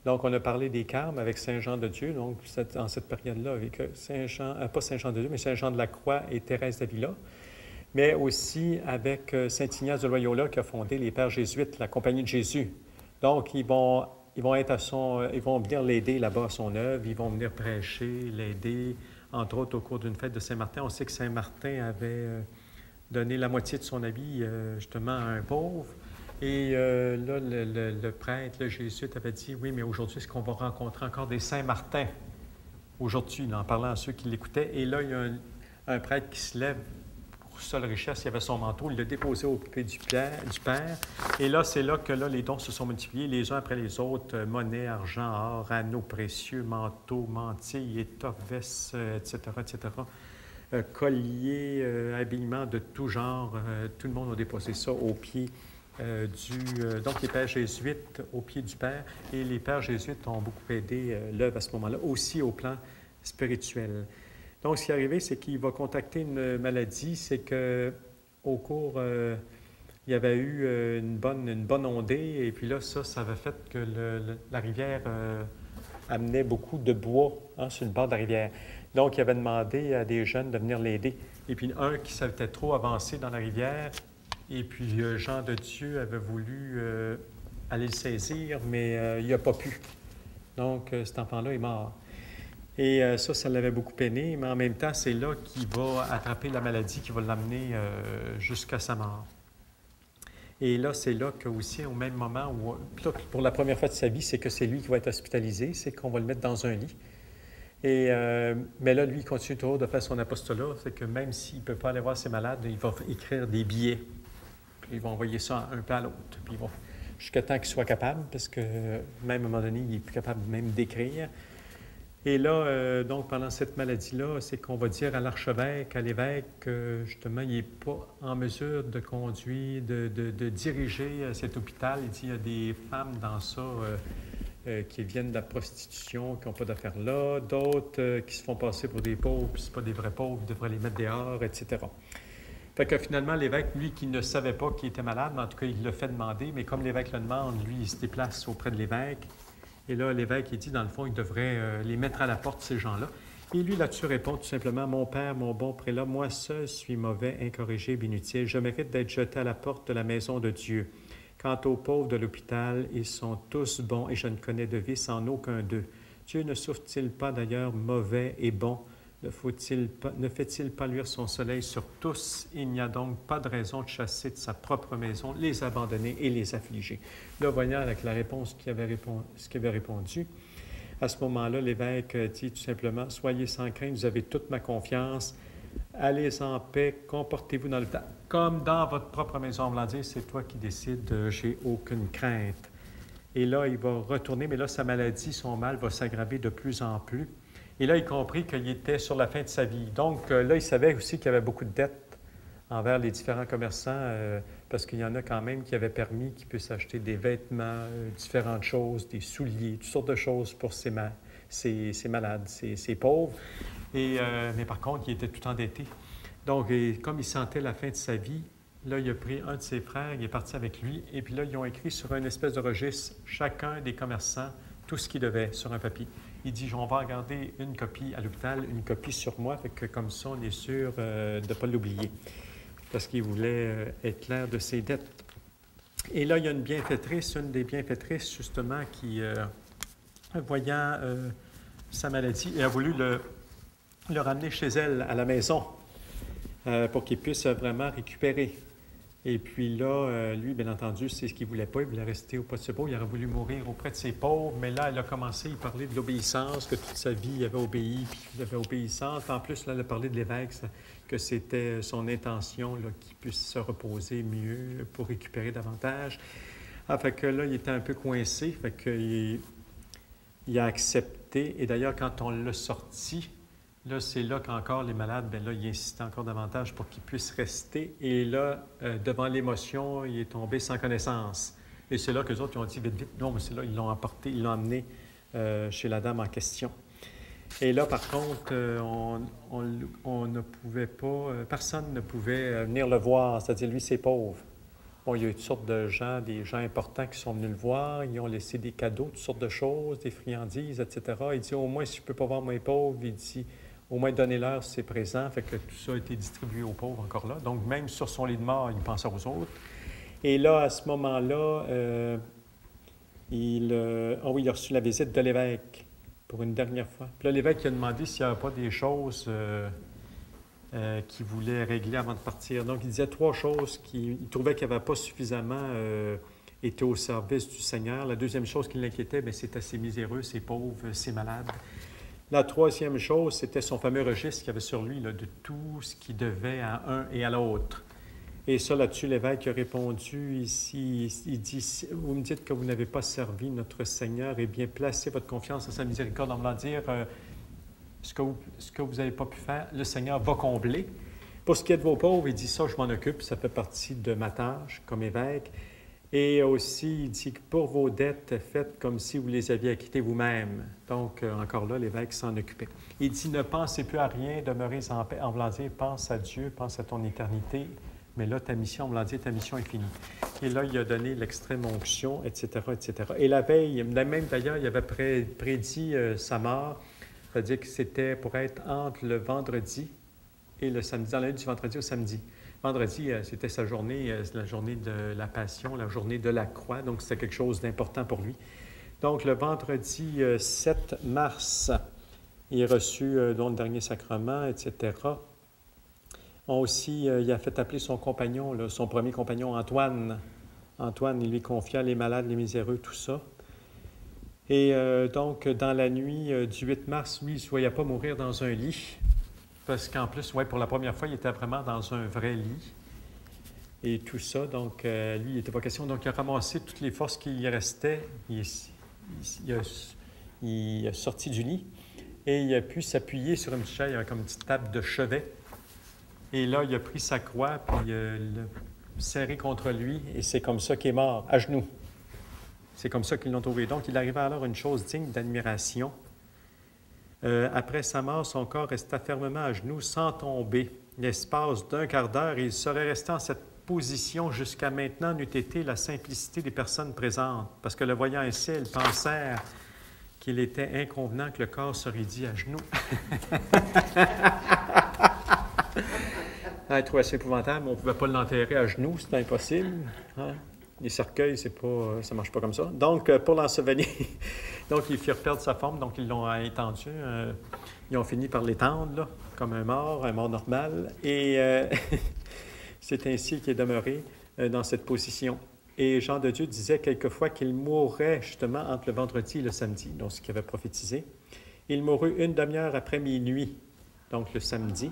Donc, on a parlé des carmes avec Saint Jean de Dieu, donc en cette période-là, avec Saint Jean, pas Saint Jean de Dieu, mais Saint Jean de la Croix et Thérèse d'Avila, mais aussi avec Saint Ignace de Loyola qui a fondé les Pères Jésuites, la Compagnie de Jésus. Donc, ils vont venir l'aider là-bas à son œuvre, ils vont venir prêcher, l'aider, entre autres au cours d'une fête de Saint-Martin. On sait que Saint-Martin avait donné la moitié de son habit justement à un pauvre. Et là, le prêtre, le jésuite avait dit, oui, mais aujourd'hui, est-ce qu'on va rencontrer encore des Saint-Martin? Aujourd'hui, en parlant à ceux qui l'écoutaient. Et là, il y a un prêtre qui se lève pour seule richesse, il avait son manteau, il l'a déposé au pied du Père. Et là, c'est là que les dons se sont multipliés, les uns après les autres, monnaie, argent, or, anneaux précieux, manteaux, mantilles, étoffes, vestes, etc., etc., colliers, habillements de tout genre. Tout le monde a déposé ça au pied donc les pères jésuites au pied du Père. Et les pères jésuites ont beaucoup aidé l'œuvre à ce moment-là, aussi au plan spirituel. Donc, ce qui est arrivé, c'est qu'il va contacter une maladie, c'est qu'au cours, il y avait eu une bonne ondée, et puis là, ça avait fait que la rivière amenait beaucoup de bois sur le bord de la rivière. Donc, il avait demandé à des jeunes de venir l'aider. Et puis, un qui s'était trop avancé dans la rivière, et puis Jean de Dieu avait voulu aller le saisir, mais il n'a pas pu. Donc, cet enfant-là est mort. Et ça l'avait beaucoup peiné, mais en même temps, c'est là qu'il va attraper la maladie qui va l'amener jusqu'à sa mort. Et là, c'est là qu'aussi, au même moment, où, pour la première fois de sa vie, c'est que c'est lui qui va être hospitalisé, c'est qu'on va le mettre dans un lit. Et, mais là, lui, il continue toujours de faire son apostolat, c'est que même s'il ne peut pas aller voir ses malades, il va écrire des billets. Puis il va envoyer ça un peu à l'autre. Puis jusqu'à temps qu'il soit capable, parce que même à un moment donné, il n'est plus capable même d'écrire. Et là, donc, pendant cette maladie-là, c'est qu'on va dire à l'archevêque, à l'évêque, que justement, il n'est pas en mesure de conduire, de diriger cet hôpital. Il dit qu'il y a des femmes dans ça qui viennent de la prostitution, qui n'ont pas d'affaires là, d'autres qui se font passer pour des pauvres, puis ce pas des vrais pauvres, devraient les mettre dehors, etc. Fait que finalement, l'évêque, lui, qui ne savait pas qu'il était malade, mais en tout cas, il l'a fait demander, mais comme l'évêque le demande, lui, il se déplace auprès de l'évêque. Et là, l'évêque, il dit, dans le fond, il devrait les mettre à la porte, ces gens-là. Et lui, là-dessus, répond tout simplement, « Mon père, mon bon prélat, moi seul suis mauvais, incorrigible, inutile. Je mérite d'être jeté à la porte de la maison de Dieu. Quant aux pauvres de l'hôpital, ils sont tous bons et je ne connais de vice en aucun d'eux. Dieu ne souffre-t-il pas d'ailleurs mauvais et bon? Ne fait-il pas luire son soleil sur tous? Il n'y a donc pas de raison de chasser de sa propre maison les abandonnés et les affligés. » Là, voyant avec la réponse ce qu'il avait répondu, à ce moment-là, l'évêque dit tout simplement, « Soyez sans crainte, vous avez toute ma confiance, allez en paix, comportez-vous dans le temps, comme dans votre propre maison. » On va dire, c'est toi qui décides, j'ai aucune crainte. Et là, il va retourner, mais là, sa maladie, son mal va s'aggraver de plus en plus. Et là, il comprit qu'il était sur la fin de sa vie. Donc, là, il savait aussi qu'il y avait beaucoup de dettes envers les différents commerçants, parce qu'il y en a quand même qui avaient permis qu'ils puissent acheter des vêtements, différentes choses, des souliers, toutes sortes de choses pour ces malades, ces pauvres. Et, mais par contre, il était tout endetté. Donc, comme il sentait la fin de sa vie, là, il a pris un de ses frères, il est parti avec lui, et puis là, ils ont écrit sur une espèce de registre, chacun des commerçants, tout ce qu'ils devaient sur un papier. Il dit, on va garder une copie à l'hôpital, une copie sur moi, fait que comme ça, on est sûr de ne pas l'oublier, parce qu'il voulait être clair de ses dettes. Et là, il y a une bienfaitrice, une des bienfaitrices, justement, qui, voyant sa maladie, elle a voulu le ramener chez elle, à la maison, pour qu'il puisse vraiment récupérer. Et puis là, lui, bien entendu, c'est ce qu'il ne voulait pas. Il voulait rester auprès de ses pauvres. Il aurait voulu mourir auprès de ses pauvres. Mais là, elle a commencé à parler de l'obéissance, que toute sa vie, il avait obéi, puis qu'il avait obéissance. En plus, là, elle a parlé de l'évêque, que c'était son intention qu'il puisse se reposer mieux pour récupérer davantage. Ah, fait que là, il était un peu coincé. Fait qu'il a accepté. Et d'ailleurs, quand on l'a sorti, là, c'est là qu'encore les malades, bien là, il insistait encore davantage pour qu'ils puissent rester. Et là, devant l'émotion, il est tombé sans connaissance. Et c'est là que les autres ils ont dit, vite, vite. Non, mais c'est là, ils l'ont emporté, ils l'ont amené chez la dame en question. Et là, par contre, on ne pouvait pas, personne ne pouvait venir le voir, c'est-à-dire lui, c'est pauvre. Bon, il y a eu toutes sortes de gens, des gens importants qui sont venus le voir, ils ont laissé des cadeaux, toutes sortes de choses, des friandises, etc. Il dit, au moins, si je ne peux pas voir mes pauvres, il dit, au moins, donnez-leur ses présents. Fait que tout ça a été distribué aux pauvres encore là. Donc, même sur son lit de mort, il pensait aux autres. Et là, à ce moment-là, il a reçu la visite de l'évêque pour une dernière fois. Puis là, l'évêque a demandé s'il n'y avait pas des choses qu'il voulait régler avant de partir. Donc, il disait 3 choses qu'il trouvait qu'il n'avait pas suffisamment été au service du Seigneur. La deuxième chose qui l'inquiétait, c'était ses miséreux, ses pauvres, ses malades. La troisième chose, c'était son fameux registre qu'il avait sur lui, là, de tout ce qu'il devait à un et à l'autre. Et ça, là-dessus, l'évêque a répondu ici, il dit, « Vous me dites que vous n'avez pas servi notre Seigneur, eh bien, placez votre confiance en sa miséricorde, en voulant dire, ce que vous n'avez pas pu faire, le Seigneur va combler. Pour ce qui est de vos pauvres, il dit, ça, je m'en occupe, ça fait partie de ma tâche comme évêque. Et aussi, il dit que pour vos dettes, faites comme si vous les aviez acquittées vous-même. » Donc, encore là, l'évêque s'en occupait. Il dit, ne pensez plus à rien, demeurez en paix. En voulant dire, pense à Dieu, pense à ton éternité. Mais là, ta mission, en voulant dire, ta mission est finie. Et là, il a donné l'extrême onction, etc., etc. Et la veille, même d'ailleurs, il avait prédit sa mort. C'est-à-dire que c'était pour être entre le vendredi et le samedi, dans la nuit du vendredi au samedi. Vendredi, c'était sa journée, la journée de la Passion, la journée de la croix, donc c'était quelque chose d'important pour lui. Donc, le vendredi 7 mars, il a reçu donc, le dernier sacrement, etc. Aussi, il a fait appeler son compagnon, là, son premier compagnon, Antoine. Antoine, il lui confia les malades, les miséreux, tout ça. Et donc, dans la nuit du 8 mars, lui, il ne se voyait pas mourir dans un lit. Parce qu'en plus, pour la première fois, il était vraiment dans un vrai lit. Et tout ça, donc, lui, il n'était pas question. Donc, il a ramassé toutes les forces qui y restaient. Il a sorti du lit et il a pu s'appuyer sur une chaise, comme une petite table de chevet. Et là, il a pris sa croix, puis il l'a serré contre lui, et c'est comme ça qu'il est mort, à genoux. C'est comme ça qu'ils l'ont trouvé. Donc, il arrivait alors une chose digne d'admiration. Après sa mort, son corps resta fermement à genoux sans tomber. L'espace d'un quart d'heure, et il serait resté en cette position jusqu'à maintenant, n'eût été la simplicité des personnes présentes. Parce que le voyant ainsi, elles pensèrent qu'il était inconvenant que le corps se raidit à genoux. Elle trouvait ça épouvantable, on ne pouvait pas l'enterrer à genoux, c'était impossible. Hein? Les cercueils, ça ne marche pas comme ça. Donc, pour l'ensevelir, donc ils firent perdre sa forme, donc ils l'ont étendu. Ils ont fini par l'étendre, là, comme un mort normal. Et c'est ainsi qu'il est demeuré dans cette position. Et Jean de Dieu disait quelquefois qu'il mourrait justement entre le vendredi et le samedi, donc ce qu'il avait prophétisé. Il mourut une demi-heure après minuit, donc le samedi.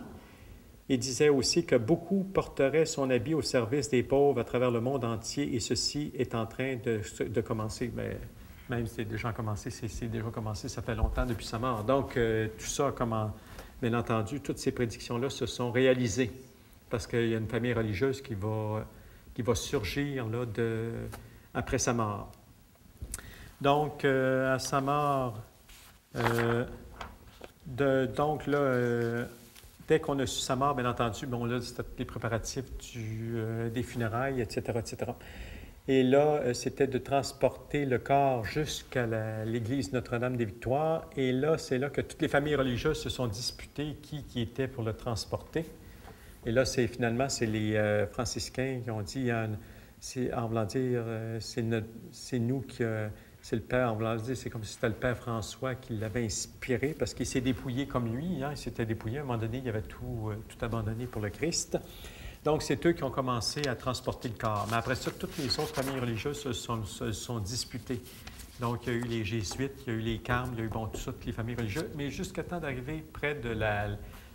Il disait aussi que beaucoup porteraient son habit au service des pauvres à travers le monde entier, et ceci est en train de commencer. Mais même si c'est déjà commencé, ça fait longtemps depuis sa mort. Donc, tout ça, bien entendu, toutes ces prédictions-là se sont réalisées, parce qu'il y a une famille religieuse qui va surgir là, après sa mort. Donc, à sa mort, donc là... Dès qu'on a su sa mort, bien entendu, bon là, c'était les préparatifs des funérailles, etc., etc. Et là, c'était de transporter le corps jusqu'à l'église Notre-Dame-des-Victoires. Et là, c'est là que toutes les familles religieuses se sont disputées qui était pour le transporter. Et là, finalement, c'est les franciscains qui ont dit, en voulant dire, c'est nous qui... c'est le père, en voulant dire, c'est comme si c'était le père François qui l'avait inspiré, parce qu'il s'est dépouillé comme lui, hein, il s'était dépouillé. À un moment donné, il avait tout abandonné pour le Christ. Donc, c'est eux qui ont commencé à transporter le corps. Mais après ça, toutes les autres familles religieuses se sont disputées. Donc, il y a eu les Jésuites, il y a eu les Carmes, il y a eu, bon, tout ça, toutes les familles religieuses. Mais jusqu'à temps d'arriver près de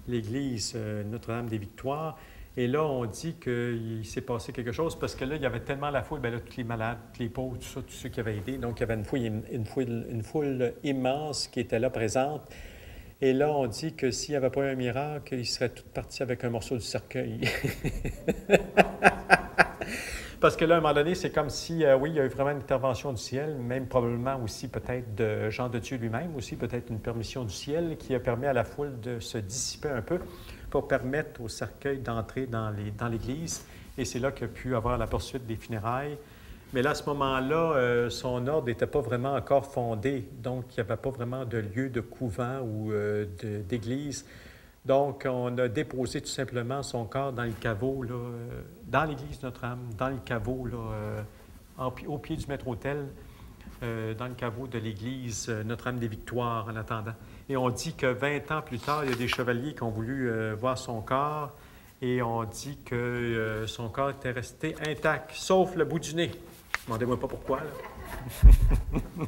l'église Notre-Dame-des-Victoires, et là, on dit qu'il s'est passé quelque chose parce que là, il y avait tellement la foule, bien là, tous les malades, tous les pauvres, tout ça, tous ceux qui avaient aidé. Donc, il y avait une foule immense qui était là présente. Et là, on dit que s'il n'y avait pas eu un miracle, ils seraient tous partis avec un morceau du cercueil. Parce que là, à un moment donné, c'est comme si, oui, il y a eu vraiment une intervention du ciel, même probablement aussi peut-être de Jean de Dieu lui-même, aussi peut-être une permission du ciel qui a permis à la foule de se dissiper un peu pour permettre au cercueil d'entrer dans l'église. Et c'est là qu'il a pu avoir la poursuite des funérailles. Mais là, à ce moment-là, son ordre n'était pas vraiment encore fondé. Donc, il n'y avait pas vraiment de lieu de couvent ou d'église. Donc, on a déposé tout simplement son corps dans le caveau, là, dans l'église Notre-Dame, dans le caveau, là, au pied du maître-autel, dans le caveau de l'église Notre-Dame-des-Victoires en attendant. Et on dit que 20 ans plus tard, il y a des chevaliers qui ont voulu voir son corps et on dit que son corps était resté intact, sauf le bout du nez. Demandez-moi pas pourquoi, là.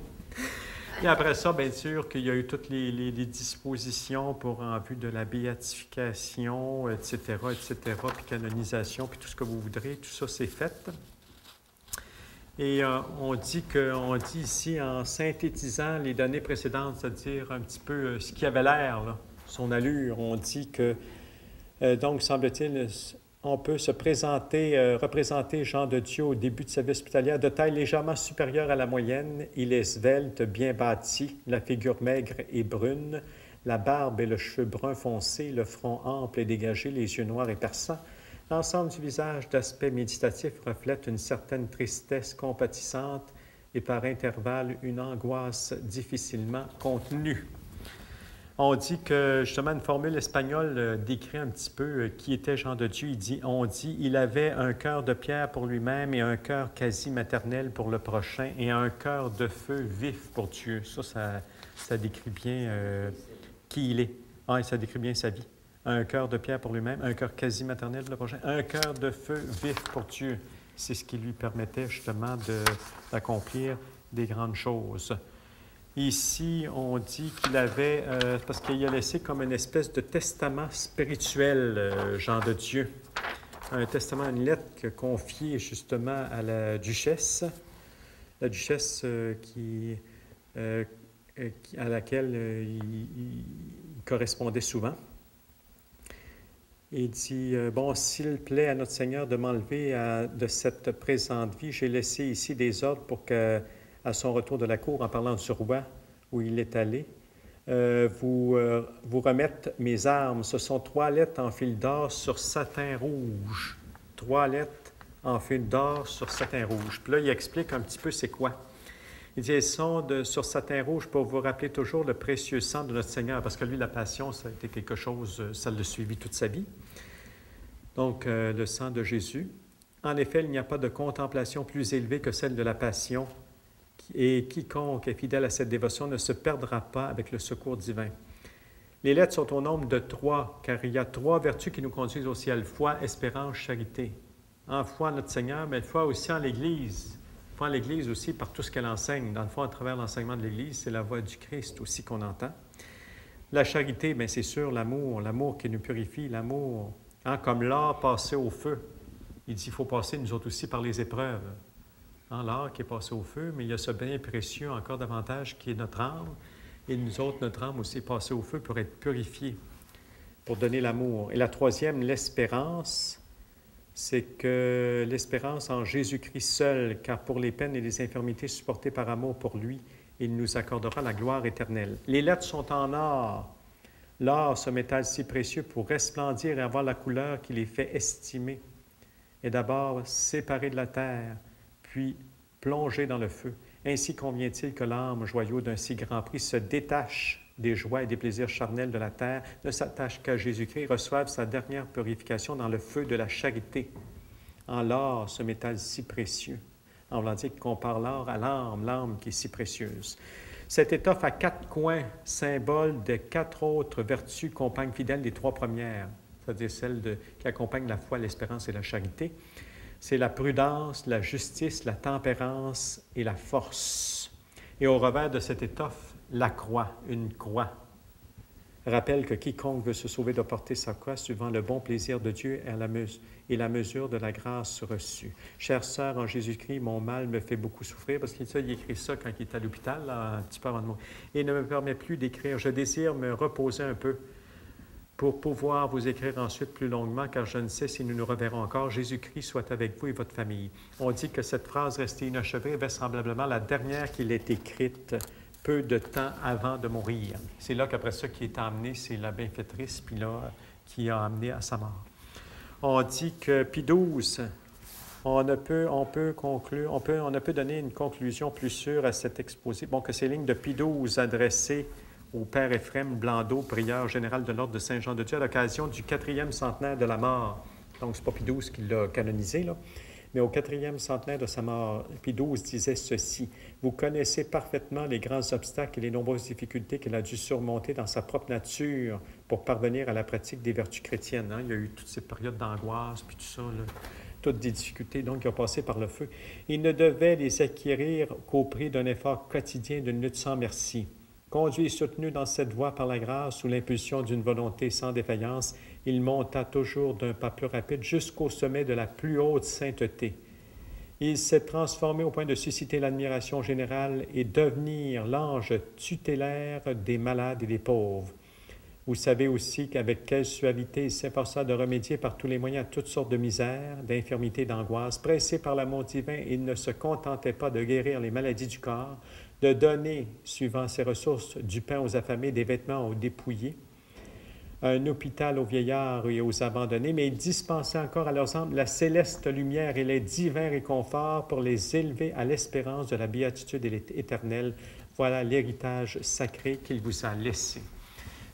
Et après ça, bien sûr, qu'il y a eu toutes les dispositions en vue de la béatification, etc., puis canonisation, puis tout ce que vous voudrez, tout ça, c'est fait. Et on dit ici, en synthétisant les données précédentes, c'est-à-dire un petit peu ce qui avait l'air, là, son allure, on dit que, donc, semble-t-il, on peut représenter Jean de Dieu au début de sa vie hospitalière de taille légèrement supérieure à la moyenne. Il est svelte, bien bâti, la figure maigre et brune, la barbe et le cheveu brun foncé, le front ample et dégagé, les yeux noirs et perçants. L'ensemble du visage d'aspect méditatif reflète une certaine tristesse compatissante et par intervalles une angoisse difficilement contenue. On dit que, justement, une formule espagnole décrit un petit peu qui était Jean de Dieu. On dit, il avait un cœur de pierre pour lui-même et un cœur quasi maternel pour le prochain et un cœur de feu vif pour Dieu. Ça décrit bien qui il est. Ah, et ça décrit bien sa vie. Un cœur de pierre pour lui-même, un cœur quasi maternel pour le prochain, un cœur de feu vif pour Dieu. C'est ce qui lui permettait justement d'accomplir des grandes choses. Ici, on dit qu'il avait, parce qu'il a laissé comme une espèce de testament spirituel, Jean de Dieu. Un testament, une lettre confiée justement à la duchesse à laquelle il correspondait souvent. Il dit, bon, s'il plaît à notre Seigneur de m'enlever de cette présente vie, j'ai laissé ici des ordres pour que, à son retour de la cour, en parlant du roi où il est allé, vous remettre mes armes. Ce sont 3 lettres en fil d'or sur satin rouge. 3 lettres en fil d'or sur satin rouge. Puis là, il explique un petit peu c'est quoi. Il dit, elles sont sur satin rouge pour vous rappeler toujours le précieux sang de notre Seigneur, parce que lui, la passion, ça a été quelque chose, ça l'a suivi toute sa vie. Donc, le sang de Jésus. En effet, il n'y a pas de contemplation plus élevée que celle de la passion, et quiconque est fidèle à cette dévotion ne se perdra pas avec le secours divin. Les lettres sont au nombre de 3, car il y a 3 vertus qui nous conduisent au ciel: foi, espérance, charité. En foi, notre Seigneur, mais foi aussi en l'Église. Foi en l'Église aussi par tout ce qu'elle enseigne. Dans le fond, à travers l'enseignement de l'Église, c'est la voix du Christ aussi qu'on entend. La charité, bien c'est sûr, l'amour qui nous purifie, l'amour, hein, comme l'or passé au feu. Il dit qu'il faut passer, nous autres aussi, par les épreuves. Hein, l'or qui est passé au feu, mais il y a ce bien précieux encore davantage qui est notre âme. Et nous autres, notre âme aussi est passée au feu pour être purifiée, pour donner l'amour. Et la troisième, l'espérance, c'est que l'espérance en Jésus-Christ seul, car pour les peines et les infirmités supportées par amour pour lui, il nous accordera la gloire éternelle. Les lettres sont en or. L'or, ce métal si précieux, pour resplendir et avoir la couleur qui les fait estimer, est d'abord séparé de la terre, puis plongé dans le feu. Ainsi convient-il que l'âme, joyau d'un si grand prix, se détache des joies et des plaisirs charnels de la terre, ne s'attache qu'à Jésus-Christ, reçoive sa dernière purification dans le feu de la charité. En l'or, ce métal si précieux. En voulant dire qu'on compare l'or à l'âme qui est si précieuse. Cette étoffe à 4 coins, symbole de 4 autres vertus compagnes fidèles des 3 premières, c'est-à-dire celles qui accompagnent la foi, l'espérance et la charité. C'est la prudence, la justice, la tempérance et la force. Et au revers de cette étoffe, la croix, une croix. Rappelle que quiconque veut se sauver doit porter sa croix suivant le bon plaisir de Dieu et la mesure de la grâce reçue. Chère sœur, en Jésus-Christ, mon mal me fait beaucoup souffrir, parce qu'il écrit ça quand il est à l'hôpital, là, un petit peu avant de mourir, et ne me permet plus d'écrire. Je désire me reposer un peu pour pouvoir vous écrire ensuite plus longuement, car je ne sais si nous nous reverrons encore. Jésus-Christ soit avec vous et votre famille. On dit que cette phrase restée inachevée est vraisemblablement la dernière qu'il ait écrite peu de temps avant de mourir. C'est là qu'après ça, qui est emmené, c'est la bienfaitrice, puis là, qui a amené à sa mort. On dit que Pie XII, on peut donner une conclusion plus sûre à cet exposé. Bon, que ces lignes de Pie XII adressées au Père Éphrem Blondeau, prieur général de l'Ordre de Saint-Jean-de-Dieu, à l'occasion du 4e centenaire de la mort. Donc, ce n'est pas Pie XII qui l'a canonisé, là. Mais au 4e centenaire de sa mort, Pie XII disait ceci: « Vous connaissez parfaitement les grands obstacles et les nombreuses difficultés qu'il a dû surmonter dans sa propre nature pour parvenir à la pratique des vertus chrétiennes. Hein? Il y a eu toutes ces périodes d'angoisse, puis tout ça, là, toutes des difficultés, donc, il a passé par le feu. Il ne devait les acquérir qu'au prix d'un effort quotidien, d'une lutte sans merci. Conduit et soutenu dans cette voie par la grâce, sous l'impulsion d'une volonté sans défaillance, il monta toujours d'un pas plus rapide jusqu'au sommet de la plus haute sainteté. Il s'est transformé au point de susciter l'admiration générale et devenir l'ange tutélaire des malades et des pauvres. Vous savez aussi qu'avec quelle suavité il s'efforça de remédier par tous les moyens à toutes sortes de misères, d'infirmités, d'angoisses. Pressé par l'amour divin, il ne se contentait pas de guérir les maladies du corps, de donner, suivant ses ressources, du pain aux affamés, des vêtements aux dépouillés, un hôpital aux vieillards et aux abandonnés, mais il dispensait encore à leurs âmes la céleste lumière et les divins réconforts pour les élever à l'espérance de la béatitude éternelle. Voilà l'héritage sacré qu'il vous a laissé. »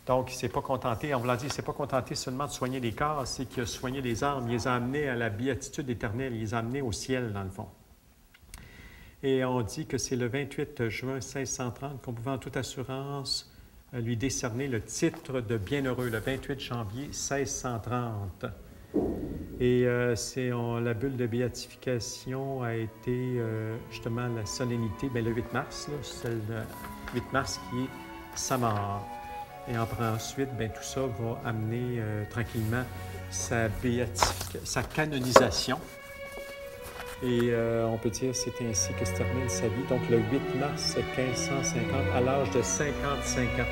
Donc, il ne s'est pas contenté, on vous l'a dit, il ne s'est pas contenté seulement de soigner les corps, c'est qu'il a soigné les âmes, il les a amenés à la béatitude éternelle, il les a amenés au ciel, dans le fond. Et on dit que c'est le 28 juin 1630 qu'on pouvait en toute assurance lui décerner le titre de bienheureux, le 28 janvier 1630. Et la bulle de béatification a été justement la solennité, bien, le 8 mars, là, c'est le 8 mars qui est sa mort. Et ensuite, bien, tout ça va amener tranquillement sa canonisation. Et on peut dire que c'est ainsi que se termine sa vie. Donc, le 8 mars 1550, à l'âge de 55 ans.